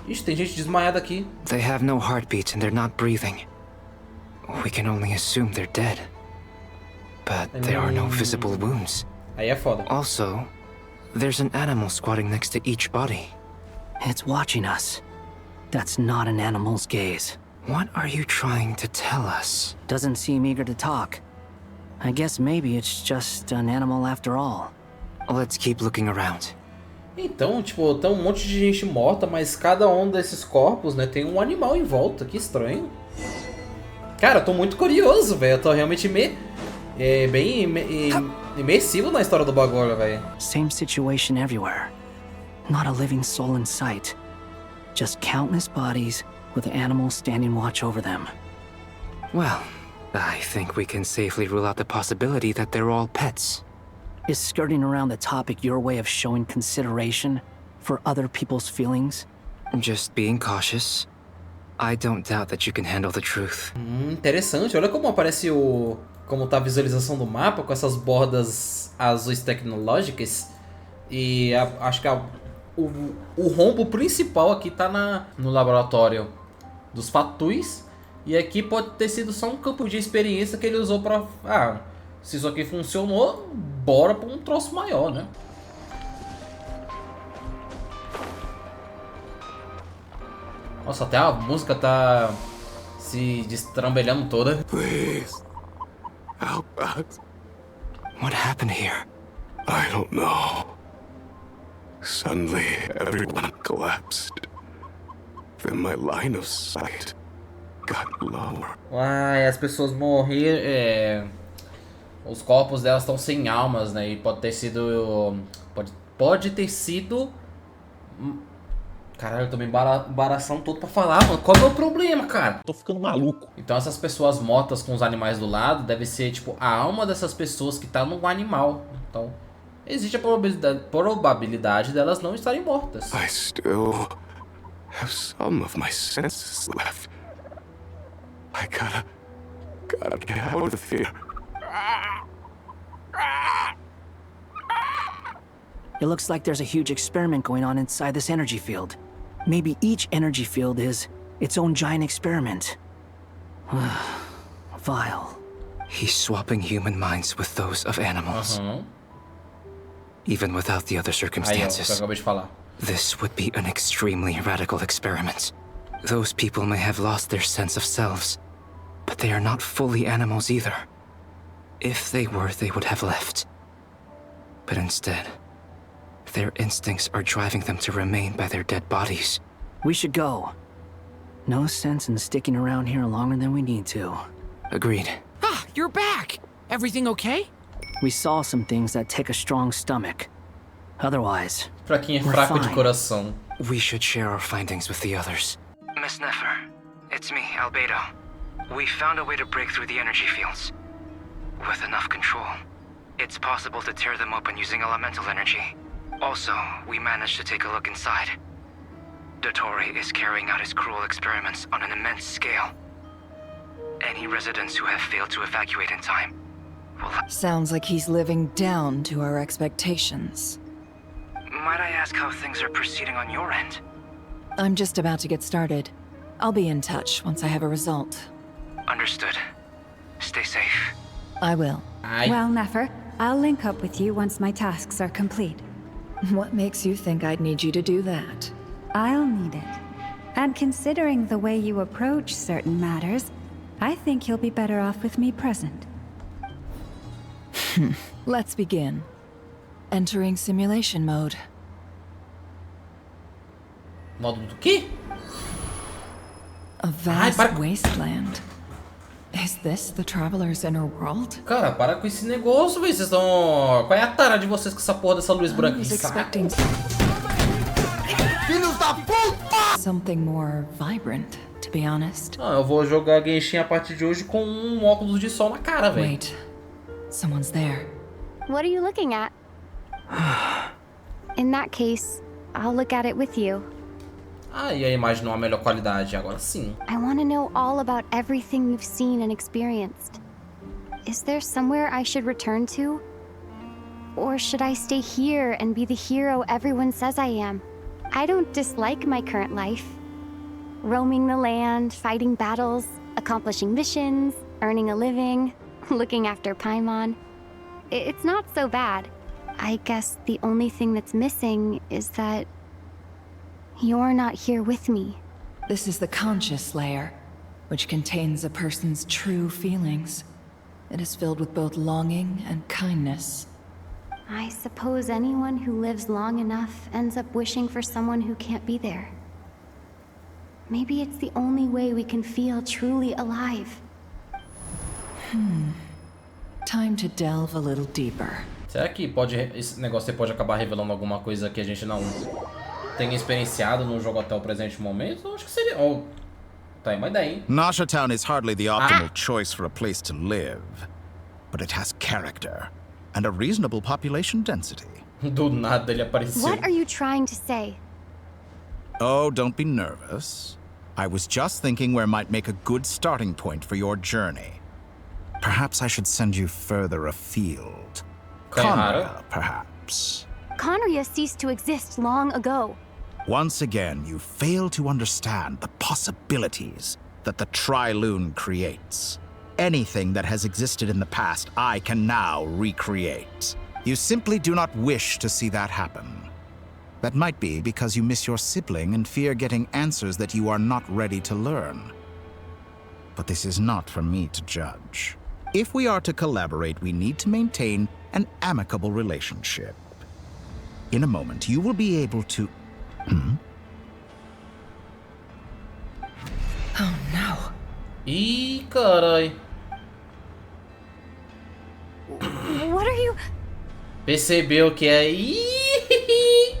Ixi, tem gente desmaiada aqui. They have no heartbeat and they're not breathing. We can only assume they're dead. But there are no visible wounds. Aí é foda. Also, there's an animal squatting next to each body. It's watching us. That's not an animal's gaze. What are you trying to tell us? Doesn't seem eager to talk. I guess maybe it's just an animal after all. Let's keep looking around. Então, tipo, tem um monte de gente morta, mas cada um desses corpos, né, tem um animal em volta. Que estranho. Cara, eu tô muito curioso, velho. Eu tô realmente bem imersivo na história do bagulho, velho. Same situation everywhere. Not a living soul in sight. Just countless bodies with animals standing watch over them. Well, I think we can safely rule out the possibility that they're all pets. Is skirting around the topic your way of showing consideration for other people's feelings? Just being cautious. I don't doubt that you can handle the truth. Interessante. Olha como aparece como tá a visualização do mapa com essas bordas azuis tecnológicas. E acho que o rombo principal aqui tá no laboratório dos Fatuis. E aqui pode ter sido só um campo de experiência que ele usou pra... se isso aqui funcionou, bora pra um troço maior, né? Nossa, até a música tá se destrambelhando toda. Please, help us. What happened here? I don't know. Suddenly, everyone collapsed. Then my line of sight got lower. As pessoas morreram. Os corpos delas estão sem almas, né? E pode ter sido... Pode ter sido... Caralho, eu tô me embaraçando todo pra falar, mano. Qual é o problema, cara? Tô ficando maluco. Então essas pessoas mortas com os animais do lado deve ser, tipo, a alma dessas pessoas que tá no animal. Então, existe a probabilidade delas não estarem mortas. I still have some of my senses left. I gotta get out of here. It looks like there's a huge experiment going on inside this energy field. Maybe each energy field is its own giant experiment. Vile. He's swapping human minds with those of animals. Even without the other circumstances. Aí, eu acabei de falar. This would be an extremely radical experiment. Those people may have lost their sense of selves, but they are not fully animals either. If they were, they would have left. But instead, their instincts are driving them to remain by their dead bodies. We should go. No sense in sticking around here longer than we need to. Agreed. Ah, you're back! Everything okay? We saw some things that take a strong stomach. Otherwise, fraquinho é fraco de coração. We should share our findings with the others. Miss Nefer, it's me, Albedo. We found a way to break through the energy fields. With enough control, it's possible to tear them open using elemental energy. Also, we managed to take a look inside. DOTTORE is carrying out his cruel experiments on an immense scale. Any residents who have failed to evacuate in time will... Sounds like he's living down to our expectations. Might I ask how things are proceeding on your end? I'm just about to get started. I'll be in touch once I have a result. Understood. Stay safe. I will. Well, Nefer, I'll link up with you once my tasks are complete. What makes you think I'd need you to do that? I'll need it. And considering the way you approach certain matters, I think you'll be better off with me present. Let's begin. Entering simulation mode. Modo do quê? A vast wasteland. Is this the traveler's inner world? Cara, para com esse negócio, velho. Vocês estão... Qual é a tara de vocês com essa porra dessa luz branca? Filhos da puta! Something more vibrant, to be honest. Eu vou jogar Genshin a partir de hoje com um óculos de sol na cara, velho. Wait. Someone's there. What are you looking at? In that case, I'll look at it with you. E a imagem não é a melhor qualidade, agora sim. I want to know all about everything you've seen and experienced. Is there somewhere I should return to? Or should I stay here and be the hero everyone says I am? I don't dislike my current life. Roaming the land, fighting battles, accomplishing missions, earning a living, looking after Paimon. It's not so bad. I guess the only thing that's missing is that you're not here with me. This is the conscious layer, which contains a person's true feelings. It is filled with both longing and kindness. I suppose anyone who lives long enough ends up wishing for someone who can't be there. Maybe it's the only way we can feel truly alive. Time to delve a little deeper. Será que esse negócio pode acabar revelando alguma coisa que a gente não tenha experienciado no jogo até o presente momento? Eu acho que seria... Tá aí uma ideia, hein? Nasha Town is hardly the optimal choice for a place to live, but it has character and a reasonable population density. Do nada ele apareceu. What are you trying to say? Oh, don't be nervous. I was just thinking where might make a good starting point for your journey. Perhaps I should send you further afield. Conria, perhaps. Conria ceased to exist long ago. Once again, you fail to understand the possibilities that the Tri-Lune creates. Anything that has existed in the past, I can now recreate. You simply do not wish to see that happen. That might be because you miss your sibling and fear getting answers that you are not ready to learn. But this is not for me to judge. If we are to collaborate, we need to maintain an amicable relationship. In a moment, you will be able to... Oh no. Ih, carai. What are you... Percebeu que é... Ih!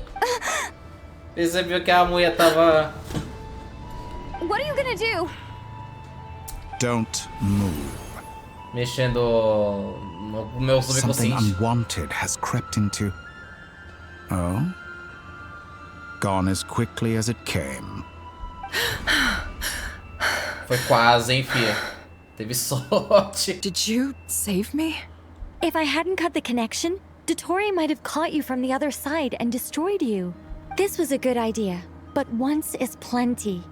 Percebeu que a mulher tava... What are you gonna do? Don't move. Mexendo no meu Something subconsciente. unwanted has crept into... Oh? Gone as quickly as it came. Foi quase, hein, filha? Teve sorte. Did you save me? If I hadn't cut the connection, DOTTORE might have caught you from the other side and destroyed you. This was a good idea, but once is plenty.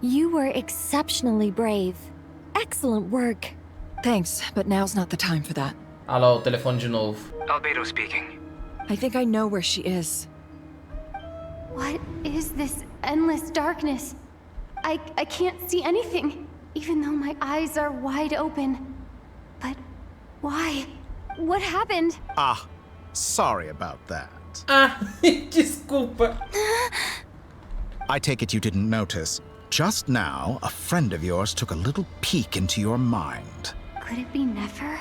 You were exceptionally brave. Excellent work. Thanks, but now's not the time for that. Alô, o telefone de novo. Albedo speaking. I think I know where she is. What is this endless darkness? I can't see anything, even though my eyes are wide open. But why? What happened? Ah, sorry about that. Ah, desculpa. I take it you didn't notice. Just now, a friend of yours took a little peek into your mind. Could it be Nefer?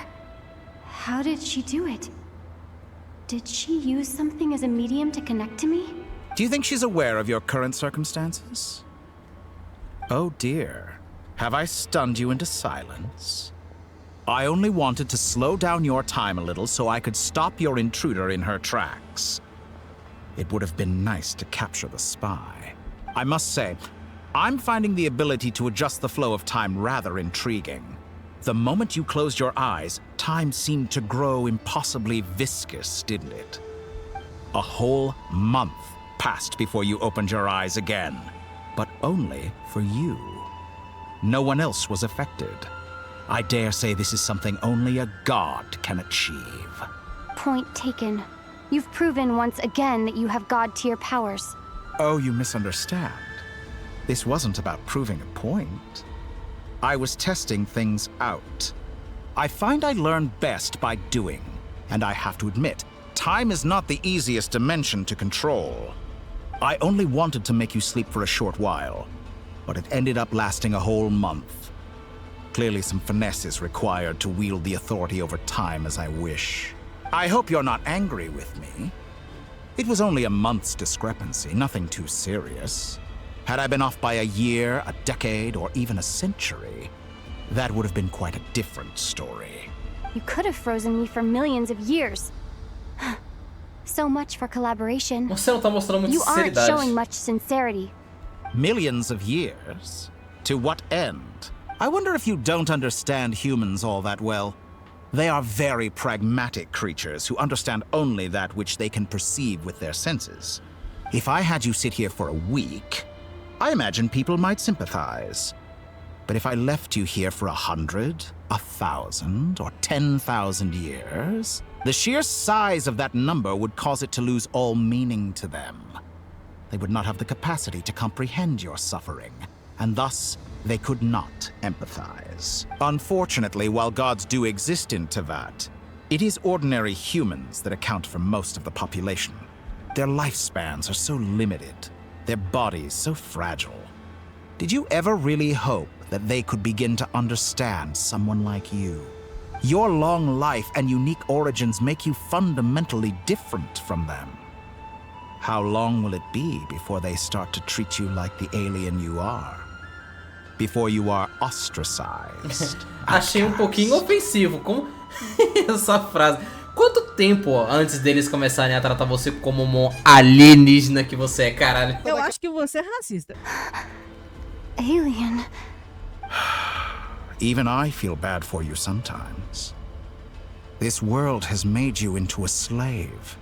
How did she do it? Did she use something as a medium to connect to me? Do you think she's aware of your current circumstances? Oh dear. Have I stunned you into silence? I only wanted to slow down your time a little so I could stop your intruder in her tracks. It would have been nice to capture the spy. I must say, I'm finding the ability to adjust the flow of time rather intriguing. The moment you closed your eyes, time seemed to grow impossibly viscous, didn't it? A whole month passed before you opened your eyes again, but only for you. No one else was affected. I dare say this is something only a god can achieve. Point taken. You've proven once again that you have god-tier powers. Oh, you misunderstand. This wasn't about proving a point. I was testing things out. I find I learn best by doing, and I have to admit, time is not the easiest dimension to control. I only wanted to make you sleep for a short while, but it ended up lasting a whole month. Clearly some finesse is required to wield the authority over time as I wish. I hope you're not angry with me. It was only a month's discrepancy, nothing too serious. Had I been off by a year, a decade, or even a century, that would have been quite a different story. You could have frozen me for millions of years. So much for collaboration. Você não tá mostrando muita You aren't sinceridade. showing much sincerity. Millions of years? To what end? I wonder if you don't understand humans all that well. They are very pragmatic creatures who understand only that which they can perceive with their senses. If I had you sit here for a week, I imagine people might sympathize. But if I left you here for 100, 1,000, or 10,000 years, the sheer size of that number would cause it to lose all meaning to them. They would not have the capacity to comprehend your suffering, and thus they could not empathize. Unfortunately, while gods do exist in Tevat, it is ordinary humans that account for most of the population. Their lifespans are so limited, their bodies so fragile. Did you ever really hope that they could begin to understand someone like you? Your long life and unique origins make you fundamentally different from them. How long will it be before they start to treat you like the alien you are? before you are ostracized. Achei um pouquinho ofensivo. Como essa frase? Quanto tempo antes deles começarem a tratar você como um alienígena que você é, caralho? Eu acho que você é racista. Alien. Even I feel bad for you sometimes. This world has made you into a slave.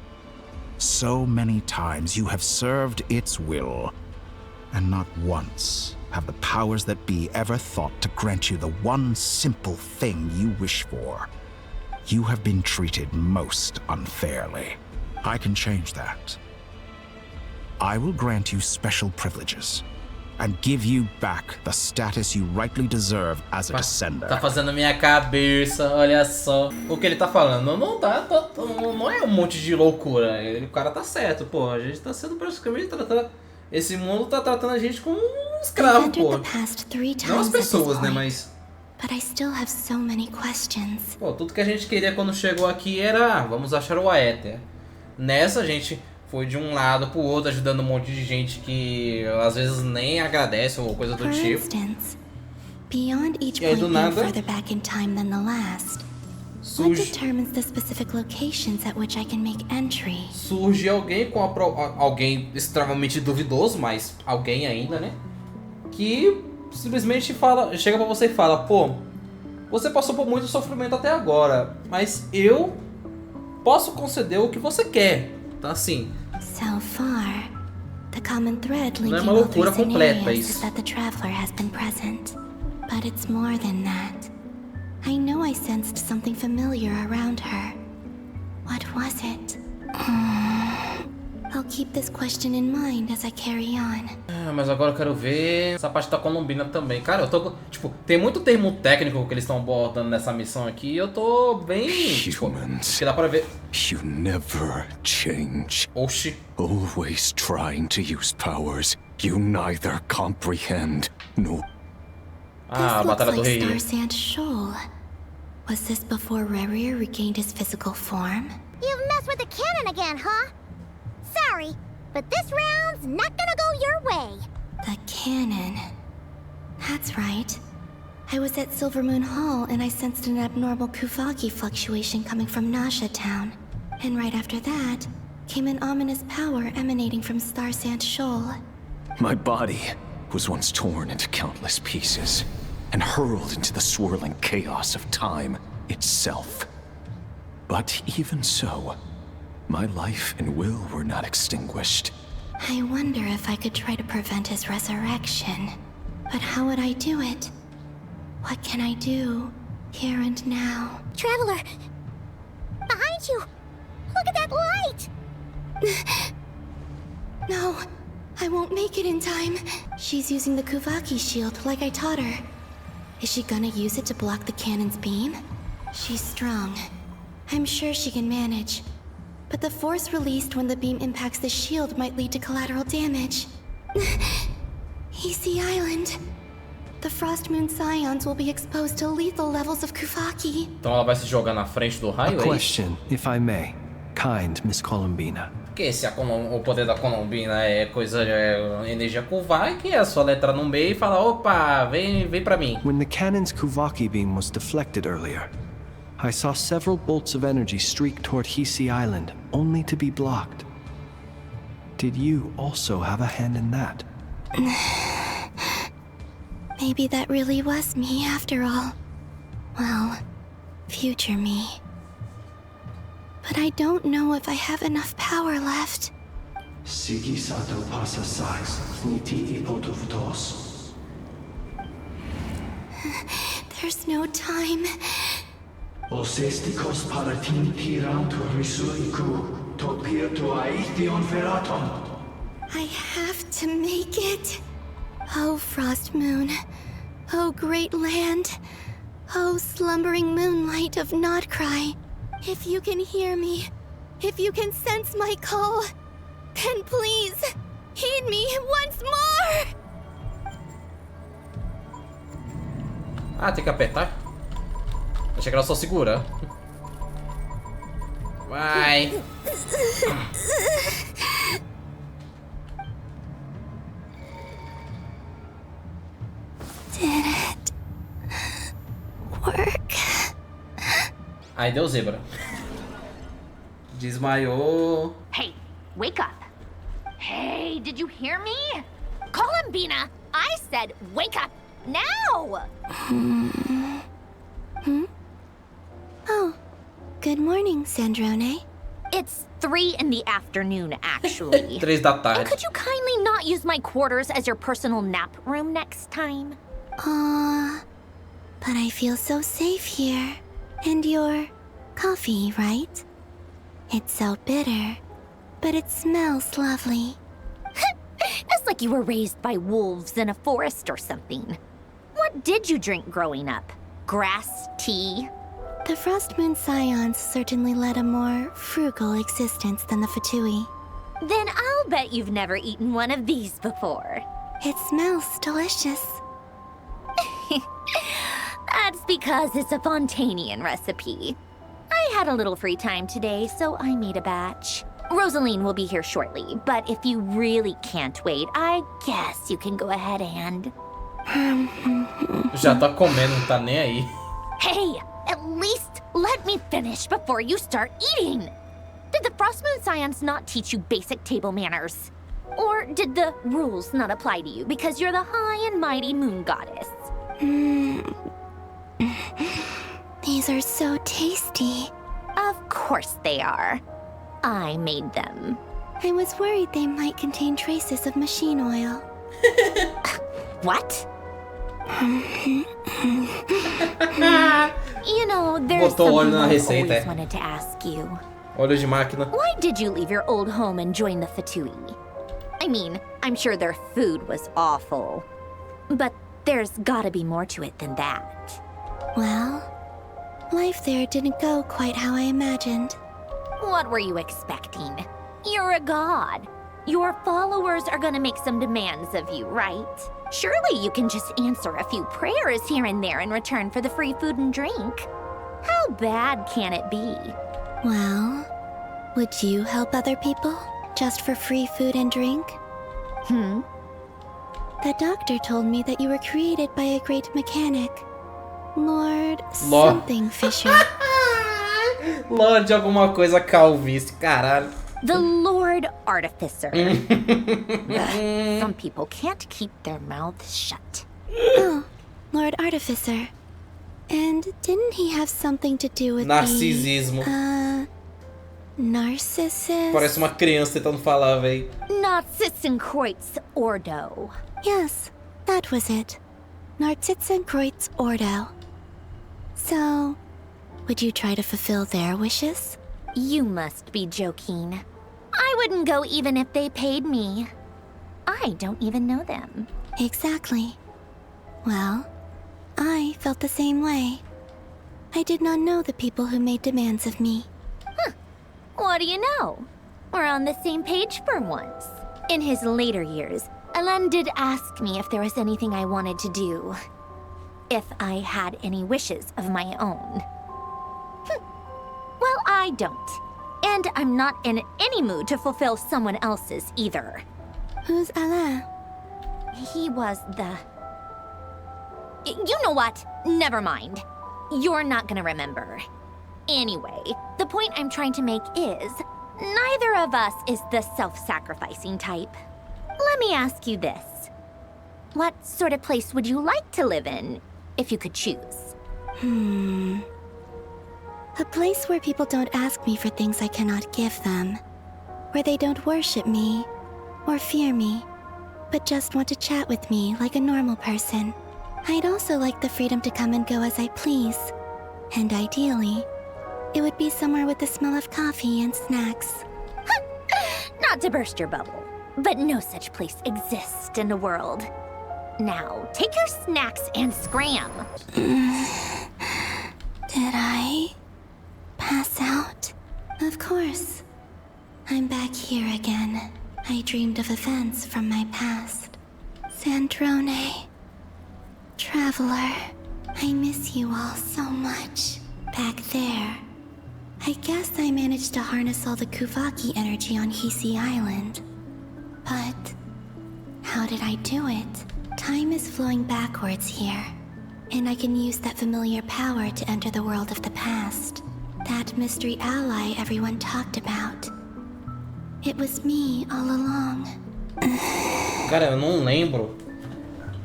So many times you have served its will, and not once have the powers that be ever thought to grant you the one simple thing you wish for. You have been treated most unfairly. I can change that. I will grant you special privileges and give you back the status you rightly deserve as a descender. Tá fazendo minha cabeça, olha só. O que ele tá falando não não é um monte de loucura. O cara tá certo, pô. A gente tá sendo praticamente tratado. Esse mundo tá tratando a gente como um escravo, pô. Não as pessoas, né, mas... But I still have so many questions. Pô, tudo que a gente queria quando chegou aqui era, vamos achar o Aether. Nessa a gente foi de um lado pro outro, ajudando um monte de gente que às vezes nem agradece ou coisa do tipo. Beyond each E aí do point being nada further back in time than the last, what determines the specific locations at which I can make entry? Surge alguém com alguém extremamente duvidoso, mas alguém ainda, né? Que simplesmente chega pra você e fala, pô, você passou por muito sofrimento até agora, mas eu posso conceder o que você quer, tá assim. So far, the common thread Não é linking uma all loucura three completa scenarios is isso. that the traveler has been present. But it's more than that. I know I sensed something familiar around her. What was it? I'll keep this question in mind as I carry on. Mas agora eu quero ver essa parte da Colombina também. Cara, eu tô... Tipo, tem muito termo técnico que eles estão abordando nessa missão aqui e eu tô bem... Humans, que dá pra ver... You never change. Oxi. Always trying to use powers you neither comprehend nor... Ah, This looks Batalha do like Rei. Star Sand Shoal. Was this before Rerir regained his physical form? You've messed with the cannon again, huh? Sorry, but this round's not gonna go your way. The cannon. That's right. I was at Silvermoon Hall and I sensed an abnormal Kuvaki fluctuation coming from Nasha Town. And right after that, came an ominous power emanating from Star Sand Shoal. My body was once torn into countless pieces and hurled into the swirling chaos of time itself. But even so, my life and will were not extinguished. I wonder if I could try to prevent his resurrection. But how would I do it? What can I do, here and now? Traveler! Behind you! Look at that light! No, I won't make it in time. She's using the Kuvaki shield like I taught her. Is she gonna use it to block the cannon's beam? She's strong. I'm sure she can manage. But the force released when the beam impacts the shield might lead to collateral damage. Easy Island. The Frost Moon Scions will be exposed to lethal levels of Kuvaki. Então ela vai se jogar na frente do raio, A é isso? question, if I may. Kind Miss Columbina. Porque se o poder da Colombina é coisa de energia Kuvaki, é só ela entrar no meio e falar, opa, vem pra mim. When the cannon's Kuvaki beam was deflected earlier, I saw several bolts of energy streak toward Hisey Island, only to be blocked. Did you also have a hand in that? Maybe that really was me after all. Well, future me. But I don't know if I have enough power left. Sigi sato pasa sais, niti ipotuvtos. There's no time. Os estikos palatin tirantur risuiku, topirto aithion feraton. I have to make it. Oh, Frost Moon. Oh, great land. Oh, slumbering moonlight of Nod-Krai. If you can hear me, if you can sense my call, then please, heed me once more! Ah, tem que apertar? Achei que ela só segura. Vai! Aí deu zebra. Desmaiou. Hey, wake up. Hey, did you hear me? Call him, Bina. I said wake up now. Oh, good morning, Sandrone. It's 3 in the afternoon, actually. 3 da tarde. And could you kindly not use my quarters as your personal nap room next time? But I feel so safe here. And your coffee, right? It's so bitter, but it smells lovely. It's like you were raised by wolves in a forest or something. What did you drink growing up? Grass tea? The Frost Moon Scions certainly led a more frugal existence than the Fatui. Then I'll bet you've never eaten one of these before. It smells delicious. That's because it's a Fontanian recipe. I had a little free time today, so I made a batch. Rosaline will be here shortly, but if you really can't wait, I guess you can go ahead and... Já tá comendo, não tá nem aí. Hey, at least let me finish before you start eating. Did the Frost Moon Scions not teach you basic table manners? Or did the rules not apply to you because you're the high and mighty moon goddess? These are so tasty. Of course they are. I made them. I was worried they might contain traces of machine oil. What? You know, there's Botou óleo something na I've receita, always é. wanted to ask you. Óleo de máquina. Why did you leave your old home and join the Fatui? I mean, I'm sure their food was awful. But there's gotta be more to it than that. Well, life there didn't go quite how I imagined. What were you expecting? You're a god. Your followers are gonna make some demands of you, right? Surely you can just answer a few prayers here and there in return for the free food and drink. How bad can it be? Well, would you help other people just for free food and drink? The doctor told me that you were created by a great mechanic, Lord something Fisher. Lord de alguma coisa calvície, caralho. The Lord Artificer. Some people can't keep their mouths shut. Oh, Lord Artificer. And didn't he have something to do with Narcisismo. Narcissus? Parece uma criança tentando falar, véi. Narcissenkreuz Ordo. Yes, that was it. Narcissenkreuz Ordo. So, would you try to fulfill their wishes? You must be joking. I wouldn't go even if they paid me. I don't even know them. Exactly. Well, I felt the same way. I did not know the people who made demands of me. What do you know? We're on the same page for once. In his later years, Alan did ask me if there was anything I wanted to do. If I had any wishes of my own. Well, I don't. And I'm not in any mood to fulfill someone else's either. Who's Alain? He was the... You know what? Never mind. You're not gonna remember. Anyway, the point I'm trying to make is, neither of us is the self-sacrificing type. Let me ask you this. What sort of place would you like to live in, if you could choose? A place where people don't ask me for things I cannot give them. Where they don't worship me, or fear me, but just want to chat with me like a normal person. I'd also like the freedom to come and go as I please. And ideally, it would be somewhere with the smell of coffee and snacks. Not to burst your bubble, but no such place exists in the world. Now, take your snacks and scram. Did I pass out? Of course. I'm back here again. I dreamed of events from my past. Sandrone. Traveler. I miss you all so much. Back there. I guess I managed to harness all the Kuvaki energy on Hisi Island. But how did I do it? Time is flowing backwards here, and I can use that familiar power to enter the world of the past. That mystery ally everyone talked about. It was me all along. Cara, eu não lembro.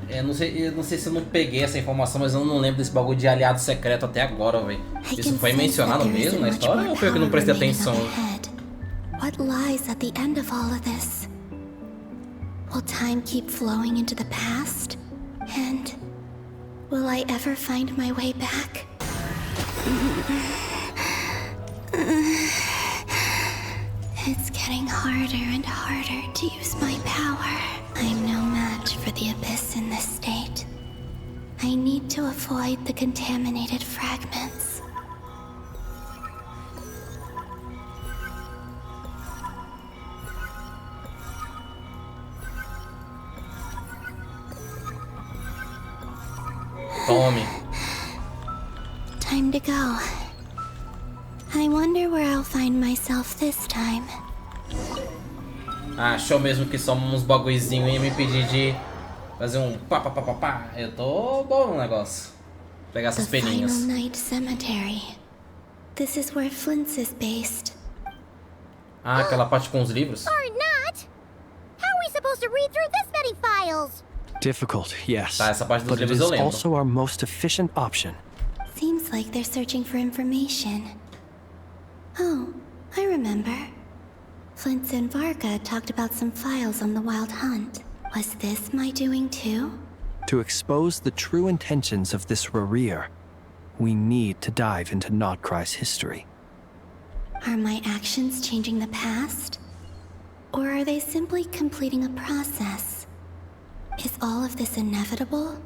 Eu não sei se eu não peguei essa informação, mas eu não lembro desse bagulho de aliado secreto até agora, velho. Isso foi mencionado mesmo na história ou foi eu que não prestei atenção? What lies at the end of all of this? Will time keep flowing into the past? And will I ever find my way back? It's getting harder and harder to use my power. I'm no match for the abyss in this state. I need to avoid the contaminated fragments. Tome. Time to go. I wonder where I'll find myself this time. Ah, achou mesmo que só uns bagulhozinhos e me pedir de fazer um pá pá pá pá pá. Eu tô bom no negócio. Pegar essas peninhas. Final Night Cemetery. This is where Flint's is based. Ah, aquela parte com os livros? Or not? How are we supposed to read through this many files? Difficult, yes. Tá, essa parte dos but it livros is eu lembro. also our most efficient option. Seems like they're searching for information. Oh, I remember. Flint and Varga talked about some files on the Wild Hunt. Was this my doing too? To expose the true intentions of this Rarir, we need to dive into Nod-Krai's history. Are my actions changing the past? Or are they simply completing a process? Is all of this inevitable?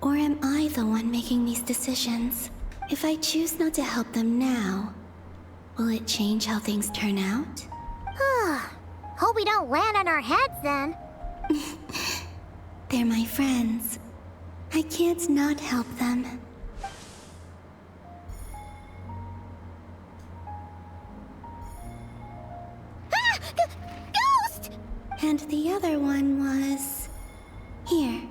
Or am I the one making these decisions? If I choose not to help them now, will it change how things turn out? Hope we don't land on our heads then. They're my friends. I can't not help them. Ghost! And the other one was... here.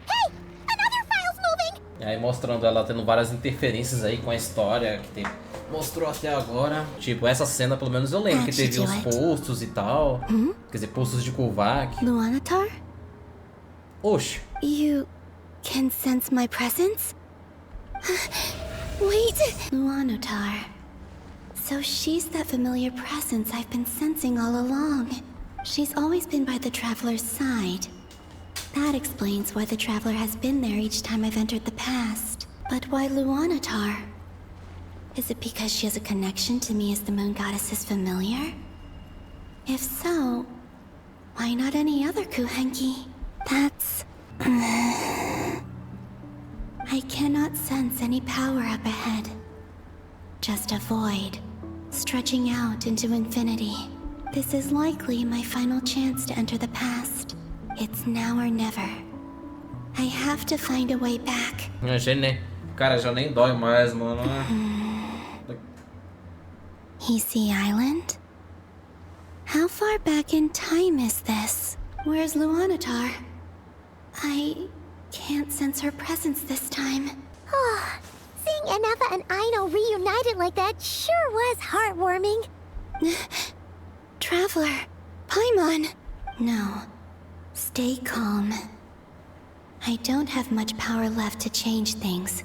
Hey! Another file's moving! E aí mostrando ela tendo várias interferências aí com a história que tem... mostrou até agora. Tipo, essa cena pelo menos eu lembro que teve uns postos e tal. Quer dizer, postos de Kuvak. Luanatar? Oxe. You can sense my presence? Wait! Luanatar. So she's that familiar presence I've been sensing all along. She's always been by the Traveler's side. That explains why the Traveler has been there each time I've entered the past. But why Luanatar? Is it because she has a connection to me as the Moon Goddess's familiar? If so, why not any other Kuhenki? That's... I cannot sense any power up ahead. Just a void, stretching out into infinity. This is likely my final chance to enter the past. It's now or never. I have to find a way back. Cara, já nem dói mais, mano. Easy Island? How far back in time is this? Where's Luanatar? I can't sense her presence this time. Seeing Enefa and Aino reunited like that sure was heartwarming. Traveler, Paimon. No, stay calm. I don't have much power left to change things.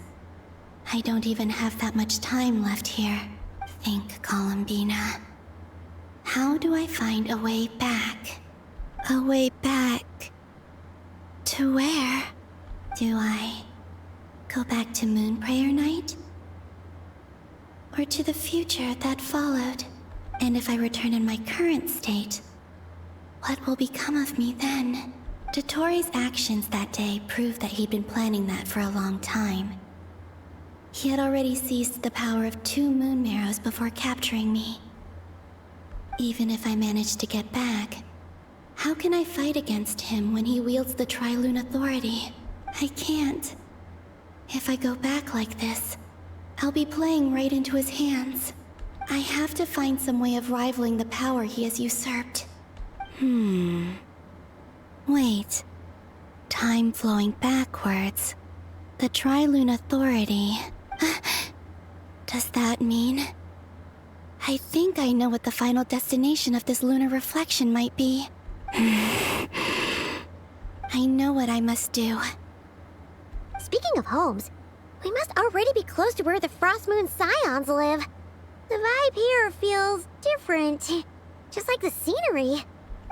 I don't even have that much time left here. Think, Columbina. How do I find a way back? A way back... to where? Do I go back to Moonprayer Night? Or to the future that followed? And if I return in my current state, what will become of me then? Dotttore's actions that day proved that he'd been planning that for a long time. He had already seized the power of 2 Moon Marrows before capturing me. Even if I managed to get back, how can I fight against him when he wields the Tri-Lune authority? I can't. If I go back like this, I'll be playing right into his hands. I have to find some way of rivaling the power he has usurped. Wait. Time flowing backwards. The Tri-Lune authority. Does that mean? I think I know what the final destination of this lunar reflection might be. I know what I must do. Speaking of homes, we must already be close to where the Frost Moon Scions live. The vibe here feels different, just like the scenery.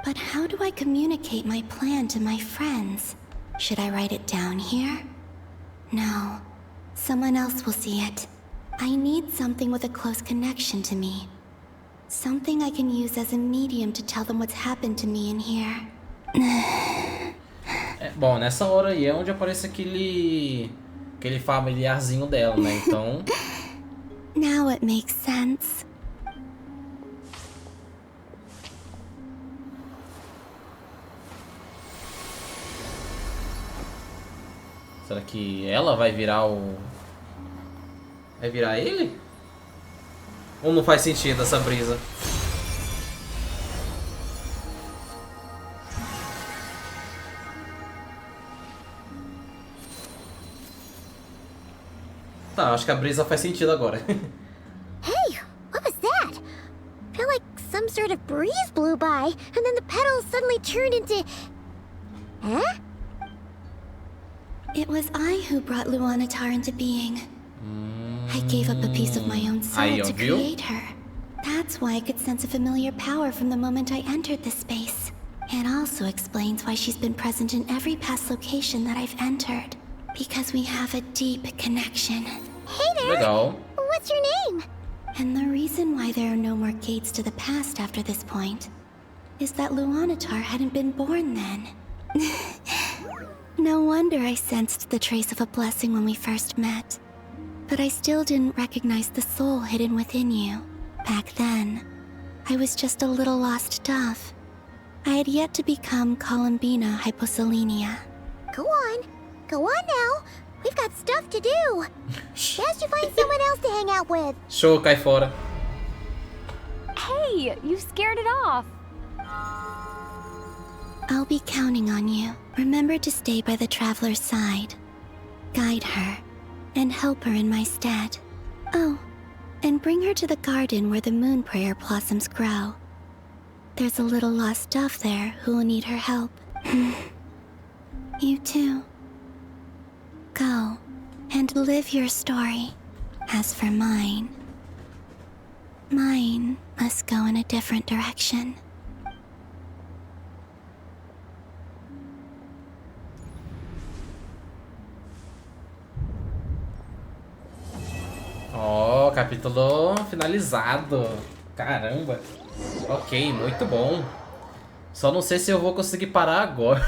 But how do I communicate my plan to my friends? Should I write it down here? No. Someone else will see it. I need something with a close connection to me. Something I can use as a medium to tell them what's happened to me in here. Bom, nessa hora aí é onde aparece aquele familiarzinho dela, né? Então... Now it makes sense. Será que ela vai virar o... Vai virar ele? Ou não faz sentido essa brisa? Tá, acho que a brisa faz sentido agora. Hey, what was that? I feel like some sort of breeze blew by, and then the petals suddenly turned into... Huh? It was I who brought Luanatar into being. I gave up a piece of my own soul to create her. That's why I could sense a familiar power from the moment I entered this space. It also explains why she's been present in every past location that I've entered. Because we have a deep connection. Hey there! Legal. What's your name? And the reason why there are no more gates to the past after this point is that Luanatar hadn't been born then. No wonder I sensed the trace of a blessing when we first met. But I still didn't recognize the soul hidden within you. Back then, I was just a little lost dove. I had yet to become Columbina Hyposelenia. Go on now. We've got stuff to do. Best you find someone else to hang out with. Show, cai fora. Hey, you scared it off. I'll be counting on you. Remember to stay by the traveler's side. Guide her, and help her in my stead. Oh, and bring her to the garden where the moon prayer blossoms grow. There's a little lost dove there who will need her help. You too. Go, and live your story. As for mine must go in a different direction. Ó, capítulo finalizado. Caramba. Ok, muito bom. Só não sei se eu vou conseguir parar agora.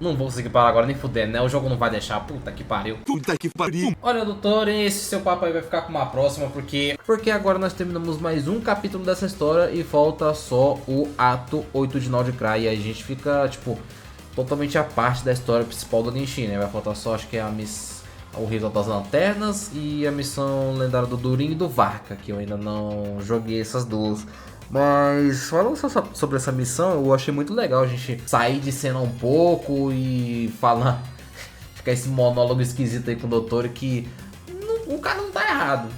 Não vou conseguir parar agora nem fudendo, né? O jogo não vai deixar. Puta que pariu. Puta que pariu. Olha, doutor, esse seu papo aí vai ficar com uma próxima, porque agora nós terminamos mais um capítulo dessa história e falta só o Ato VIII de Nod-Krai. E aí a gente fica, tipo, totalmente à parte da história principal do Genshin, né? Vai faltar só, acho que é o Ritual das Lanternas e a missão lendária do Durin e do Varka, que eu ainda não joguei essas duas. Mas falando só sobre essa missão, eu achei muito legal a gente sair de cena um pouco e falar, ficar esse monólogo esquisito aí com o doutor, que o cara não tá errado.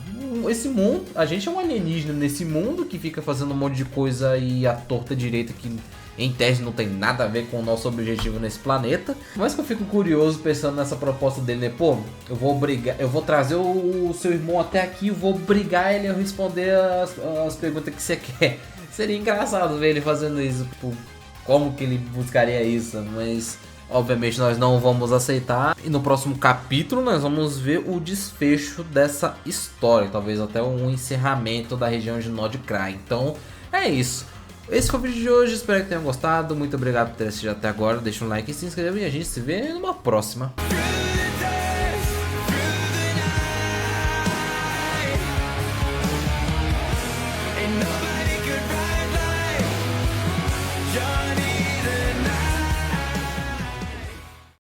Esse mundo, a gente é um alienígena nesse mundo que fica fazendo um monte de coisa e a torta direita que em tese não tem nada a ver com o nosso objetivo nesse planeta. Mas que eu fico curioso pensando nessa proposta dele, né? Pô, eu vou trazer o seu irmão até aqui, eu vou obrigar ele a responder as perguntas que você quer. Seria engraçado ver ele fazendo isso. Tipo, como que ele buscaria isso? Mas obviamente nós não vamos aceitar. E no próximo capítulo nós vamos ver o desfecho dessa história. Talvez até um encerramento da região de Nod-Krai. Então é isso. Esse foi o vídeo de hoje, espero que tenham gostado. Muito obrigado por ter assistido até agora. Deixa um like e se inscreva e a gente se vê numa próxima.